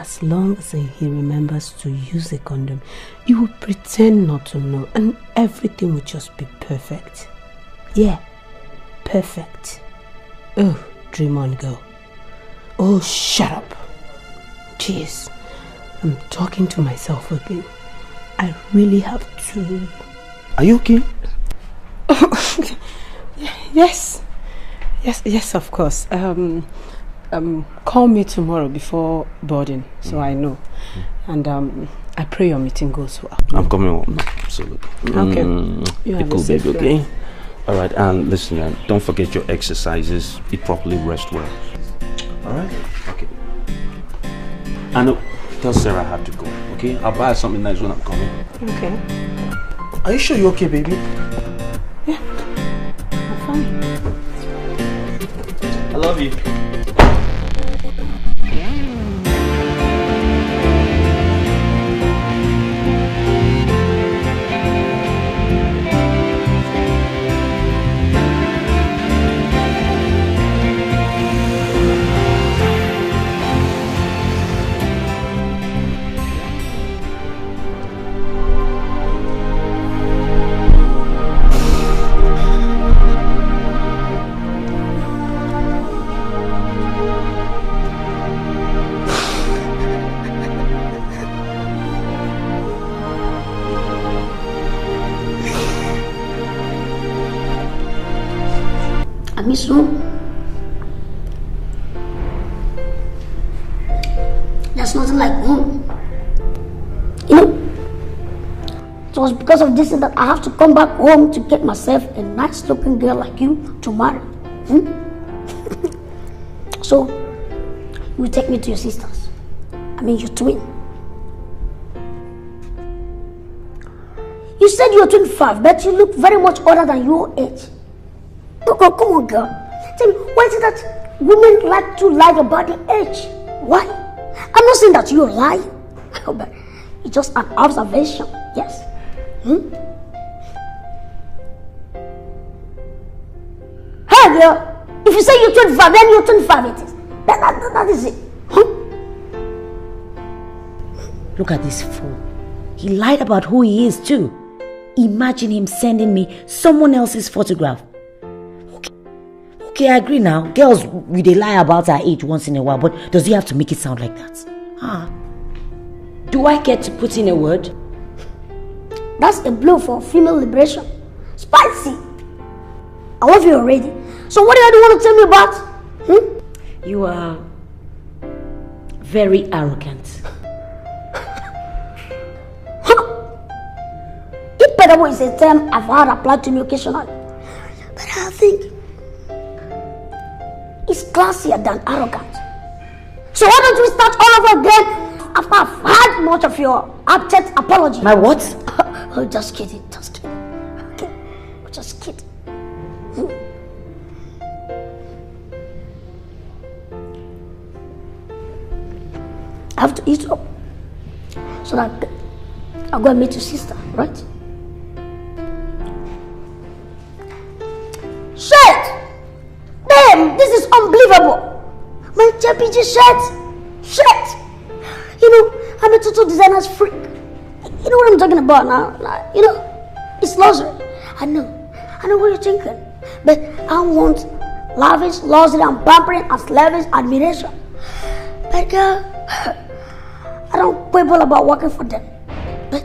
as long as he remembers to use a condom, you will pretend not to know and everything will just be perfect. Yeah, perfect. Oh, dream on, girl. Oh, shut up. Jeez, I'm talking to myself again. I really have to... Are you okay? Yes. Yes, of course. Call me tomorrow before boarding, so I know. And I pray your meeting goes well. I'm coming home. Absolutely. Okay. You have Be cool, a safe baby, okay? flight. Alright, and listen, don't forget your exercises. Eat properly, rest well. Alright? Okay. And tell Sarah I have to go, okay? I'll buy her something nice when I'm coming. Okay. Are you sure you're okay, baby? Yeah, I'm fine. I love you. I miss home. There's nothing like home. You know, it was because of this that I have to come back home to get myself a nice looking girl like you to marry. So, you take me to your sisters. I mean, your twin. You said you're 25, but you look very much older than your age. Come on, girl. Tell me, why is it that women like to lie about their age? Why? I'm not saying that you're lying, but it's just an observation. Yes. Hey, girl. If you say you're 25, then you're 25. It is. That is it. Look at this fool. He lied about who he is too. Imagine him sending me someone else's photograph. Okay, I agree now. Girls, they lie about our age once in a while, but does he have to make it sound like that? Do I get to put in a word? That's a blow for female liberation. Spicy. I love you already. So what do you want to tell me about? You are very arrogant. It better is a term I've heard applied to me occasionally. But I think it's classier than arrogant. So why don't we start all over again after I've had much of your abject apology? My what? Oh, just kidding, just kidding. Okay, just kidding. I have to eat up so that I'll go and meet your sister, right? Shit! Damn, this is unbelievable. My JPG shirt. Shit! You know, I'm a total designer's freak. You know what I'm talking about now? You know, it's luxury. I know what you're thinking. But I want lavish, luxury, and pampering and lavish admiration. But girl, I don't quibble about working for them. But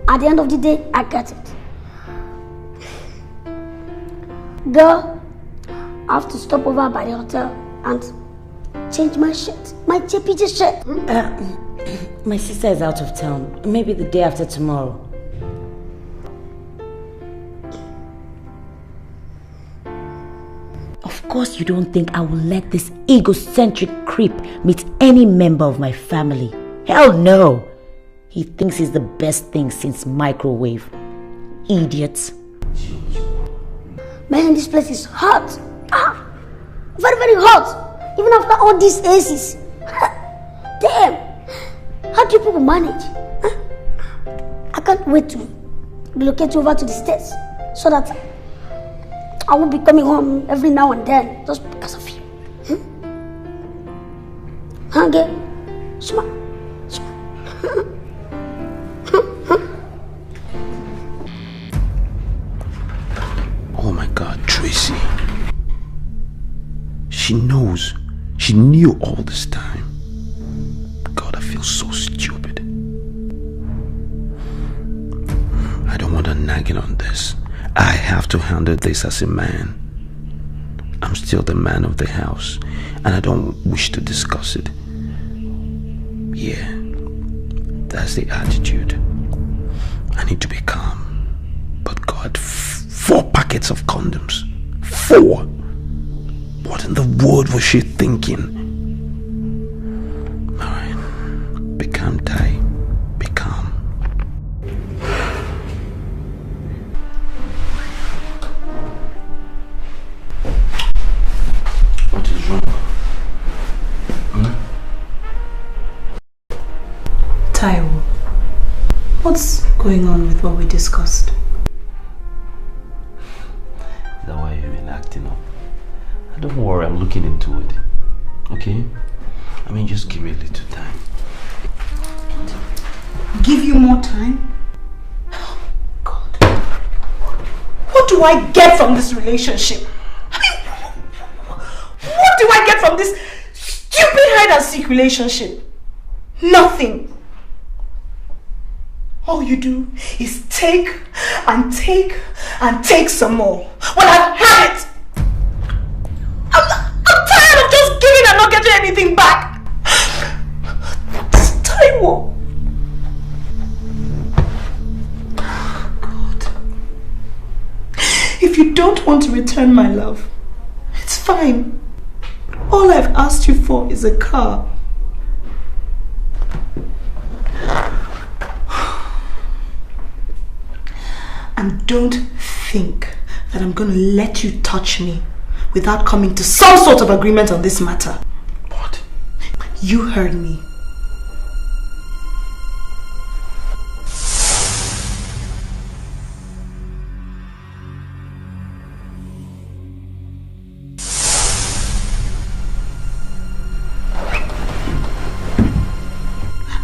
at the end of the day, I get it. Girl, I have to stop over by the hotel and change my shirt. My JPG shirt. My sister is out of town. Maybe the day after tomorrow. Of course you don't think I will let this egocentric creep meet any member of my family. Hell no! He thinks he's the best thing since microwave. Idiot. Man, this place is hot. Very, very hot. Even after all these ACs. Damn. How do people manage? I can't wait to relocate over to the States so that I won't be coming home every now and then just because of you. Okay? Smart. Oh my God, Tracy. She knows. She knew all this time. God, I feel so stupid. I don't want her nagging on this. I have to handle this as a man. I'm still the man of the house, and I don't wish to discuss it. Yeah, that's the attitude. I need to be calm. But God, 4 packets of condoms. 4! What in the world was she thinking? Alright, be calm, Ty. Be calm. What is wrong? Taiwo, what's going on with what we discussed? Is that why you've been acting up? Don't worry, I'm looking into it. Okay? I mean, just give me a little time. Give you more time? God. What do I get from this relationship? I mean, what do I get from this stupid hide-and-seek relationship? Nothing. All you do is take and take and take some more. When I've had it, I'm tired of just giving and not getting anything back. Taiwo. God. If you don't want to return my love, it's fine. All I've asked you for is a car. And don't think that I'm going to let you touch me without coming to some sort of agreement on this matter. What? You heard me.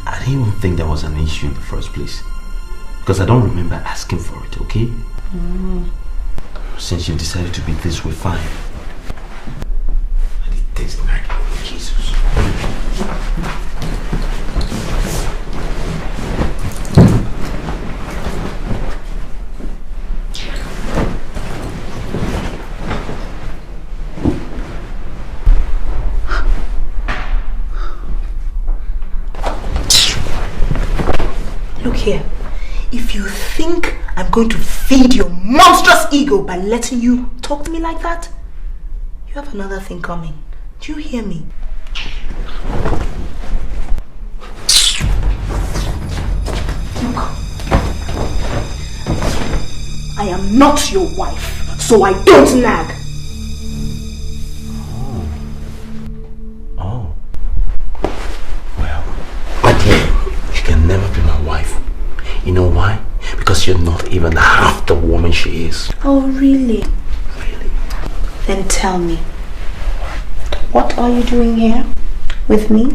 I didn't even think there was an issue in the first place. Because I don't remember asking for it, okay? Since you decided to be this way, fine. And it tastes like Jesus. Look here. If you think I'm going to feed your monstrous ego by letting you talk to me like that, you have another thing coming. Do you hear me? Look, I am not your wife, so I don't nag. Oh. Well, my dear, you can never be my wife. You know why? Because you're not even half the woman she is. Oh, really? Really? Then tell me, what are you doing here with me?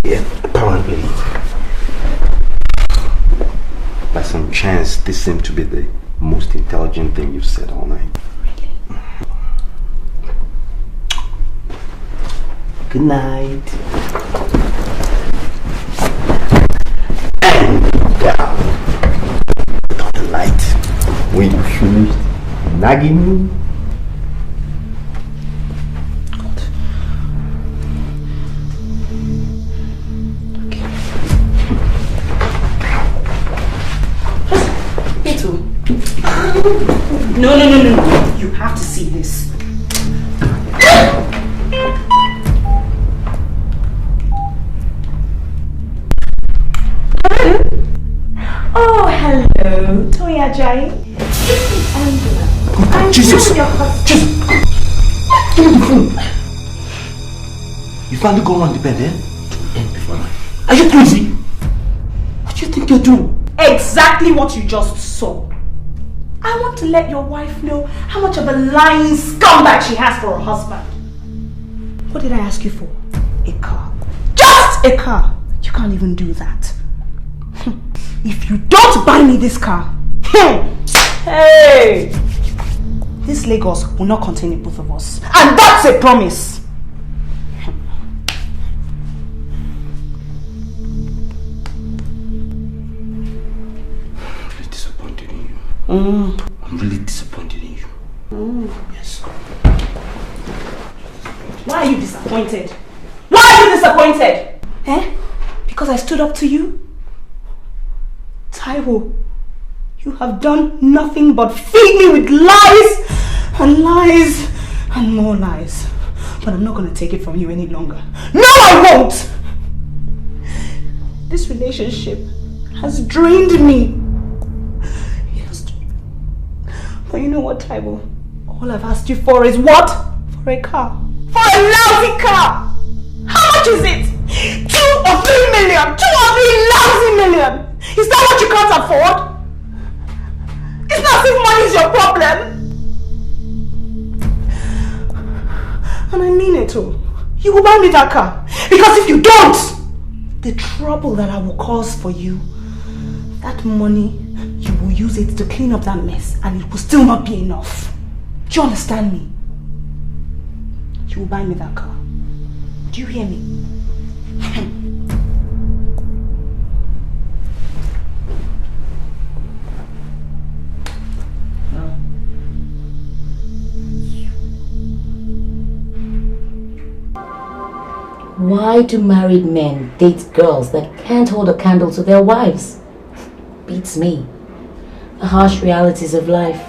Yeah, apparently, by some chance, this seemed to be the most intelligent thing you've said all night. Good night. And down. Put on the light. When you finished nagging me. God. Okay. Me too. No. You have to see this. Oh, hello, Toya Jai. This is Angela. Jesus! Jesus! Give me the phone! You finally go around the bed, eh? To end before night. Are you crazy? What do you think you're doing? Exactly what you just saw. I want to let your wife know how much of a lying scumbag she has for her husband. What did I ask you for? A car. Just a car. You can't even do that. If you don't buy me this car, hey, this Lagos will not contain both of us. And that's a promise. I'm really disappointed in you. Yes. Why are you disappointed? Why are you disappointed? Eh? Because I stood up to you? Taiwo, you have done nothing but feed me with lies and lies and more lies. But I'm not going to take it from you any longer. No, I won't! This relationship has drained me. But you know what, Taiwo? All I've asked you for is what? For a car. For a lousy car! How much is it? 2 or 3 million! 2 or 3 lousy million! Is that what you can't afford? It's not as if money is your problem! And I mean it too. You will buy me that car. Because if you don't, the trouble that I will cause for you, that money, you will use it to clean up that mess and it will still not be enough. Do you understand me? You will buy me that car. Do you hear me? No. Why do married men date girls that can't hold a candle to their wives? Beats me. The harsh realities of life.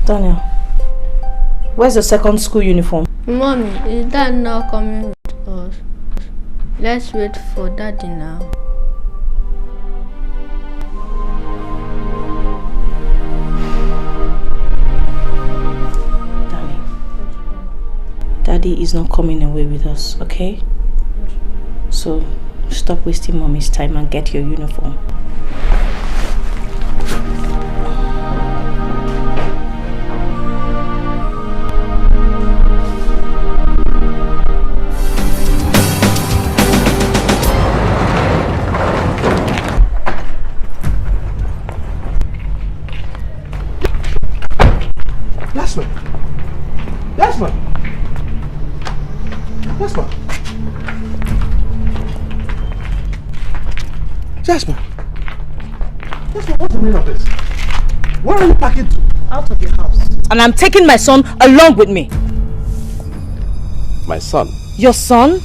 Daniel, where's the second school uniform? Mommy, is Dad not coming with us? Let's wait for Daddy now. Daddy is not coming away with us, okay? So stop wasting Mommy's time and get your uniform. Jasmine, what's the meaning of this? Where are you packing to? Out of your house. And I'm taking my son along with me. My son? Your son?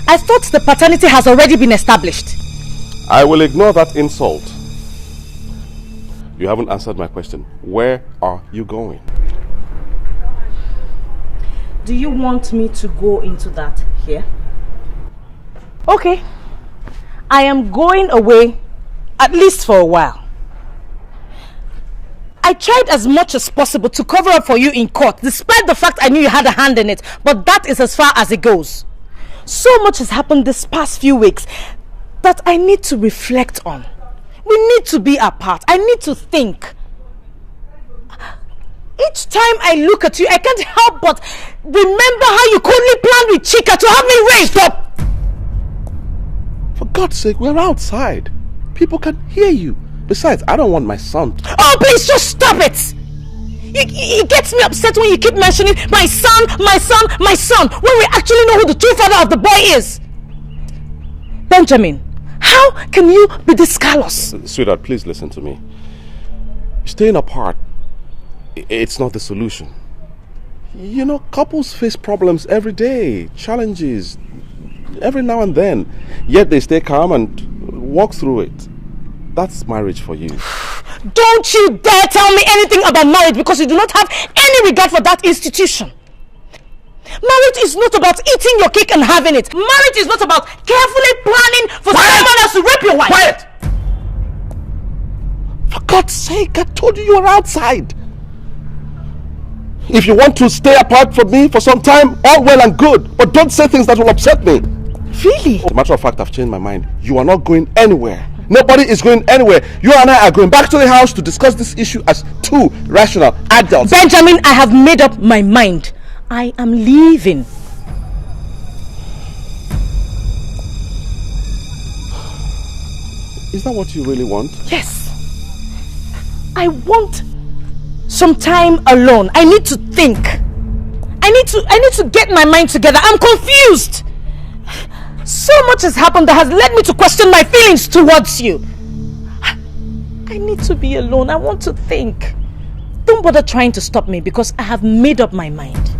I thought the paternity has already been established. I will ignore that insult. You haven't answered my question. Where are you going? Do you want me to go into that here? Okay. I am going away, at least for a while. I tried as much as possible to cover up for you in court, despite the fact I knew you had a hand in it, but that is as far as it goes. So much has happened this past few weeks that I need to reflect on. We need to be apart. I need to think. Each time I look at you, I can't help but remember how you coldly planned with Chika to have me raised. Stop! For God's sake, we're outside. People can hear you. Besides, I don't want my son to... Oh, please, just stop it! It gets me upset when you keep mentioning my son, my son, my son, when we actually know who the true father of the boy is. Benjamin, how can you be this callous? Sweetheart, please listen to me. Staying apart, it's not the solution. You know, couples face problems every day, challenges, every now and then. Yet they stay calm and walk through it. That's marriage for you. Don't you dare tell me anything about marriage because you do not have any regard for that institution. Marriage is not about eating your cake and having it. Marriage is not about carefully planning for someone else to rape your wife. Quiet! For God's sake, I told you were outside. If you want to stay apart from me for some time, all well and good. But don't say things that will upset me. Really? As a matter of fact, I've changed my mind. You are not going anywhere. Nobody is going anywhere. You and I are going back to the house to discuss this issue as two rational adults. Benjamin, I have made up my mind. I am leaving. Is that what you really want? Yes. I want some time alone. I need to think. I need to get my mind together. I'm confused. So much has happened that has led me to question my feelings towards you. I need to be alone. I want to think. Don't bother trying to stop me because I have made up my mind.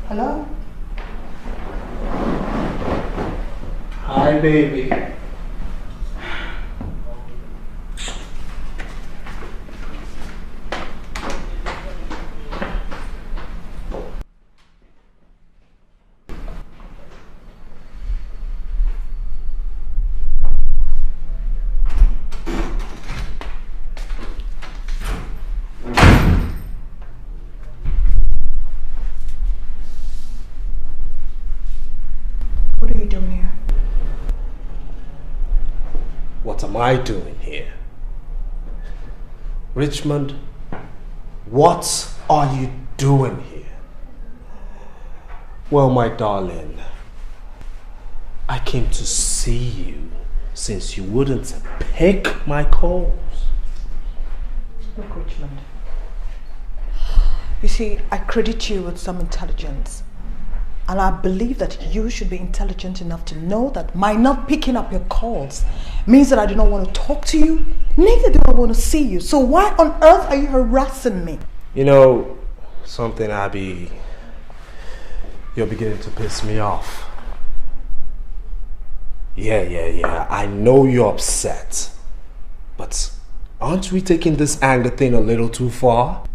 Hello? Hi, baby. What are you doing here? What am I doing here? Richmond, what are you doing here? Well, my darling, I came to see you since you wouldn't pick my calls. Look, Richmond. You see, I credit you with some intelligence. And I believe that you should be intelligent enough to know that my not picking up your calls means that I do not want to talk to you, neither do I want to see you. So why on earth are you harassing me? You know, something, Abby, you're beginning to piss me off. Yeah, I know you're upset. But aren't we taking this anger thing a little too far?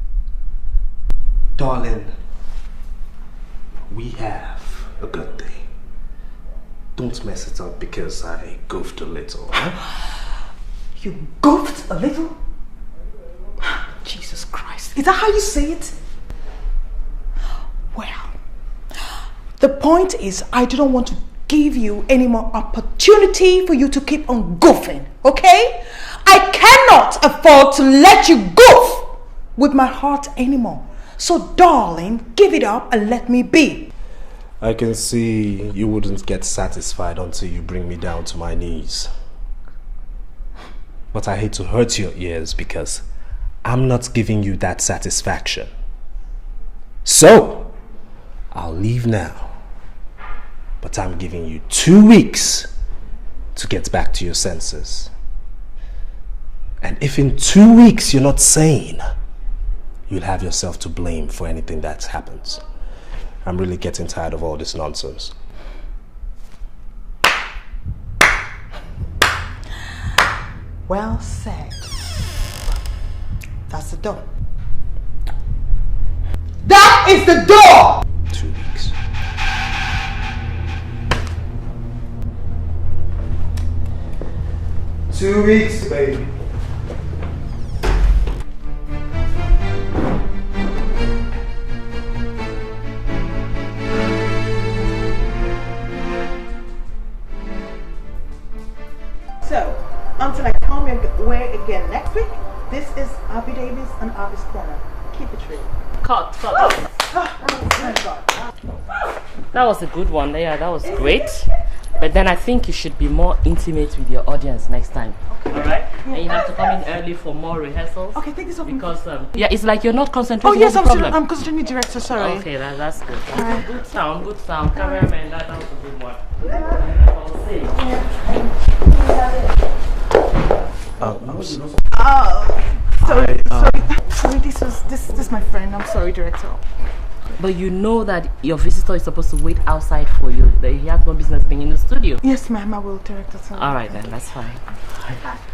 Darling, we have a good day. Don't mess it up because I goofed a little. Huh? You goofed a little? Jesus Christ. Is that how you say it? Well, the point is I do not want to give you any more opportunity for you to keep on goofing, okay? I cannot afford to let you goof with my heart anymore. So darling, give it up and let me be. I can see you wouldn't get satisfied until you bring me down to my knees. But I hate to hurt your ears because I'm not giving you that satisfaction. So, I'll leave now. But I'm giving you 2 weeks to get back to your senses. And if in 2 weeks you're not sane, you'll have yourself to blame for anything that happens. I'm really getting tired of all this nonsense. Well said. That's the door. That is the door! 2 weeks. Two weeks, baby. So, until I come your way again next week, this is Abby Davis and Abby's Corner. Keep it real. Cut. That was a good one. Yeah, that was great. But then I think you should be more intimate with your audience next time. Okay. Alright? And you have to come in early for more rehearsals. Okay, take this off. Because, yeah, it's like you're not concentrating. Oh, yes, on the problem. I'm concentrating, director, sorry. Okay, that's good. Alright. Good sound. Cameraman, that was a good one. Sorry, this is my friend. I'm sorry, director. But you know that your visitor is supposed to wait outside for you. That he has no business being in the studio. Yes, ma'am. I will direct us. All right then, that's fine.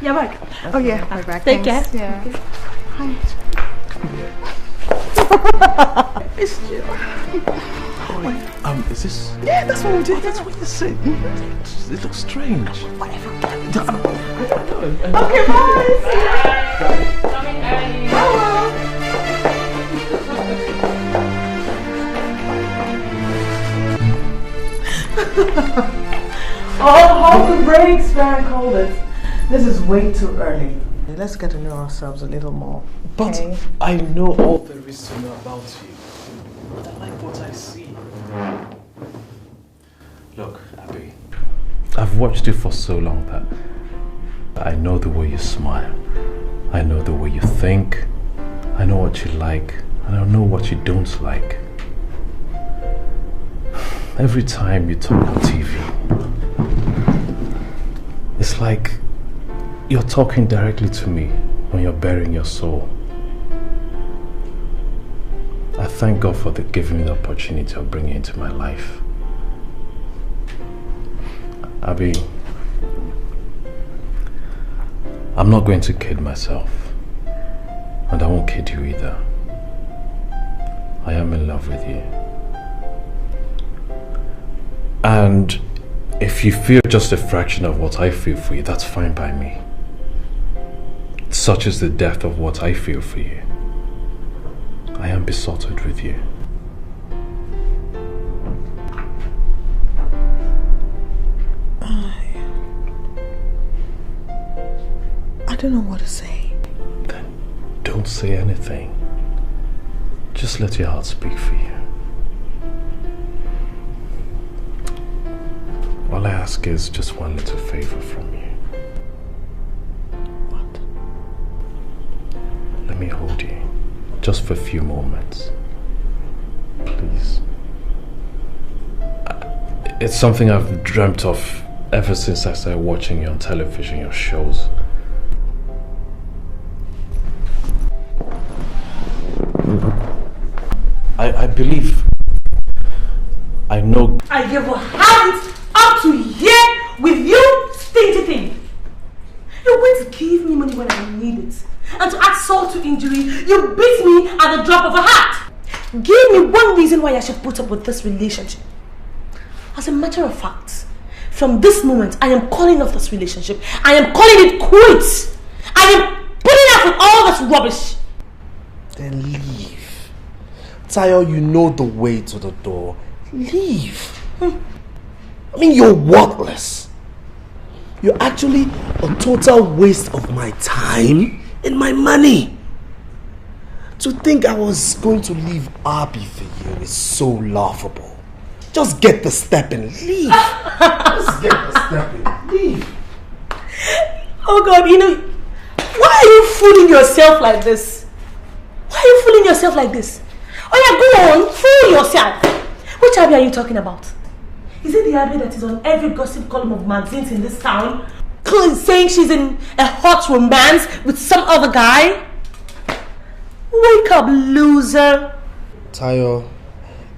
Yeah, back. Oh yeah, my back. Take care. Yeah. Okay. Hi. It's you. Is this? Yeah, that's what we did. That's what you said. It looks strange. Whatever. Okay, bye. Coming early. Oh, hold the brakes, man. Hold it. This is way too early. Let's get to know ourselves a little more. But okay? I know all there is to know about you. I like what I see. Look, Abby, I've watched you for so long that I know the way you smile. I know the way you think. I know what you like. And I know what you don't like. Every time you talk on TV, it's like you're talking directly to me when you're bearing your soul. I thank God for giving me the opportunity of bringing you into my life. Abby, I'm not going to kid myself, and I won't kid you either. I am in love with you. And if you feel just a fraction of what I feel for you, that's fine by me. Such is the depth of what I feel for you. I am besotted with you. I don't know what to say. Then don't say anything. Just let your heart speak for you. All I ask is just one little favor from you. What? Let me hold you. Just for a few moments. Please. It's something I've dreamt of ever since I started watching you on television, your shows. I believe, I know. I never had it up to here with you, stingy thing. You went to give me money when I need it. And to add salt to injury, you beat me at the drop of a hat. Give me one reason why I should put up with this relationship. As a matter of fact, from this moment, I am calling off this relationship. I am calling it quits. I am putting up with all this rubbish. Then leave. Tayo, you know the way to the door. Leave. I mean, you're worthless. You're actually a total waste of my time and my money. To think I was going to leave Abby for you is so laughable. Just get the step and leave. Just get the step and leave. Oh God, you know, why are you fooling yourself like this? Why are you fooling yourself like this? Oh yeah, go on, fool yourself. Which Abby are you talking about? Is it the Abby that is on every gossip column of magazines in this town? Saying she's in a hot romance with some other guy? Wake up, loser. Tayo,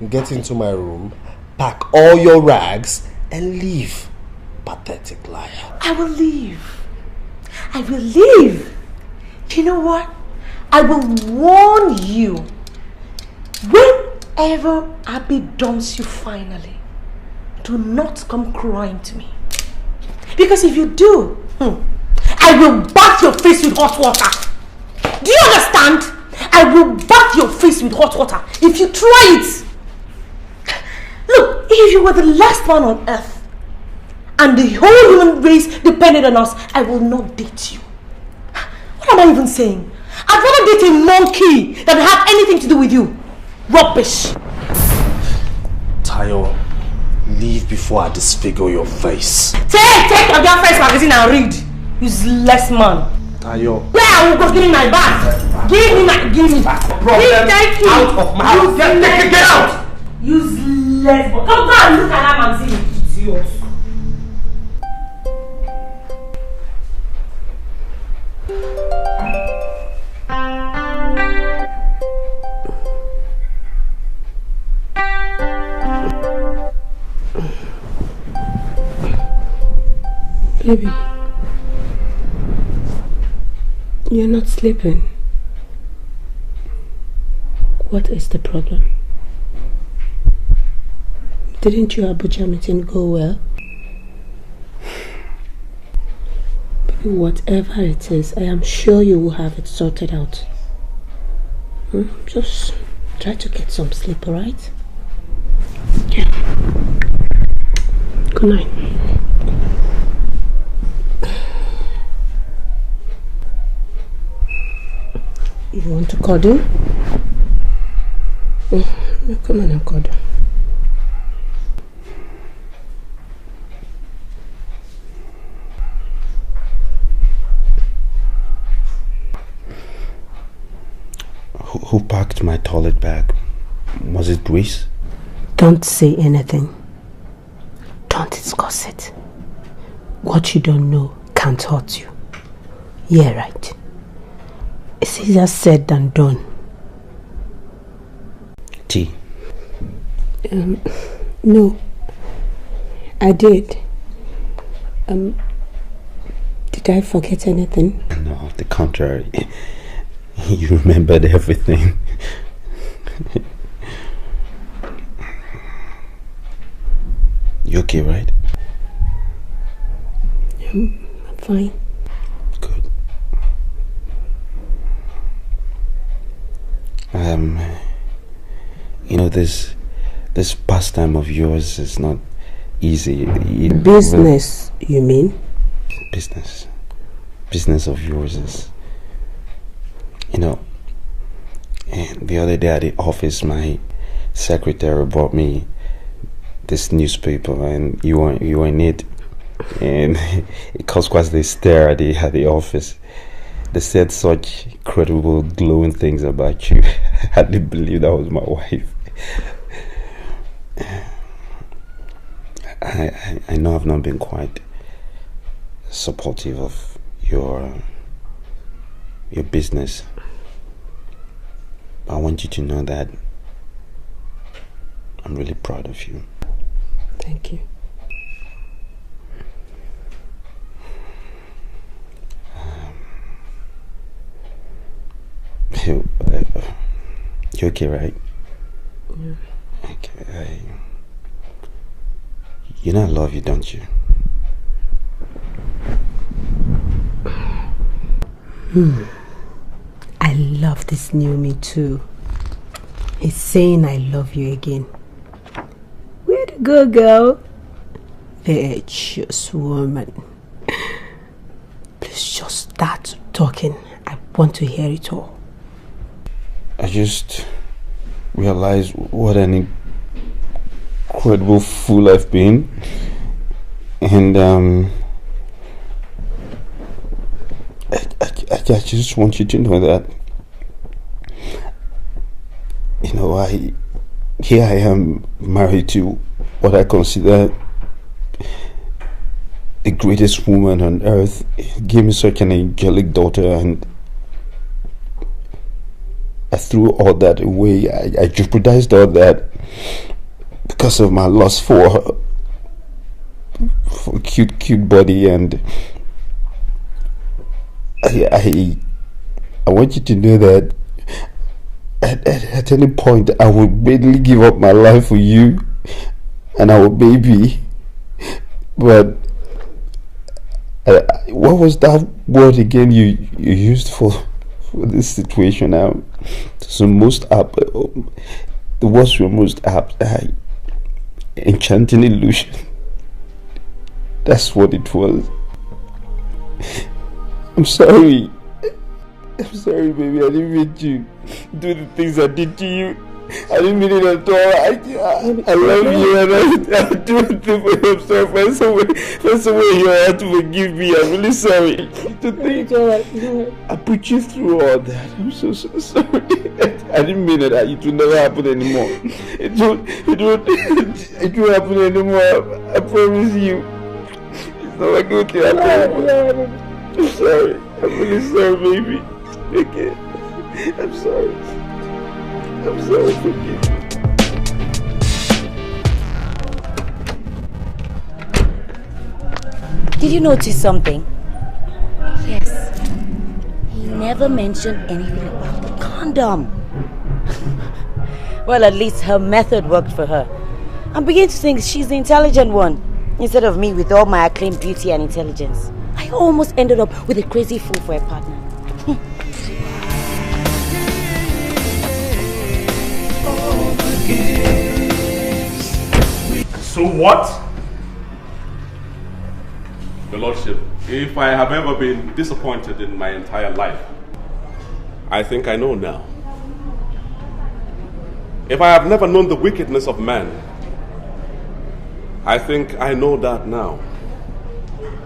get into my room, pack all your rags, and leave. Pathetic liar. I will leave. I will leave. You know what? I will warn you. Whenever Abby dumps you finally, do not come crying to me. Because if you do, I will bath your face with hot water. Do you understand? I will bath your face with hot water if you try it. Look, if you were the last man on earth and the whole human race depended on us, I will not date you. What am I even saying? I'd rather date a monkey than have anything to do with you. Rubbish. Tayo, leave before I disfigure your face. Take your girlfriend's magazine and read. Useless man. Tayo. Where I will go, give me my bag. Give me back. Problem out of my house. Get out. Useless. Come go and look at that magazine, idiot. Baby, you're not sleeping. What is the problem? Didn't your Abuja meeting go well? Baby, whatever it is, I am sure you will have it sorted out. Just try to get some sleep, alright? Yeah. Good night. You want to cuddle? Come on and cuddle. Who packed my toilet bag? Was it Grace? Don't say anything. Don't discuss it. What you don't know can't hurt you. Yeah, right. It's easier said than done. T. No. I did. Did I forget anything? No, the contrary. You remembered everything. You okay, right? I'm fine. Good. You know, this pastime of yours is not easy. Business, you mean? Business of yours is, you know, and the other day at the office, my secretary brought me this newspaper, and you were in it, and it caused quite the stir at the office. They said such incredible, glowing things about you. I didn't believe that was my wife. I know I've not been quite supportive of your business. But I want you to know that I'm really proud of you. Thank you. You okay, right? Yeah. Okay. You know I love you, don't you? I love this new me too. He's saying I love you again. Where to go, girl? Virtuous woman. Please just start talking. I want to hear it all. I just realized what an incredible fool I've been, and I just want you to know that, you know, here I am married to what I consider the greatest woman on earth. He gave me such an angelic daughter, and I threw all that away. I jeopardized all that because of my lust for cute body, and I want you to know that at any point I would readily give up my life for you and our baby. But what was that word again you used for this situation? Now, so most apt, the words were most apt. Enchanting illusion. That's what it was. I'm sorry. I'm sorry, baby. I didn't mean to do the things I did to you. I didn't mean it at all. I love you, and I'll do it for you. I'm sorry. Find some way you have to forgive me. I'm really sorry. To think I put you through all that. I'm so sorry. I didn't mean it. It will never happen anymore. It won't happen anymore. I promise you. It's not a good thing. I'm sorry. I'm really sorry, baby. Okay. I'm sorry. I'm sorry, forgive me. Did you notice something? Yes. He never mentioned anything about the condom. Well, at least her method worked for her. I'm beginning to think she's the intelligent one, instead of me with all my acclaimed beauty and intelligence. I almost ended up with a crazy fool for a partner. So what? Your Lordship, if I have ever been disappointed in my entire life, I think I know now. If I have never known the wickedness of man, I think I know that now.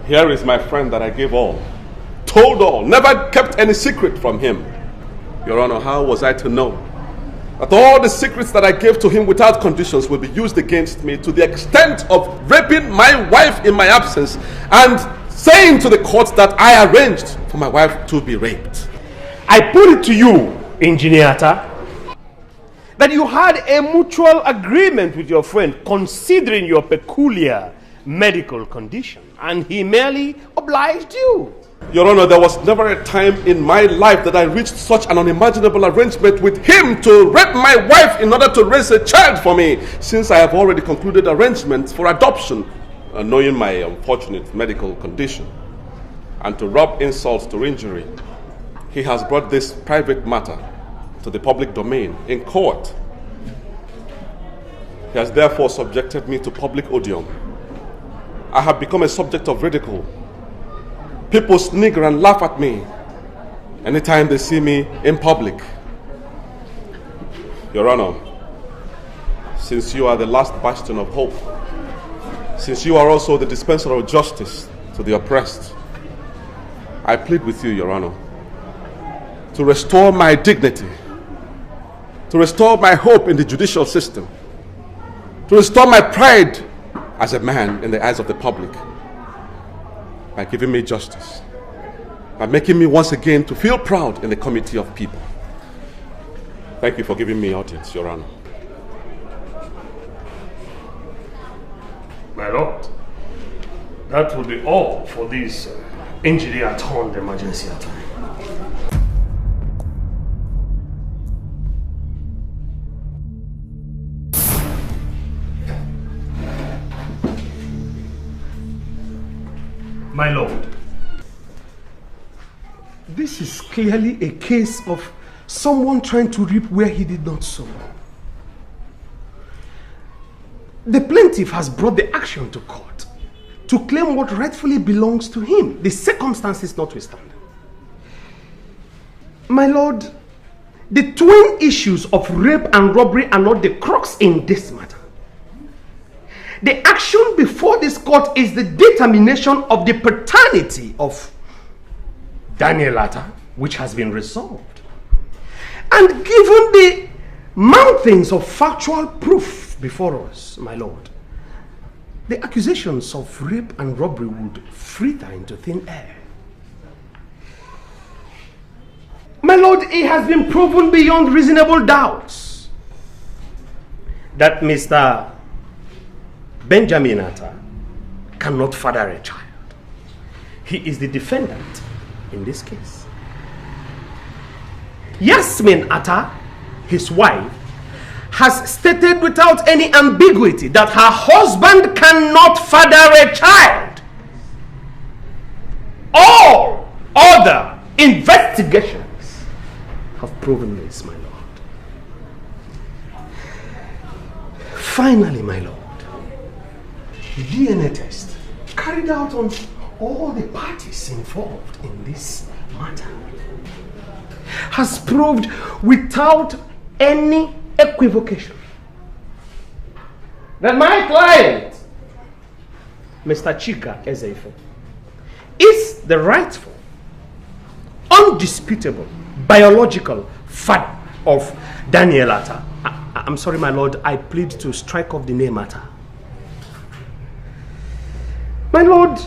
Here is my friend that I gave all, told all, never kept any secret from him. Your Honor, how was I to know that all the secrets that I gave to him without conditions will be used against me to the extent of raping my wife in my absence and saying to the court that I arranged for my wife to be raped? I put it to you, Engineer Atta, that you had a mutual agreement with your friend considering your peculiar medical condition, and he merely obliged you. Your Honor, there was never a time in my life that I reached such an unimaginable arrangement with him to rape my wife in order to raise a child for me, since I have already concluded arrangements for adoption, knowing my unfortunate medical condition. And to rub insult to injury, he has brought this private matter to the public domain in court. He has therefore subjected me to public odium. I have become a subject of ridicule. People snigger and laugh at me anytime they see me in public. Your Honor, since you are the last bastion of hope, since you are also the dispenser of justice to the oppressed, I plead with you, Your Honor, to restore my dignity, to restore my hope in the judicial system, to restore my pride as a man in the eyes of the public, by giving me justice, by making me once again to feel proud in the committee of people. Thank you for giving me audience, Your Honor. My lord, that will be all for this engineer turned emergency attack. My lord, this is clearly a case of someone trying to reap where he did not sow. The plaintiff has brought the action to court to claim what rightfully belongs to him, the circumstances notwithstanding. My lord, the twin issues of rape and robbery are not the crux in this matter. The action before this court is the determination of the paternity of Daniel Atta, which has been resolved. And given the mountains of factual proof before us, my lord, the accusations of rape and robbery would fritter into thin air. My lord, it has been proven beyond reasonable doubts that Mr. Benjamin Atta cannot father a child. He is the defendant in this case. Yasmin Atta, his wife, has stated without any ambiguity that her husband cannot father a child. All other investigations have proven this, my lord. Finally, my lord, the DNA test carried out on all the parties involved in this matter has proved without any equivocation that my client, Mr. Chika Ezeife, is the rightful, undisputable, biological father of Daniel Atta. I'm sorry, my lord, I plead to strike off the name Atta. My lord,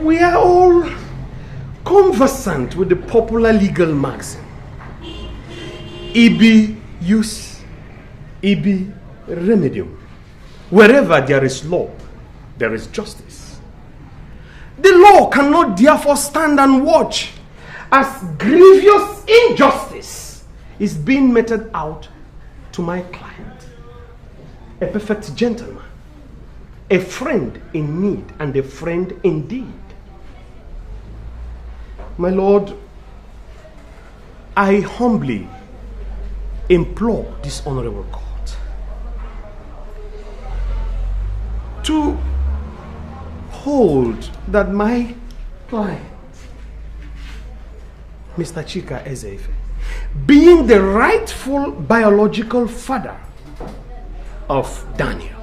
we are all conversant with the popular legal maxim, ibi jus, ibi remedium. Wherever there is law, there is justice. The law cannot therefore stand and watch as grievous injustice is being meted out to my client, a perfect gentleman, a friend in need and a friend indeed. My Lord, I humbly implore this honorable court to hold that my client, Mr. Chika Ezeife, being the rightful biological father of Daniel,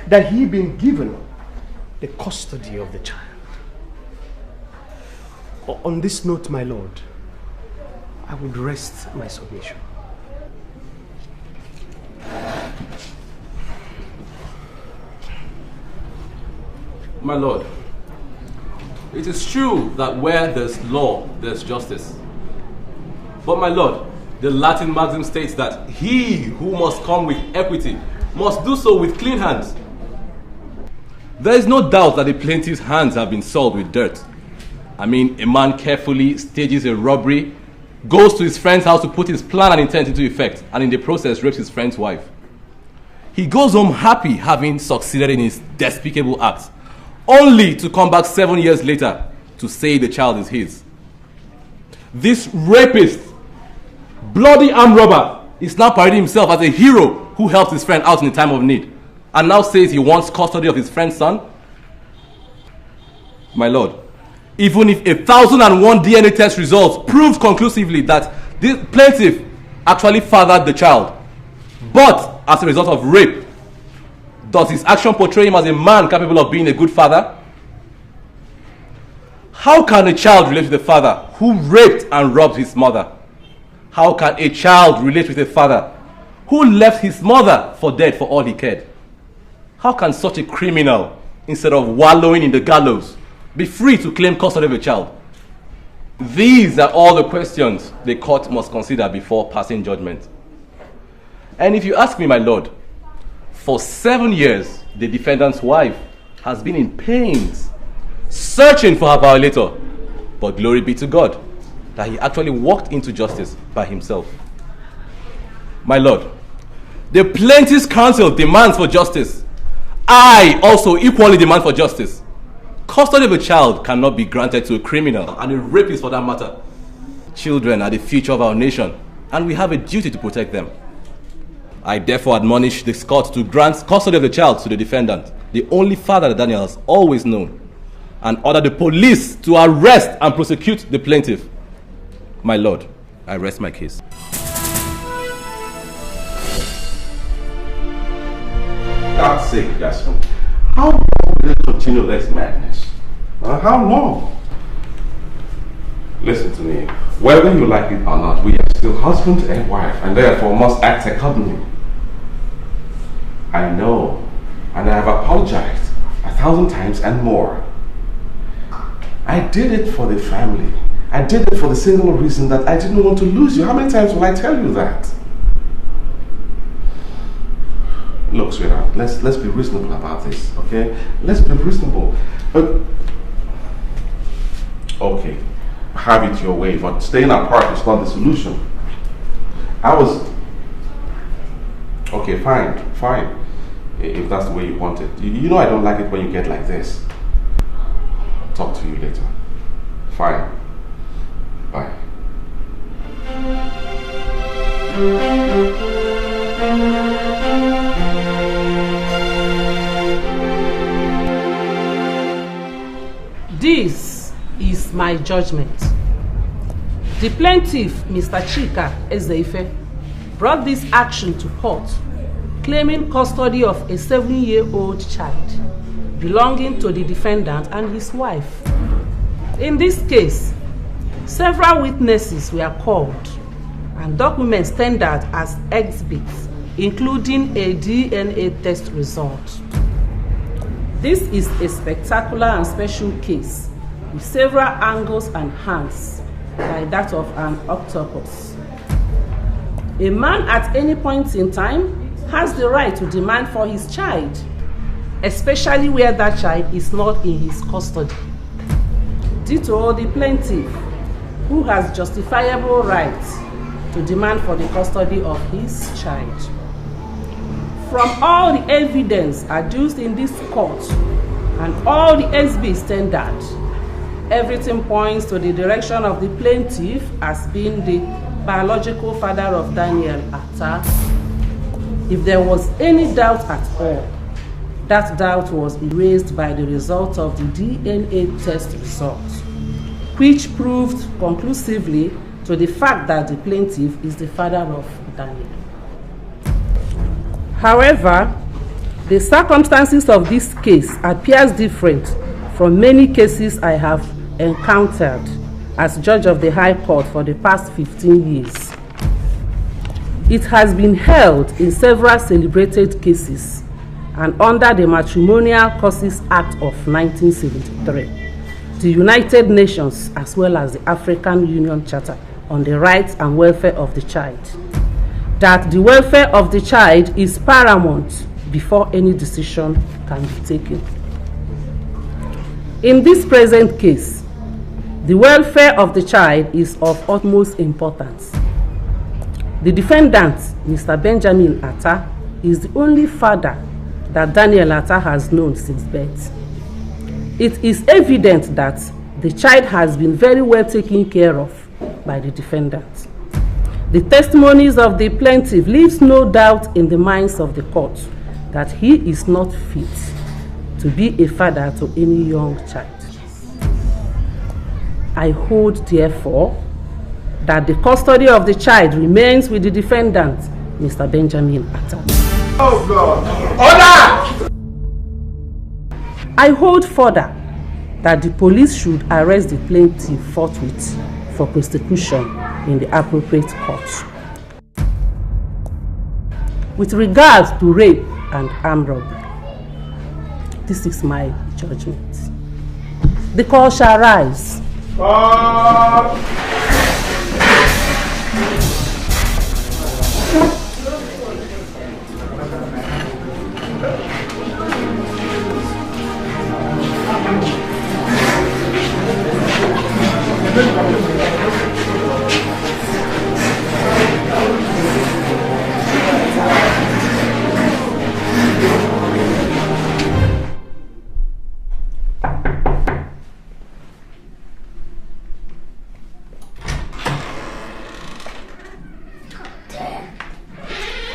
that he been given the custody of the child. On this note, my Lord, I would rest my submission. My Lord, it is true that where there's law, there's justice. But my Lord, the Latin maxim states that he who must come with equity must do so with clean hands. There is no doubt that the plaintiff's hands have been soiled with dirt. I mean, a man carefully stages a robbery, goes to his friend's house to put his plan and intent into effect, and in the process rapes his friend's wife. He goes home happy having succeeded in his despicable act, only to come back 7 years later to say the child is his. This rapist, bloody armed robber, is now parading himself as a hero who helped his friend out in a time of need, and now says he wants custody of his friend's son. My Lord, even if 1,001 DNA test results proved conclusively that this plaintiff actually fathered the child, but as a result of rape, does his action portray him as a man capable of being a good father? How can a child relate to the father who raped and robbed his mother? How can a child relate with a father who left his mother for dead for all he cared? How can such a criminal, instead of wallowing in the gallows, be free to claim custody of a child? These are all the questions the court must consider before passing judgment. And if you ask me, my Lord, for 7 years, the defendant's wife has been in pains, searching for her violator. But glory be to God that he actually walked into justice by himself. My Lord, the plaintiff's counsel demands for justice. I also equally demand for justice. Custody of a child cannot be granted to a criminal and a rapist for that matter. Children are the future of our nation, and we have a duty to protect them. I therefore admonish this court to grant custody of the child to the defendant, the only father that Daniel has always known, and order the police to arrest and prosecute the plaintiff. My Lord, I rest my case. God's sake, Gaston. How long will it continue this madness? How long? Listen to me. Whether you like it or not, we are still husband and wife, and therefore must act accordingly. I know, and I have apologized 1,000 times and more. I did it for the family. I did it for the single reason that I didn't want to lose you. How many times will I tell you that? Look, sweetheart, let's be reasonable about this, okay? Let's be reasonable. But okay, have it your way, but staying apart is not the solution. Okay, fine. If that's the way you want it. You know I don't like it when you get like this. I'll talk to you later. Fine. Bye. This is my judgment. The plaintiff, Mr. Chika Ezeife, brought this action to court, claiming custody of a 7-year-old child belonging to the defendant and his wife. In this case, several witnesses were called and documents tendered as exhibits, including a DNA test result. This is a spectacular and special case with several angles and hands, like that of an octopus. A man at any point in time has the right to demand for his child, especially where that child is not in his custody. Ditto the plaintiff, who has justifiable rights to demand for the custody of his child. From all the evidence adduced in this court and all the SB standard, everything points to the direction of the plaintiff as being the biological father of Daniel Atta. If there was any doubt at all, that doubt was erased by the result of the DNA test results, which proved conclusively to the fact that the plaintiff is the father of Daniel. However, the circumstances of this case appears different from many cases I have encountered as judge of the High Court for the past 15 years. It has been held in several celebrated cases and under the Matrimonial Causes Act of 1973, the United Nations as well as the African Union Charter on the Rights and Welfare of the Child, that the welfare of the child is paramount before any decision can be taken. In this present case, the welfare of the child is of utmost importance. The defendant, Mr. Benjamin Atta, is the only father that Daniel Atta has known since birth. It is evident that the child has been very well taken care of by the defendant. The testimonies of the plaintiff leaves no doubt in the minds of the court that he is not fit to be a father to any young child. I hold, therefore, that the custody of the child remains with the defendant, Mr. Benjamin Atta. Oh God! Order! I hold further that the police should arrest the plaintiff forthwith for prosecution in the appropriate court. With regards to rape and armed robbery, this is my judgment. The court shall rise.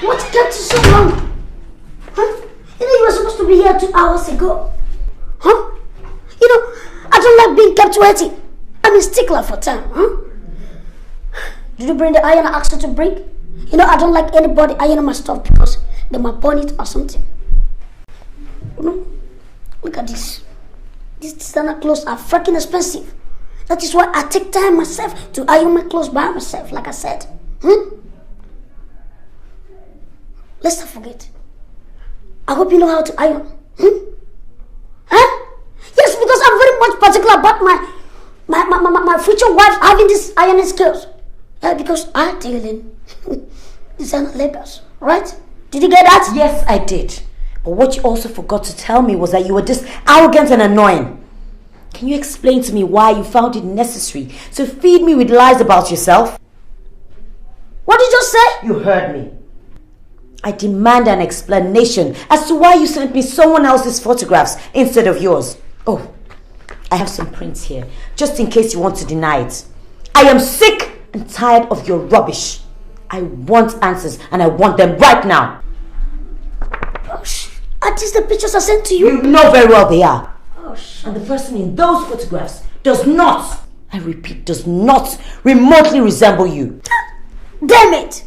What kept you so long? Huh? You know you were supposed to be here 2 hours ago. Huh? You know, I don't like being kept waiting. I'm a stickler for time, huh? Did you bring the iron I asked you to bring? You know, I don't like anybody ironing my stuff because they might burn it or something. You know? Look at this. These designer clothes are freaking expensive. That is why I take time myself to iron my clothes by myself, like I said. Let's not forget. I hope you know how to iron. Huh? Yes, because I'm very much particular about my future wife having this ironing skills. Yeah, because I deal in designer labels, right? Did you get that? Yes, I did. But what you also forgot to tell me was that you were just arrogant and annoying. Can you explain to me why you found it necessary to feed me with lies about yourself? What did you just say? You heard me. I demand an explanation as to why you sent me someone else's photographs instead of yours. Oh, I have some prints here, just in case you want to deny it. I am sick and tired of your rubbish. I want answers, and I want them right now. Are these the pictures I sent to you? You know very well they are. Oh, and the person in those photographs does not, I repeat, does not remotely resemble you. Damn it!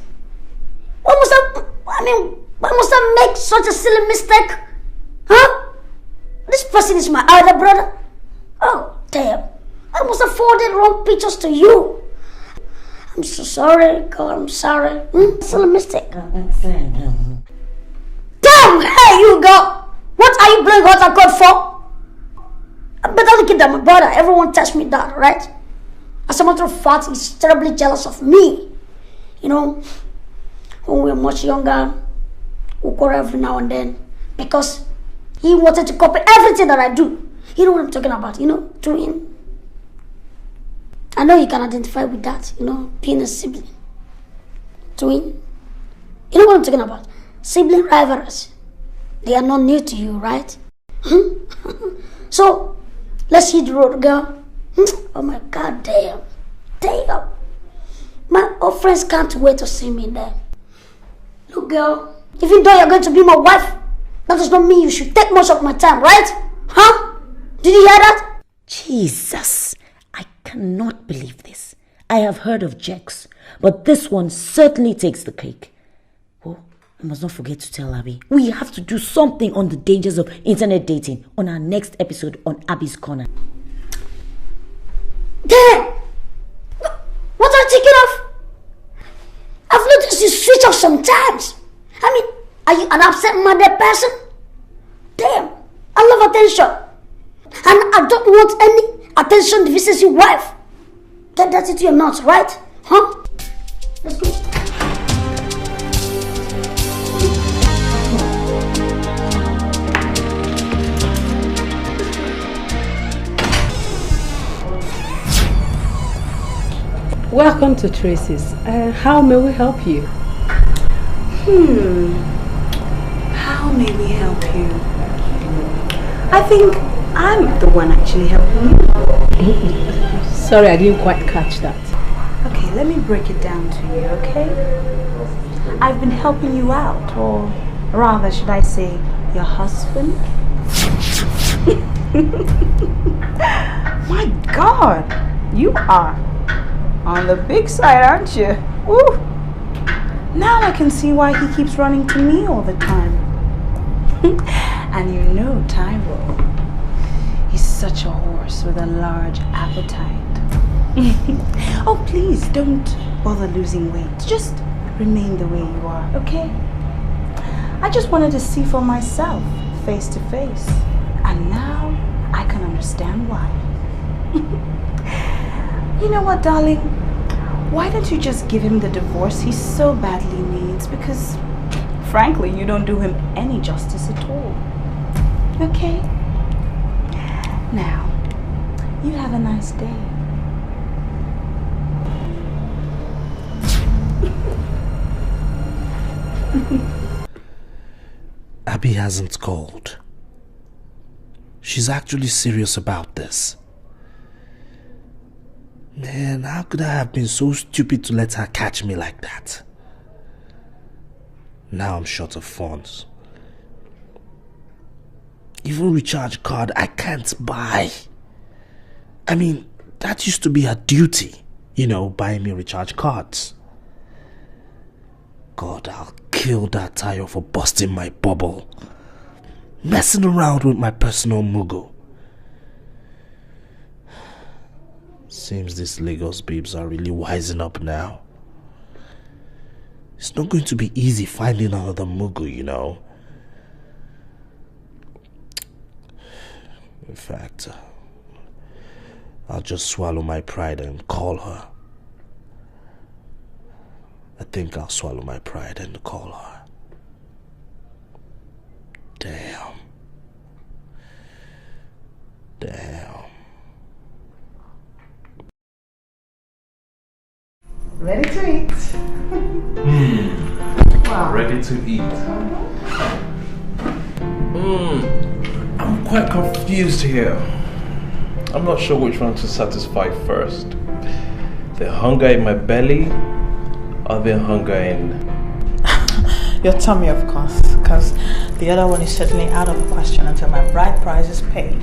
Why must I make such a silly mistake? Huh? This person is my elder brother. Oh, damn. I must have forwarded wrong pictures to you. I'm so sorry, God, I'm sorry. Silly mistake. Damn, hey, you go. What are you playing hot and cold for? I better look at my brother. Everyone tells me that, right? As a matter of fact, he's terribly jealous of me. You know, when we were much younger, we quarrel every now and then because he wanted to copy everything that I do. You know what I'm talking about, you know, doing I know you can identify with that, you know, being a sibling. Twin. You know what I'm talking about? Sibling rivalries. They are not new to you, right? So, let's hit the road, girl. Oh my god, damn. Damn. My old friends can't wait to see me there. Look, girl, even though you're going to be my wife, that does not mean you should take much of my time, right? Huh? Did you hear that? Jesus, I cannot believe this. I have heard of Jex, but this one certainly takes the cake. Oh, I must not forget to tell Abby. We have to do something on the dangers of internet dating on our next episode on Abby's Corner. Damn! What are you thinking of? I've noticed you switch off sometimes. I mean, are you an absent-minded person? Damn, I love attention. And I don't want any attention deficiency wife. Get that into your mouth, right? Huh? Let's go. Welcome to Tracy's. How may we help you? How may we help you? I think I'm the one actually helping you. Sorry, I didn't quite catch that. Okay, let me break it down to you, okay? I've been helping you out, or rather, should I say, your husband? My God, you are on the big side, aren't you? Woo! Now I can see why he keeps running to me all the time. And you know Tyrell. He's such a horse with a large appetite. Oh, please don't bother losing weight. Just remain the way you are, okay? I just wanted to see for myself, face to face. And now I can understand why. You know what, darling? Why don't you just give him the divorce he so badly needs? Because, frankly, you don't do him any justice at all. Okay? Now, you have a nice day. Abby hasn't called. She's actually serious about this. Man, how could I have been so stupid to let her catch me like that? Now I'm short of funds. Even recharge card I can't buy. I mean, that used to be her duty. You know, buying me recharge cards. God, I'll kill that Tayo for busting my bubble. Messing around with my personal mugo. Seems these Lagos babes are really wising up now. It's not going to be easy finding another mugu, you know. In fact, I'll just swallow my pride and call her. I think I'll swallow my pride and call her. Damn. Damn. Ready to eat. Wow. Ready to eat. I'm quite confused here. I'm not sure which one to satisfy first. The hunger in my belly or the hunger in... Your tummy, of course, because the other one is certainly out of the question until my bride price is paid.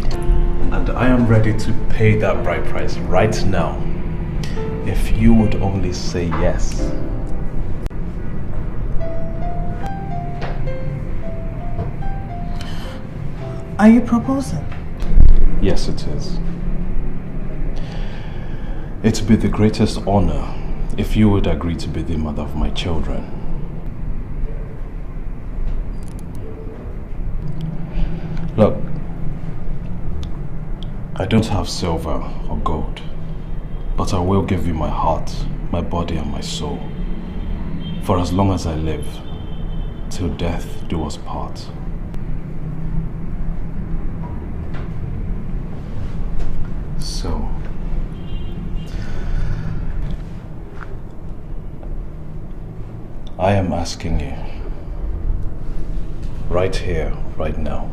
And I am ready to pay that bride price right now. If you would only say yes. Are you proposing? Yes, it is. It would be the greatest honor if you would agree to be the mother of my children. Look, I don't have silver or gold, but I will give you my heart, my body and my soul, for as long as I live, till death do us part. So, I am asking you, right here, right now,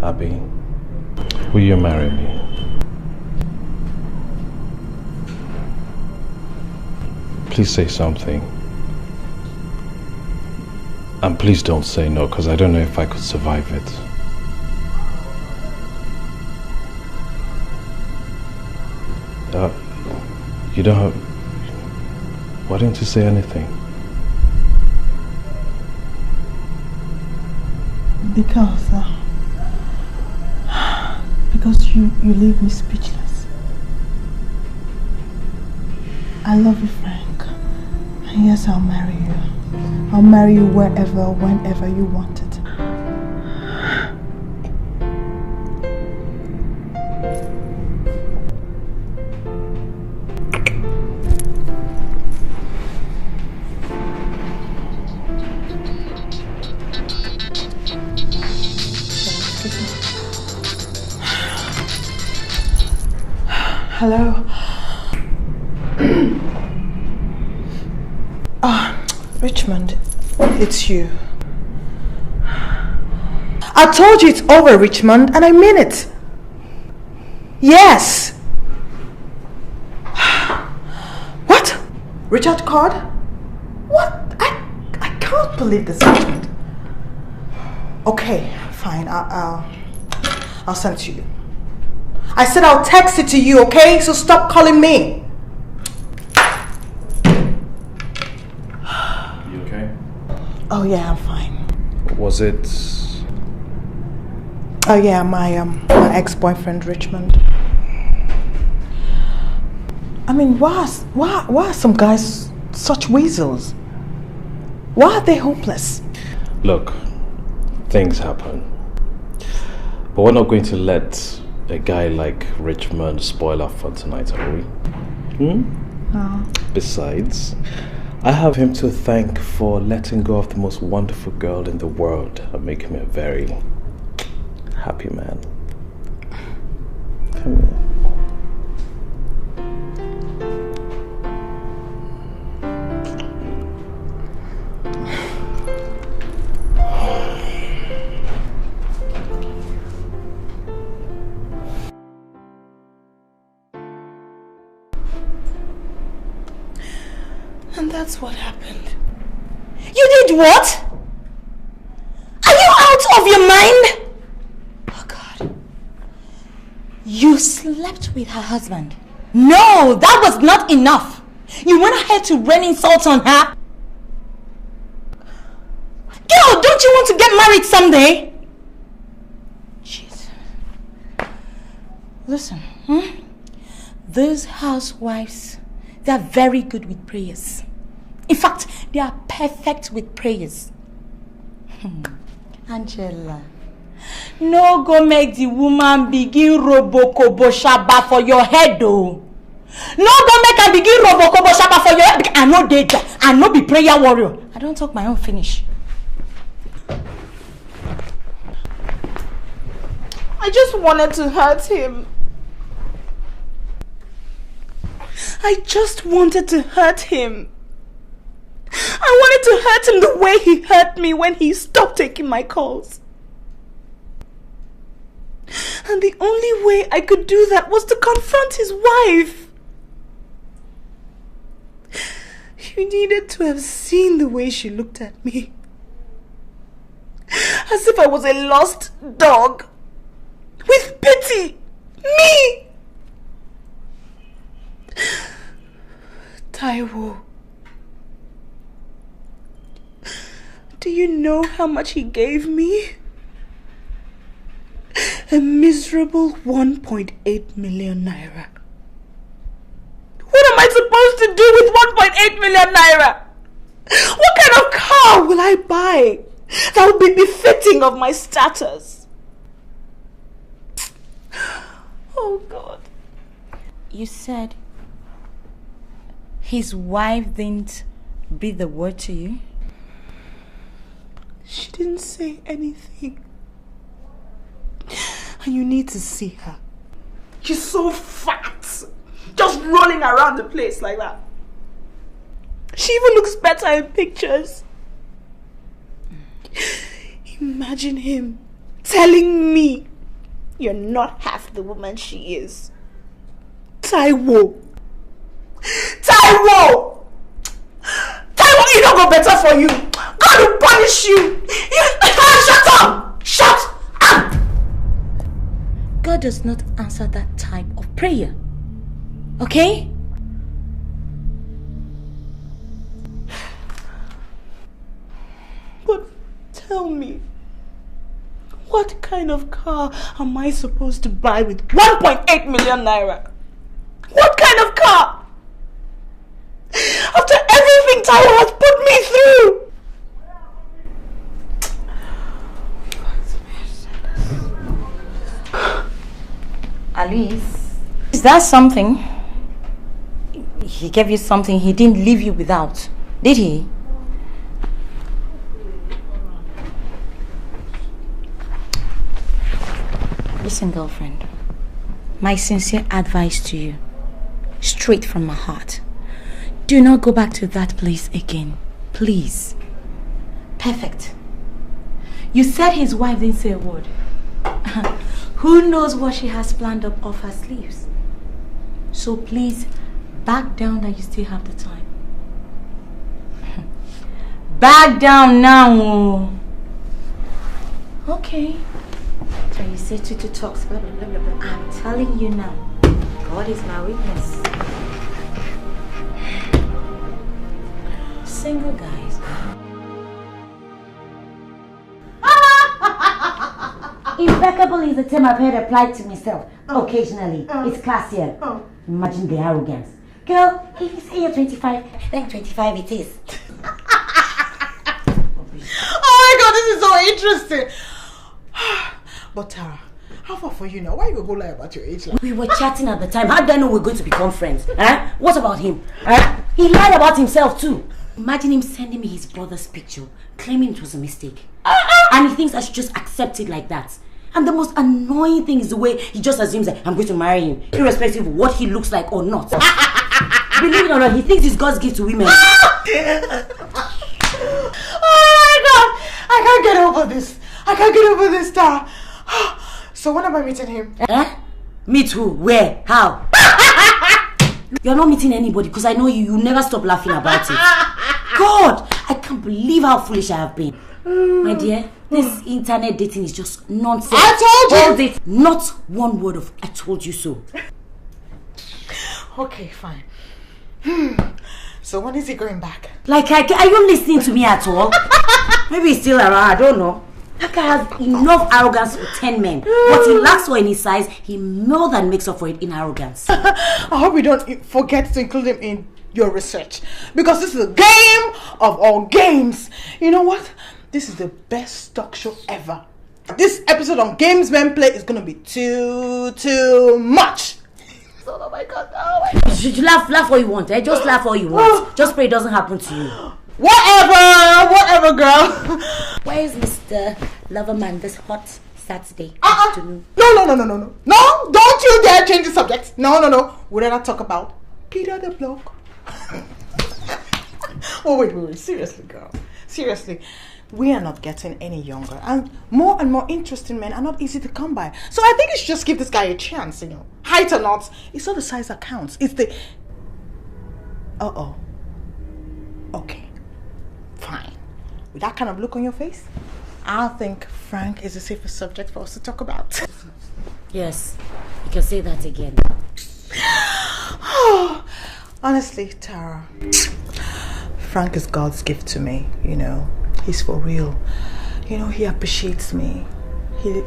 Abby, will you marry me? Please say something. And please don't say no, because I don't know if I could survive it. You don't have... Why didn't you say anything? Because you leave me speechless. I love you, Frank. And yes, I'll marry you. I'll marry you wherever, whenever you want it. Hello? Richmond, it's you. I told you it's over, Richmond, and I mean it. Yes. What? Richard called? What? I can't believe this, Richmond. Okay, fine. I'll send it to you. I said I'll text it to you, okay? So stop calling me. You okay? Oh yeah, I'm fine. Was it... Oh yeah, my ex-boyfriend Richmond. I mean, why are some guys such weasels? Why are they hopeless? Look, things happen. But we're not going to let a guy like Richmond spoil our fun tonight, are we? No. Besides, I have him to thank for letting go of the most wonderful girl in the world and making me a very happy man. Come here. And that's what happened. You did what? Are you out of your mind? Oh God. You slept with her husband. No, that was not enough. You went ahead to rain insults on her. Girl, don't you want to get married someday? Jeez. Listen, those housewives, they're very good with prayers. In fact, they are perfect with prayers. Angela, no go make the woman begin robokobo shaba for your head though. No go make her begin robokobo shaba for your head. I know they die. I know be prayer warrior. I don't talk my own finish. I just wanted to hurt him. I just wanted to hurt him. I wanted to hurt him the way he hurt me when he stopped taking my calls. And the only way I could do that was to confront his wife. You needed to have seen the way she looked at me. As if I was a lost dog. With pity. Me! Taiwo. Do you know how much he gave me? A miserable 1.8 million naira. What am I supposed to do with 1.8 million naira? What kind of car will I buy that will be befitting of my status? Oh God. You said his wife didn't breathe the word to you? She didn't say anything. And you need to see her. She's so fat. Just rolling around the place like that. She even looks better in pictures. Imagine him telling me you're not half the woman she is. Taiwo! Taiwo! Taiwo, it don't go better for you. God will punish you. Shut up! Shut up! God does not answer that type of prayer. Okay? But tell me, what kind of car am I supposed to buy with 1.8 million naira? What kind of car? After everything Taiwo has put me through! Alice, is that something? He gave you something he didn't leave you without, did he? Listen, girlfriend, my sincere advice to you, straight from my heart, do not go back to that place again, please. Perfect. You said his wife didn't say a word. Who knows what she has planned up off her sleeves? So please, back down that you still have the time. Back down now. Okay. So you say to talks, blah, blah, blah, blah, blah. I'm telling you now, God is my witness. Single guys. Impeccable is the term I've heard applied to myself. Occasionally. It's classier. Imagine the arrogance. Girl, if you say you're 25, then 25 it is. Oh my God, this is so interesting. But Tara, how far for you now? Why you go lie about your age? We were chatting at the time. How do I know we're going to become friends? What about him? He lied about himself too. Imagine him sending me his brother's picture, claiming it was a mistake. And he thinks I should just accept it like that. And the most annoying thing is the way he just assumes that I'm going to marry him, irrespective of what he looks like or not. Believe it or not, he thinks it's God's gift to women. Oh my God! I can't get over this. I can't get over this, Tara. So when am I meeting him? Meet who? Where? How? You're not meeting anybody because I know you never stop laughing about it. God, I can't believe how foolish I have been. My dear, this internet dating is just nonsense. I told you! Hold it. Not one word of I told you so. Okay, fine. So when is he going back? Like, are you listening to me at all? Maybe he's still around, I don't know. That guy has enough arrogance for 10 men. What he lacks for in his size, he more than makes up for it in arrogance. I hope you don't forget to include him in your research. Because this is a game of all games. You know what? This is the best talk show ever. This episode on Games Men Play is going to be too much. Oh my God, oh my God. You laugh all you want, Just laugh all you want. Just pray it doesn't happen to you. Whatever, girl. Where is Mr. Loverman this hot Saturday afternoon? No, don't you dare change the subject. No. We'd rather talk about Peter the Bloke. Oh, wait. Seriously, girl. Seriously. We are not getting any younger. And more interesting men are not easy to come by. So I think you should just give this guy a chance, Height or not, it's not the size that counts. It's the... Okay. Fine. With that kind of look on your face, I think Frank is the safest subject for us to talk about. Yes. You can say that again. Honestly, Tara, Frank is God's gift to me, He's for real. He appreciates me. He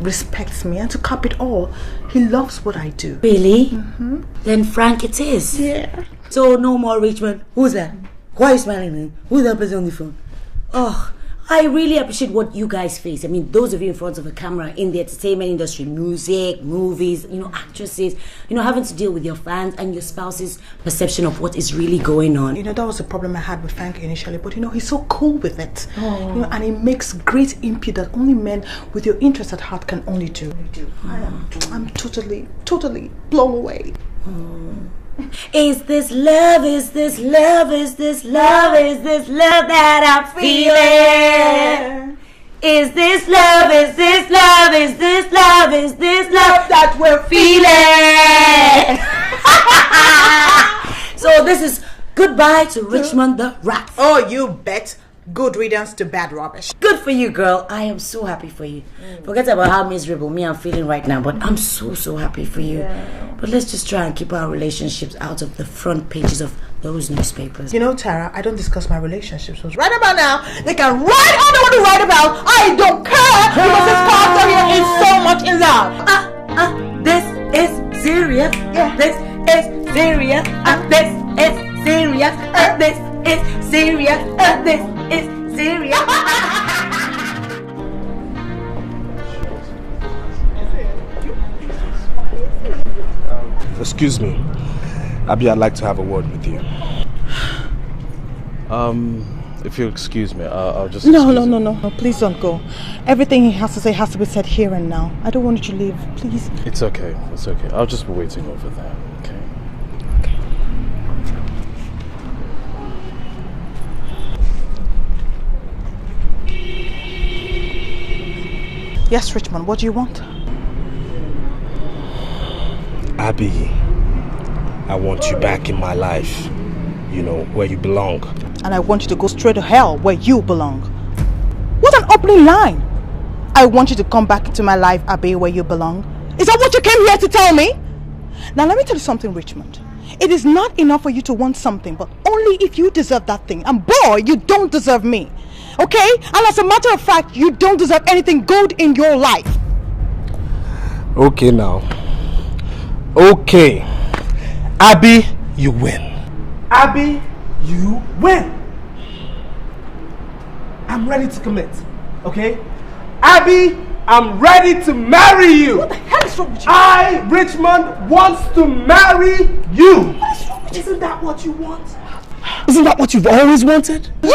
respects me. And to cap it all, he loves what I do. Really? Mm-hmm. Then Frank it is. Yeah. So no more Richmond. Who's that? Why are you smiling, man? Who's that person on the phone? Oh, I really appreciate what you guys face. I mean, those of you in front of a camera in the entertainment industry, music, movies, actresses, having to deal with your fans and your spouse's perception of what is really going on. That was a problem I had with Frank initially, but he's so cool with it. And he makes great input that only men with your interest at heart can only do. I'm totally blown away. Is this love, is this love, is this love, is this love that I'm feeling? Is this love, is this love, is this love, is this love that we're feeling? So this is goodbye to Richmond the Rat. Oh, you bet. Good riddance to bad rubbish. Good for you, girl. I am so happy for you. Forget about how miserable me I'm feeling right now, but I'm so happy for you. But let's just try and keep our relationships out of the front pages of those newspapers. You know, Tara, I don't discuss my relationships. So right about now, they can write all they want to write about. I don't care because this character here is so much in love. This is serious. Yeah. This is serious. This is serious. This is serious. This is serious. Excuse me. Abby, I'd like to have a word with you. If you'll excuse me, I'll just... No, please don't go. Everything he has to say has to be said here and now. I don't want you to leave, please. It's okay, I'll just be waiting over there, okay? Yes, Richmond, what do you want? Abby, I want you back in my life. You know, where you belong. And I want you to go straight to hell where you belong. What an opening line! I want you to come back into my life, Abby, where you belong. Is that what you came here to tell me? Now let me tell you something, Richmond. It is not enough for you to want something, but only if you deserve that thing. And boy, you don't deserve me. Okay? And as a matter of fact, you don't deserve anything good in your life. Okay now. Okay. Abby, you win. Abby, you win. I'm ready to commit. Okay? Abby, I'm ready to marry you. What the hell is wrong with you? I, Richmond, wants to marry you. What is wrong with you? Isn't that what you want? Isn't that what you've always wanted? Yeah!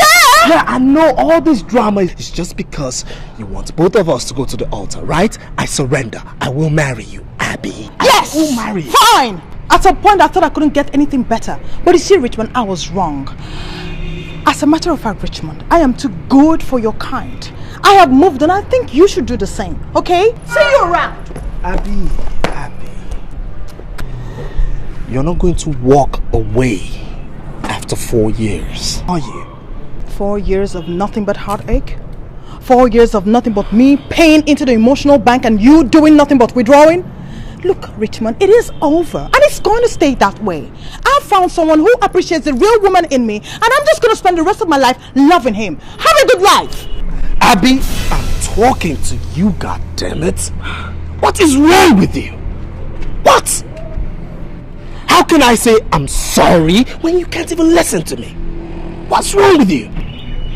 Yeah, I know all this drama is just because you want both of us to go to the altar, right? I surrender. I will marry you, Abby. Yes! I will marry you. Fine! At some point I thought I couldn't get anything better. But you see, Richmond, I was wrong. As a matter of fact, Richmond, I am too good for your kind. I have moved and I think you should do the same, okay? See you around. Abby, you're not going to walk away after 4 years, are you? 4 years of nothing but heartache? 4 years of nothing but me paying into the emotional bank and you doing nothing but withdrawing? Look, Richmond, it is over and it's going to stay that way. I found someone who appreciates the real woman in me and I'm just going to spend the rest of my life loving him. Have a good life. Abby, I'm talking to you, goddammit. What is wrong with you? What? How can I say I'm sorry when you can't even listen to me? What's wrong with you?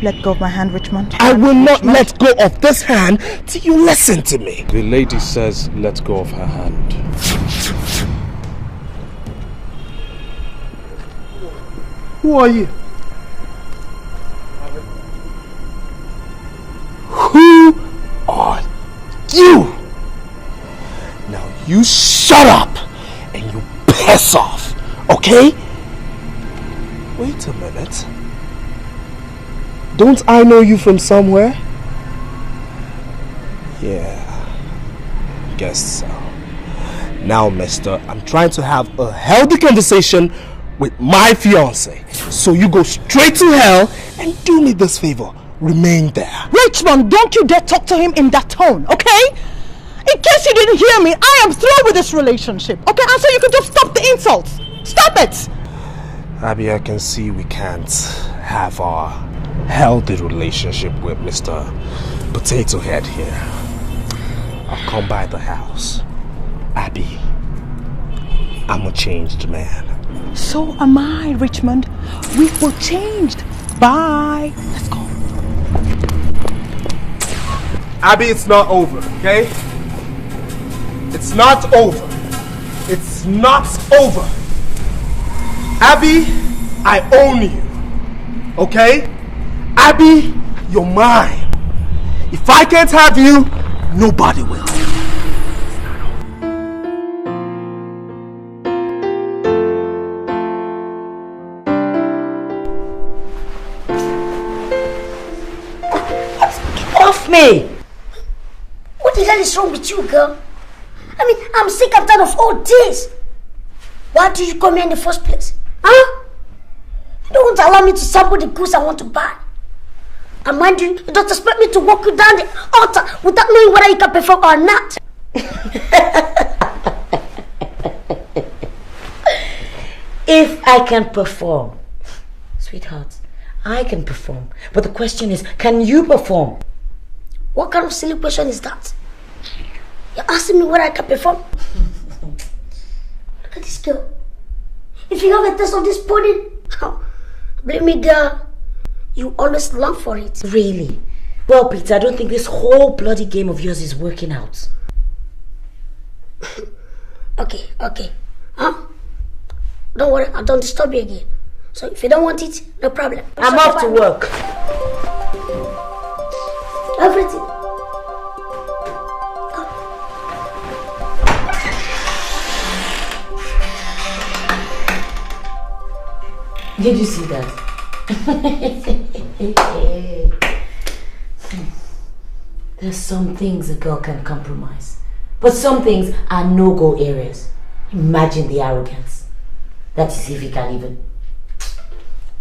Let go of my hand, Richmond. I will not let go of this hand till you listen to me. The lady says let go of her hand. Who are you? Who are you? Now you shut up and you piss off, okay? Wait a minute. Don't I know you from somewhere? Yeah, guess so. Now, mister, I'm trying to have a healthy conversation with my fiance. So you go straight to hell and do me this favor. Remain there. Richmond, don't you dare talk to him in that tone, okay? In case you didn't hear me, I am through with this relationship, okay? And so you can just stop the insults. Stop it! Abby, I can see we can't have our healthy relationship with Mr. Potato Head here. I'll come by the house. Abby, I'm a changed man. So am I, Richmond. We were changed. Bye. Let's go. Abby, it's not over, okay? It's not over. It's not over. Abby, I own you, okay? Abby, you're mine. If I can't have you, nobody will. me! What the hell is wrong with you, girl? I mean, I'm sick and tired of all this. Why do you come here in the first place? Huh? You don't want to allow me to sample the goods I want to buy. And mind you, you don't expect me to walk you down the altar without knowing whether you can perform or not. If I can perform, sweetheart, I can perform. But the question is, can you perform? What kind of silly question is that? You're asking me whether I can perform? Look at this girl. If you have a taste of this pudding, believe me, girl, you always long for it. Really? Well, Peter, I don't think this whole bloody game of yours is working out. Okay. Huh? Don't worry, I don't disturb you again. So if you don't want it, no problem. I'm off to work. Everything. Did you see that? There's some things a girl can compromise, but some things are no-go areas. Imagine the arrogance. That is if you can even.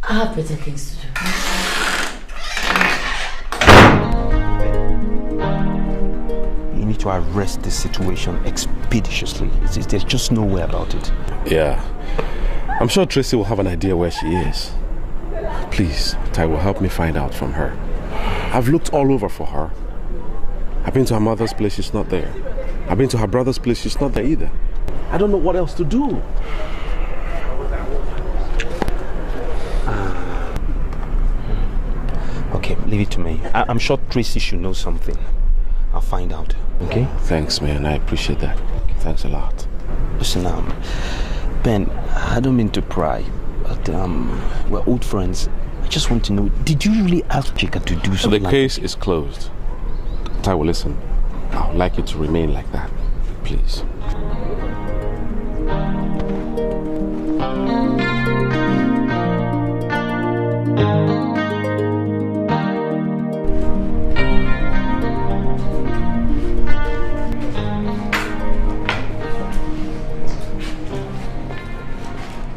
I have better things to do. You need to arrest this situation expeditiously. There's just no way about it. Yeah. I'm sure Tracy will have an idea where she is. Please, Taiwo, help me find out from her. I've looked all over for her. I've been to her mother's place, she's not there. I've been to her brother's place, she's not there either. I don't know what else to do. Okay, leave it to me. I'm sure Tracy should know something. I'll find out, okay? Thanks, man. I appreciate that. Thanks a lot. Listen, Ben, I don't mean to pry, but we're old friends. I just want to know, did you really ask Chika to do something? The case is closed. Taiwo, listen. I would like it to remain like that. Please.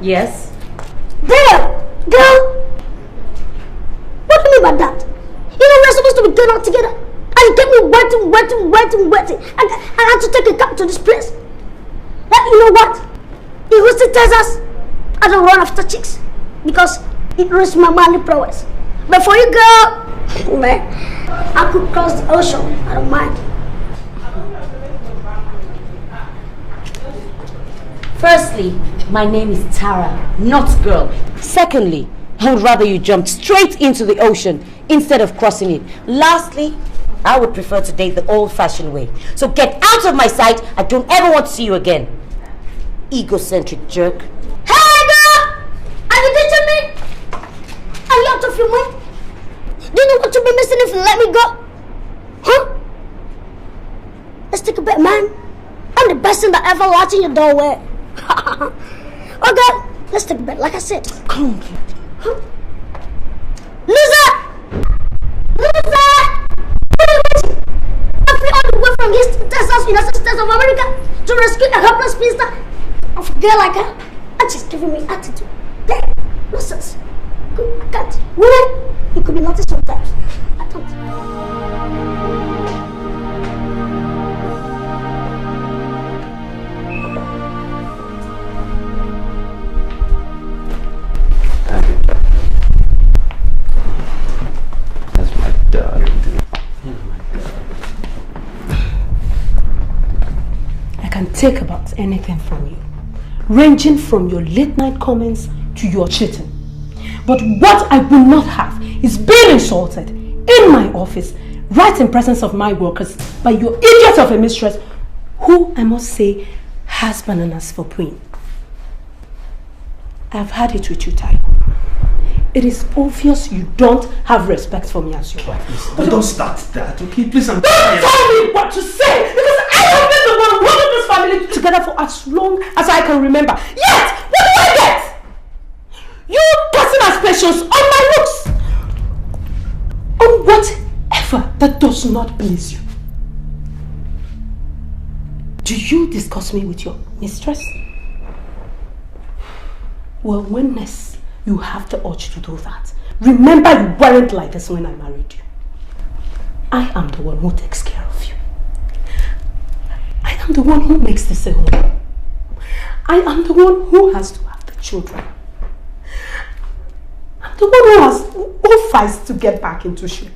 Yes? Girl! What do you mean by that? You know we're supposed to be going out together. And you kept me waiting. And I had to take a cab to this place. You know what? In Houston, Texas, I don't run after chicks. Because it ruins my manly prowess. But for you, girl, man, I could cross the ocean. I don't mind. Firstly, my name is Tara, not girl. Secondly, I would rather you jumped straight into the ocean instead of crossing it. Lastly, I would prefer to date the old-fashioned way. So get out of my sight. I don't ever want to see you again. Egocentric jerk. Hey, girl! Are you ditching me? Are you out of your mind? Do you know what you'll be missing if you let me go? Huh? Let's take a bet, man. I'm the best thing that ever locked in your doorway. Okay, let's take a bet, like I said. Come on. Huh? Loser! What are you waiting? I flew all the way from Houston, Texas, United States of America to rescue a helpless spinster of a girl like her. And she's giving me attitude. Hey, nonsense. I can't. Women, you could be naughty sometimes. I don't. I can take about anything from you, ranging from your late night comments to your cheating. But what I will not have is being insulted in my office, right in presence of my workers, by your idiot of a mistress, who I must say has bananas for queen. I've had it with you, Taiwo. It is obvious you don't have respect for me as your wife. But don't start that, okay? Please, I'm Don't tell me what to say, because I have been the one holding this family together for as long as I can remember. Yet, what do I get? You casting aspersions on my looks, on whatever that does not please you? Do you discuss me with your mistress? Well, when next you have the urge to do that, remember you weren't like this when I married you. I am the one who takes care of you. I am the one who makes this a home. I am the one who has to have the children. I'm the one who fights to get back into shape.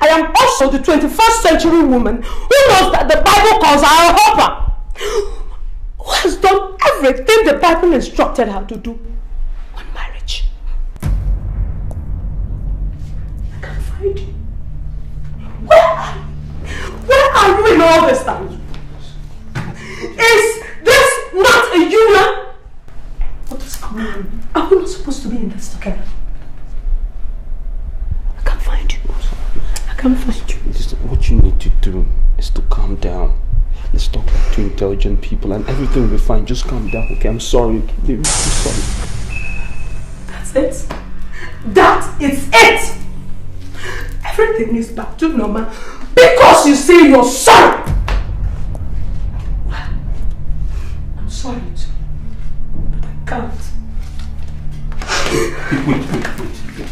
I am also the 21st century woman who knows that the Bible calls her a helper, who has done everything the Bible instructed her to do on marriage. I can't find you. Where are you in all this time? Is this not a union? What is going on? Are we not supposed to be in this together? I can't find you. I can't find you. What you need to do is to calm down. Let's talk like two intelligent people and everything will be fine. Just calm down, okay? I'm sorry, okay, baby. I'm sorry. That's it. That is it. Everything is back to normal because you say you're sorry. Well, I'm sorry too, but I can't. Wait.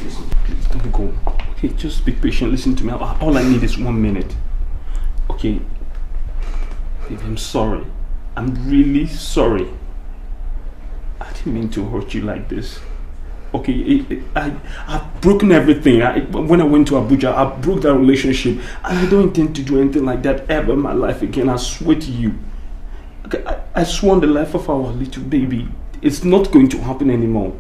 Listen, please don't go. Okay, just be patient. Listen to me. All I need is 1 minute. Okay. Baby, I'm sorry. I'm really sorry. I didn't mean to hurt you like this. Okay, I've broken everything. When I went to Abuja, I broke that relationship. And I don't intend to do anything like that ever in my life again. I swear to you. Okay, I swear on the life of our little baby, it's not going to happen anymore.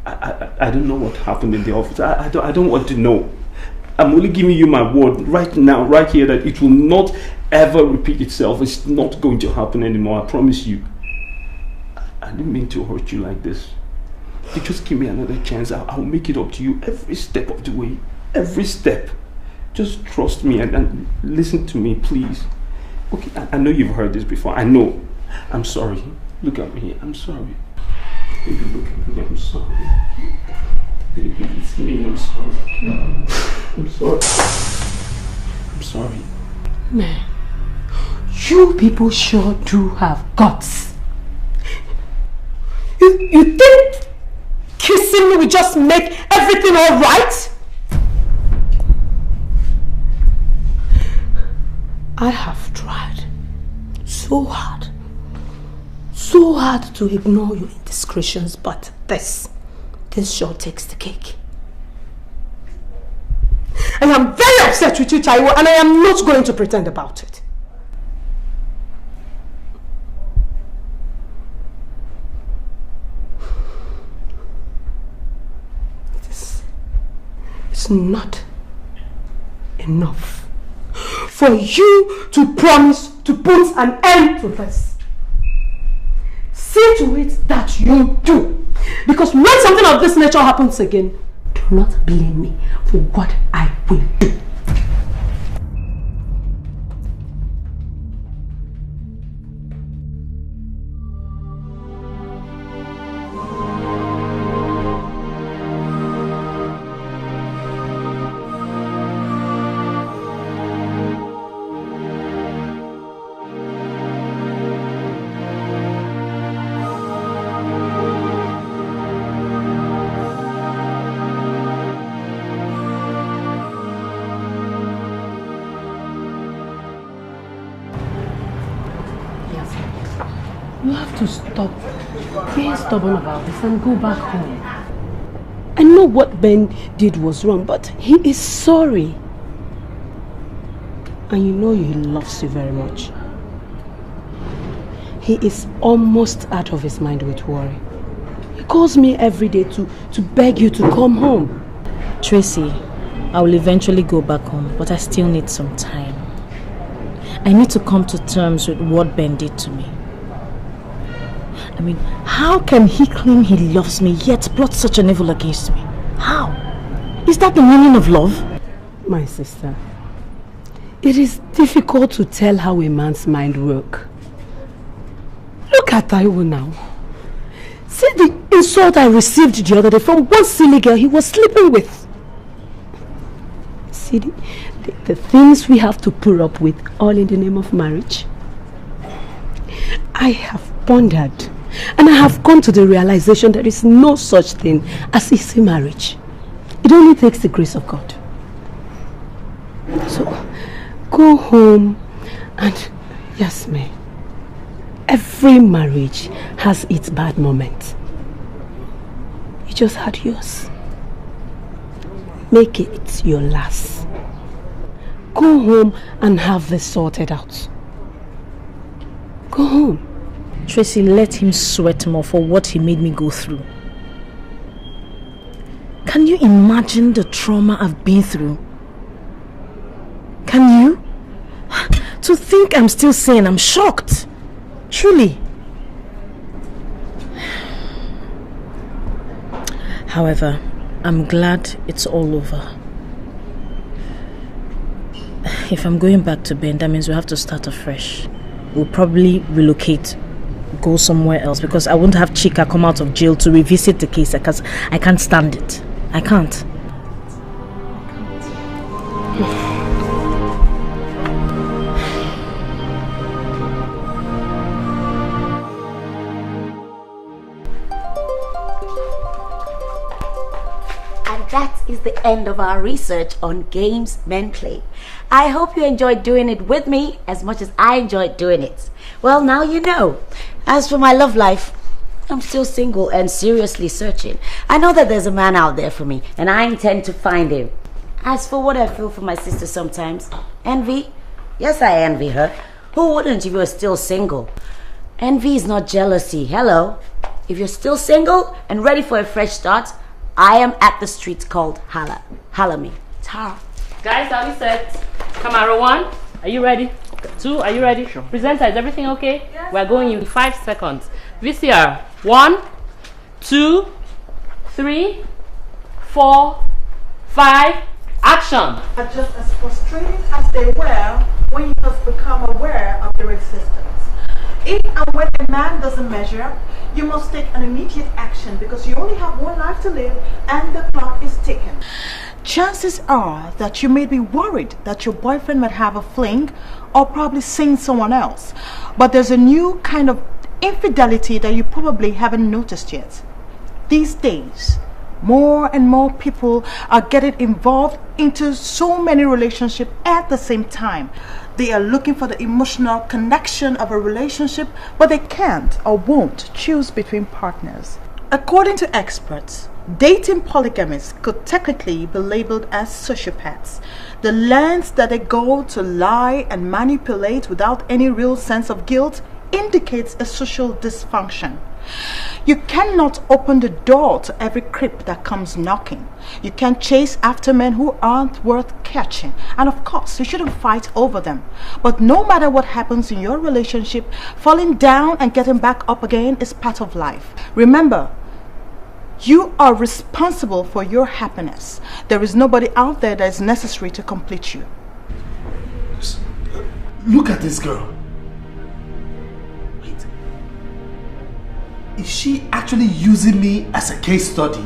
I don't know what happened in the office. I don't want to know. I'm only giving you my word right now, right here, that it will not ever repeat itself. It's not going to happen anymore. I promise you. I didn't mean to hurt you like this. You just give me another chance. I'll make it up to you every step of the way. Every step. Just trust me and listen to me, please. Okay, I know you've heard this before. I know. I'm sorry. Look at me. I'm sorry. Baby, look at me. I'm sorry. Baby, it's me. I'm sorry. I'm sorry. I'm sorry. Man, you people sure do have guts. You think kissing me will just make everything all right? I have tried so hard to ignore your indiscretions, but this sure takes the cake. And I'm very upset with you, Taiwo, and I am not going to pretend about it. It's not enough for you to promise to put an end to this. See to it that you do. Because when something of this nature happens again, do not blame me for what I will do. You have to stop being stubborn about this and go back home. I know what Ben did was wrong, but he is sorry. And you know he loves you very much. He is almost out of his mind with worry. He calls me every day to beg you to come home. Tracy, I will eventually go back home, but I still need some time. I need to come to terms with what Ben did to me. I mean, how can he claim he loves me yet plot such an evil against me? How? Is that the meaning of love? My sister, it is difficult to tell how a man's mind works. Look at Taiwo now. See the insult I received the other day from one silly girl he was sleeping with. see the things we have to put up with all in the name of marriage? I have pondered and I have come to the realization there is no such thing as easy marriage. It only takes the grace of God. So go home and Yasmin, every marriage has its bad moments. You just had yours. Make it your last. Go home and have this sorted out. Go home. Tracy, let him sweat more for what he made me go through. Can you imagine the trauma I've been through? Can you? To think I'm still sane, I'm shocked. Truly. However, I'm glad it's all over. If I'm going back to Ben, that means we have to start afresh. We'll probably relocate, go somewhere else, because I won't have Chika come out of jail to revisit the case because I can't stand it. I can't. That is the end of our research on games men play. I hope you enjoyed doing it with me as much as I enjoyed doing it. Well, now you know. As for my love life, I'm still single and seriously searching. I know that there's a man out there for me, and I intend to find him. As for what I feel for my sister sometimes, envy? Yes, I envy her. Who wouldn't if you were still single? Envy is not jealousy. Hello. If you're still single and ready for a fresh start, I am at the street called Hala. Hala me. Ta. Guys, are we set? Camera 1, are you ready? 2, are you ready? Sure. Presenter, is everything okay? Yes. We're going in 5 seconds. VCR, 1, 2, 3, 4, 5, action! Are just as frustrating as they were when you first become aware of their existence. If and when a man doesn't measure up, you must take an immediate action because you only have one life to live and the clock is ticking. Chances are that you may be worried that your boyfriend might have a fling or probably seen someone else. But there's a new kind of infidelity that you probably haven't noticed yet. These days, more and more people are getting involved into so many relationships at the same time. They are looking for the emotional connection of a relationship, but they can't or won't choose between partners. According to experts, dating polygamists could technically be labeled as sociopaths. The lengths that they go to lie and manipulate without any real sense of guilt indicates a social dysfunction. You cannot open the door to every creep that comes knocking. You can't chase after men who aren't worth catching. And of course, you shouldn't fight over them. But no matter what happens in your relationship, falling down and getting back up again is part of life. Remember, you are responsible for your happiness. There is nobody out there that is necessary to complete you. Look at this girl. Is she actually using me as a case study?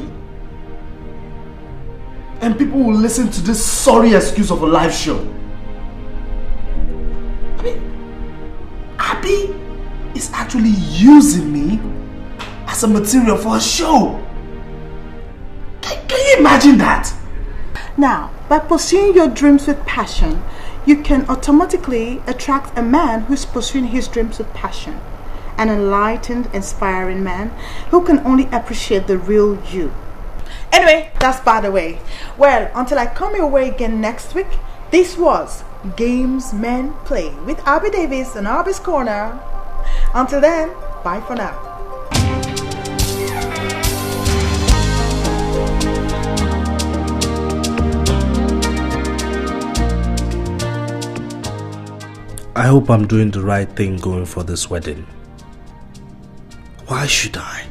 And people will listen to this sorry excuse of a live show. I mean, Abby is actually using me as a material for a show. Can you imagine that? Now, by pursuing your dreams with passion, you can automatically attract a man who's pursuing his dreams with passion. An enlightened, inspiring man who can only appreciate the real you. Anyway, that's by the way. Well, until I come your way again next week, this was Games Men Play with Abby Davis and Abby's Corner. Until then, bye for now. I hope I'm doing the right thing going for this wedding. Why should I?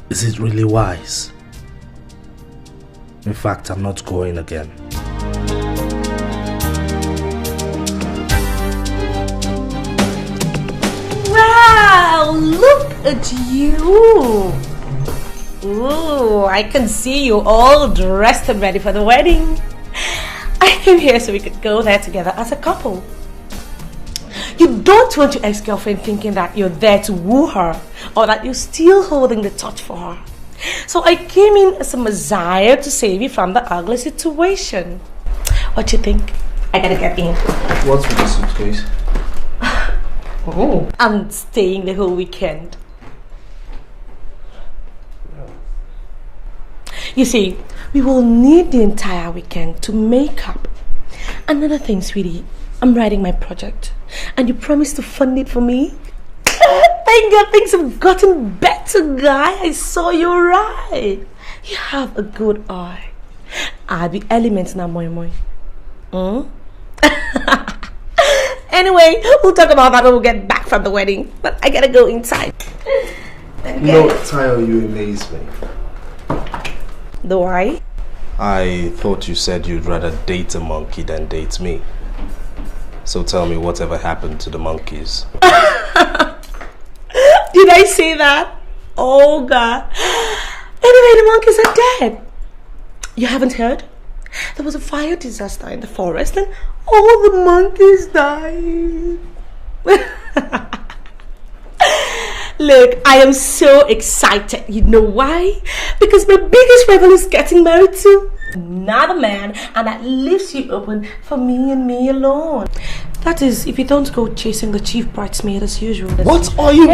Is it really wise? In fact, I'm not going again. Wow, look at you. Ooh, I can see you all dressed and ready for the wedding. I came here so we could go there together as a couple. You don't want your ex-girlfriend thinking that you're there to woo her or that you're still holding the torch for her. So I came in as a messiah to save you from the ugly situation. What you think? I gotta get in. What's with the suitcase? Oh, I'm staying the whole weekend. You see, we will need the entire weekend to make up. Another thing, sweetie, I'm writing my project, and you promised to fund it for me. Thank God things have gotten better, guy. I saw you right. You have a good eye. I'll be elements now, moi moi. Anyway, we'll talk about that when we get back from the wedding. But I gotta go inside. No, Tayo, you amaze me. Do I? I thought you said you'd rather date a monkey than date me. So tell me, whatever happened to the monkeys? Did I say that? Oh God. Anyway, the monkeys are dead. You haven't heard? There was a fire disaster in the forest and all the monkeys died. Look, I am so excited. You know why? Because my biggest rival is getting married to another man, and that leaves you open for me and me alone. That is, if you don't go chasing the chief bridesmaid as usual. What are you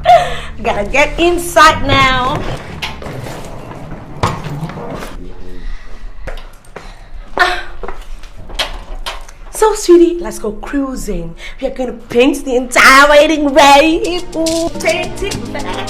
I gotta get inside now. So, sweetie, let's go cruising. We are gonna paint the entire wedding red. Paint it back.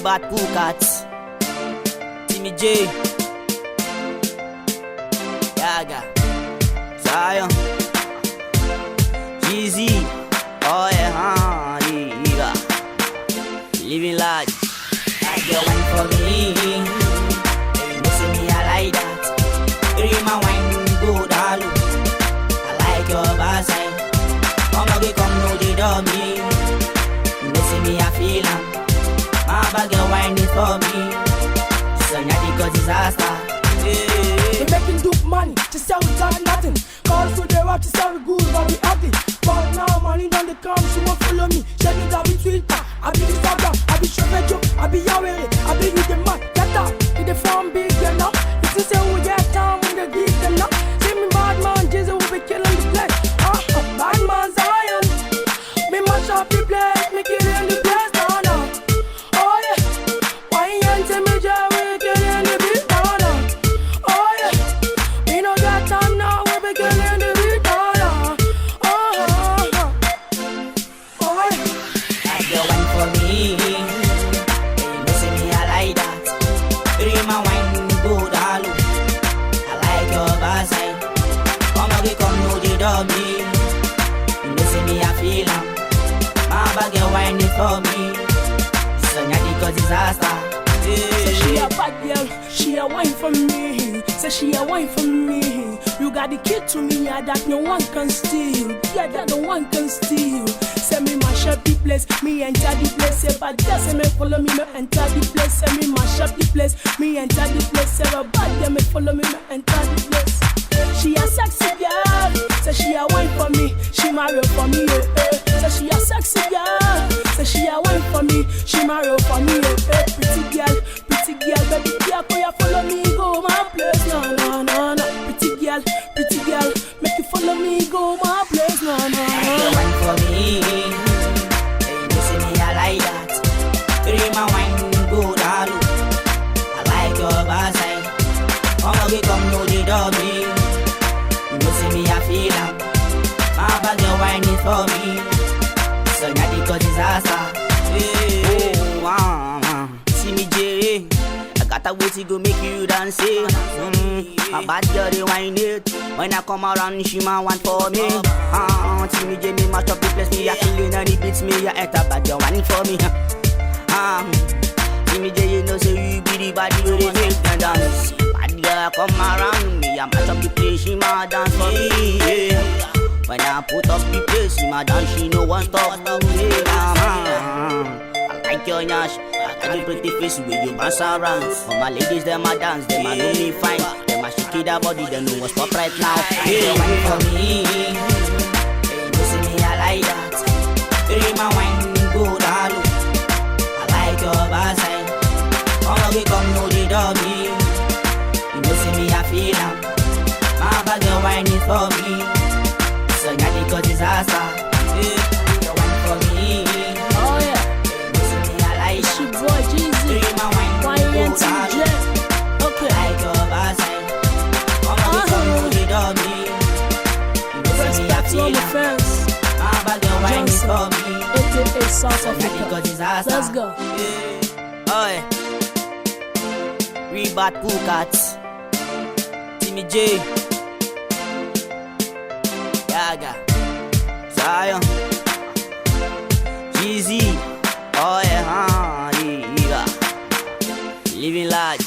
Bad Cool Cats, Timmy J, Yaga, Zion, Jeezy, oh yeah, yeah, living large. I get one for me, you see me, I like that. Dream my wine, go down low. I like your backside. Come again, come know the dummy. You see me, I feel am. My bag of wine is for me. So now because disaster. They making dope money to sell without nothing. Call for the rap to sell good but we ugly. But now money don't they come, she won't follow me. She need to be Twitter, I be Instagram, I be Shovejo, I be Yawere, I be with the man. Get up, with the farm big enough. If you say we get time when they geek enough. See me bad man, Jesus will be killing the place. Bad man Zion, me mash up the place, me killing the place. dummy. You know see me I feel am. My bag you wine it for me. So now because disaster. Say she a bad girl, she a wine for me. Say she a wine for me. You got the key to me, yeah, that no one can steal. Yeah, that no one can steal. Say me mash up the place, me enter the place. Say bad girl, say me follow me, me enter the place. Say me mash up the place, me enter the place. Say a bad girl, me follow me, me enter the place. She a sexy girl, say she a wine for me, she marry for me, Say she a sexy girl, say she a wine for me, she marry for me, Pretty girl, baby girl, can you follow me, go my place, no, no, no, no. Pretty girl, make you follow me, go my place, no, no, no. You wine for me, hey, you see me, I like that. Three my wine, go down low. I like your backside. Come come know the dummy. You see me, I feel am. My bag you wine it for me. So now because disaster. Hey, see me Jerry. I got a way to go make you dance. My bad girl they wine it. When I come around, she ma want for me. See me Jerry, me match up the place. Me a killing and it beats me. I enter bad girl wine for me. See me Jerry, you know say you be the body where they make them dance. Bad girl come around me, I match up the place. She ma dance for me. Yeah. When I put up the place, she ma dance. She no one stop me. I like your nyash. I got the pretty face with you bounce around. For my ladies, them a dance, them a know me fine. Them a shake it that body, they know what's up right now. Hey, wine for me. Hey, you see me, I like that. Hey, my wine go down low. I like your backside. Come know the dummy. You know see me, I feel am. My bag you wine it for me. So now because disaster. Hey, you wine for me. Oh yeah. It's your boy Jeezy, YNTJ. Okay. Like your backside. First back to all my fans. Johnson, aka South Africa. Let's go. Oi. Rebat Pukats. Timmy J. Gaga. Zion. Jeezy. Oh yeah, yeah. Living large.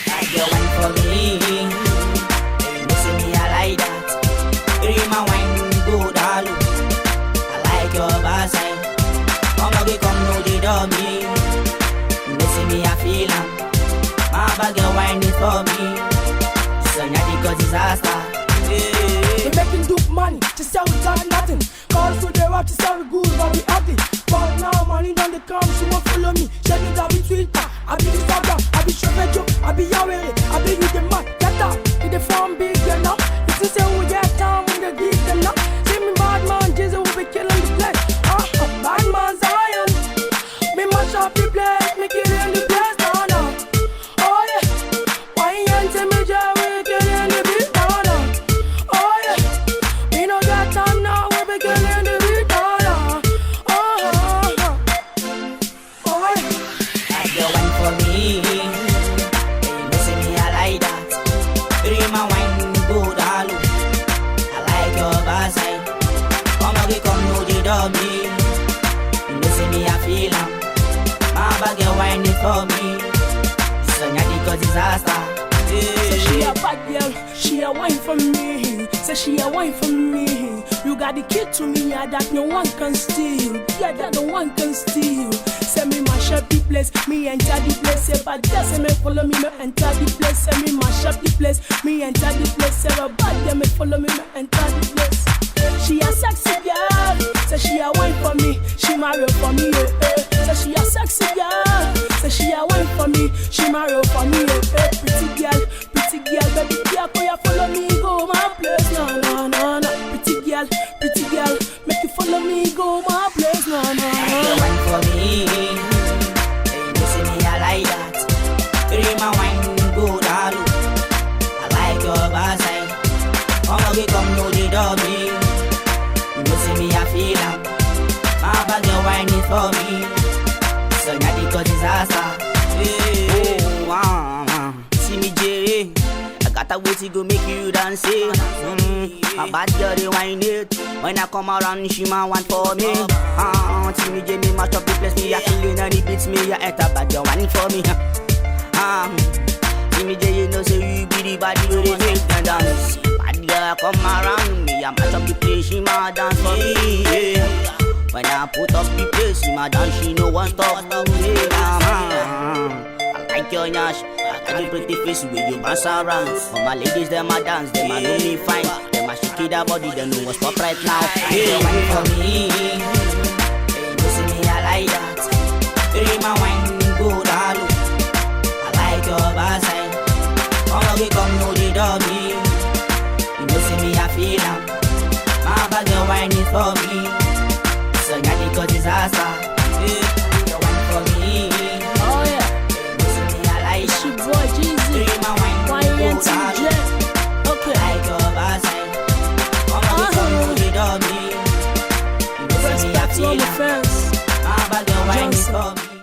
Like your wine for me. Hey, you see me, I like that. Three my wine, go down low. I like your backside. Come know the dummy. You see me, I feel am. My bag your wine is for me. So now because disaster. We making dope money, just sell without nothing. Call for the rap to sell good, but we happy. But now money done the come, she won't follow me. Share me that be Twitter, I be Instagram, I be Shopee, I be Yahweh, I be with the man. Get up, with the farm big enough. If you say we get time, we get deep enough. See me bad man, Jesus will be killing the place. Bad man Zion, me mash up the place, me killing the place, no. Oh yeah, why ain't me Jerry, we killing the beat, no. Oh yeah, we no got time now, we be killing the beat, no. Me. You know see me, I feel am. My bag you wine it for me. So now because disaster. Say she a bad girl, she a wine for me. Say she a wine for me. You got the key to me, yeah, that no one can steal. Yeah, that no one can steal. Say me mash up the place, me enter the place. Say bad girl, say me follow me, me enter the place. Say me mash up the place, me enter the place. Say a bad girl, me follow me, me enter the place. She a sexy girl, say she a wine for me, she marry for me, Say she a sexy girl, say she a wine for me, she marry for me, Pretty girl, baby girl, can you follow me, go my place, no, no, no, no. Pretty girl, make you follow me, go my place, no, no, no. You wine for me, hey, you see me, I like that. Three my wine, go down low. I like your backside. Come know the dummy. You see me, I feel am. My bag you wine it for me. So now because disaster. Hey, see me Jerry, I got a way to go make you dance. My bad girl, they whine it. When I come around, she man want for me. See me, Jamie, mash up the place, me a killing and it beats me. I enter bad girl, whine for me. See me, Jay, you know, say you be the body where they make them dance. Bad girl, come around me, I mash up the place, she man dance for me. Yeah. When I put up the place, she man dance, she no one stop me. I like your nyash, I got the pretty face where you bounce around. All my ladies, them a dance, them a know me fine. Them a shake that body, they know what's up right now. Hey, wine for me. Hey, you see me, I like that. Hey, my wine, go down low. I like your backside. Come know the doggy. You know see me, I feel am. My bag, your wine is for me.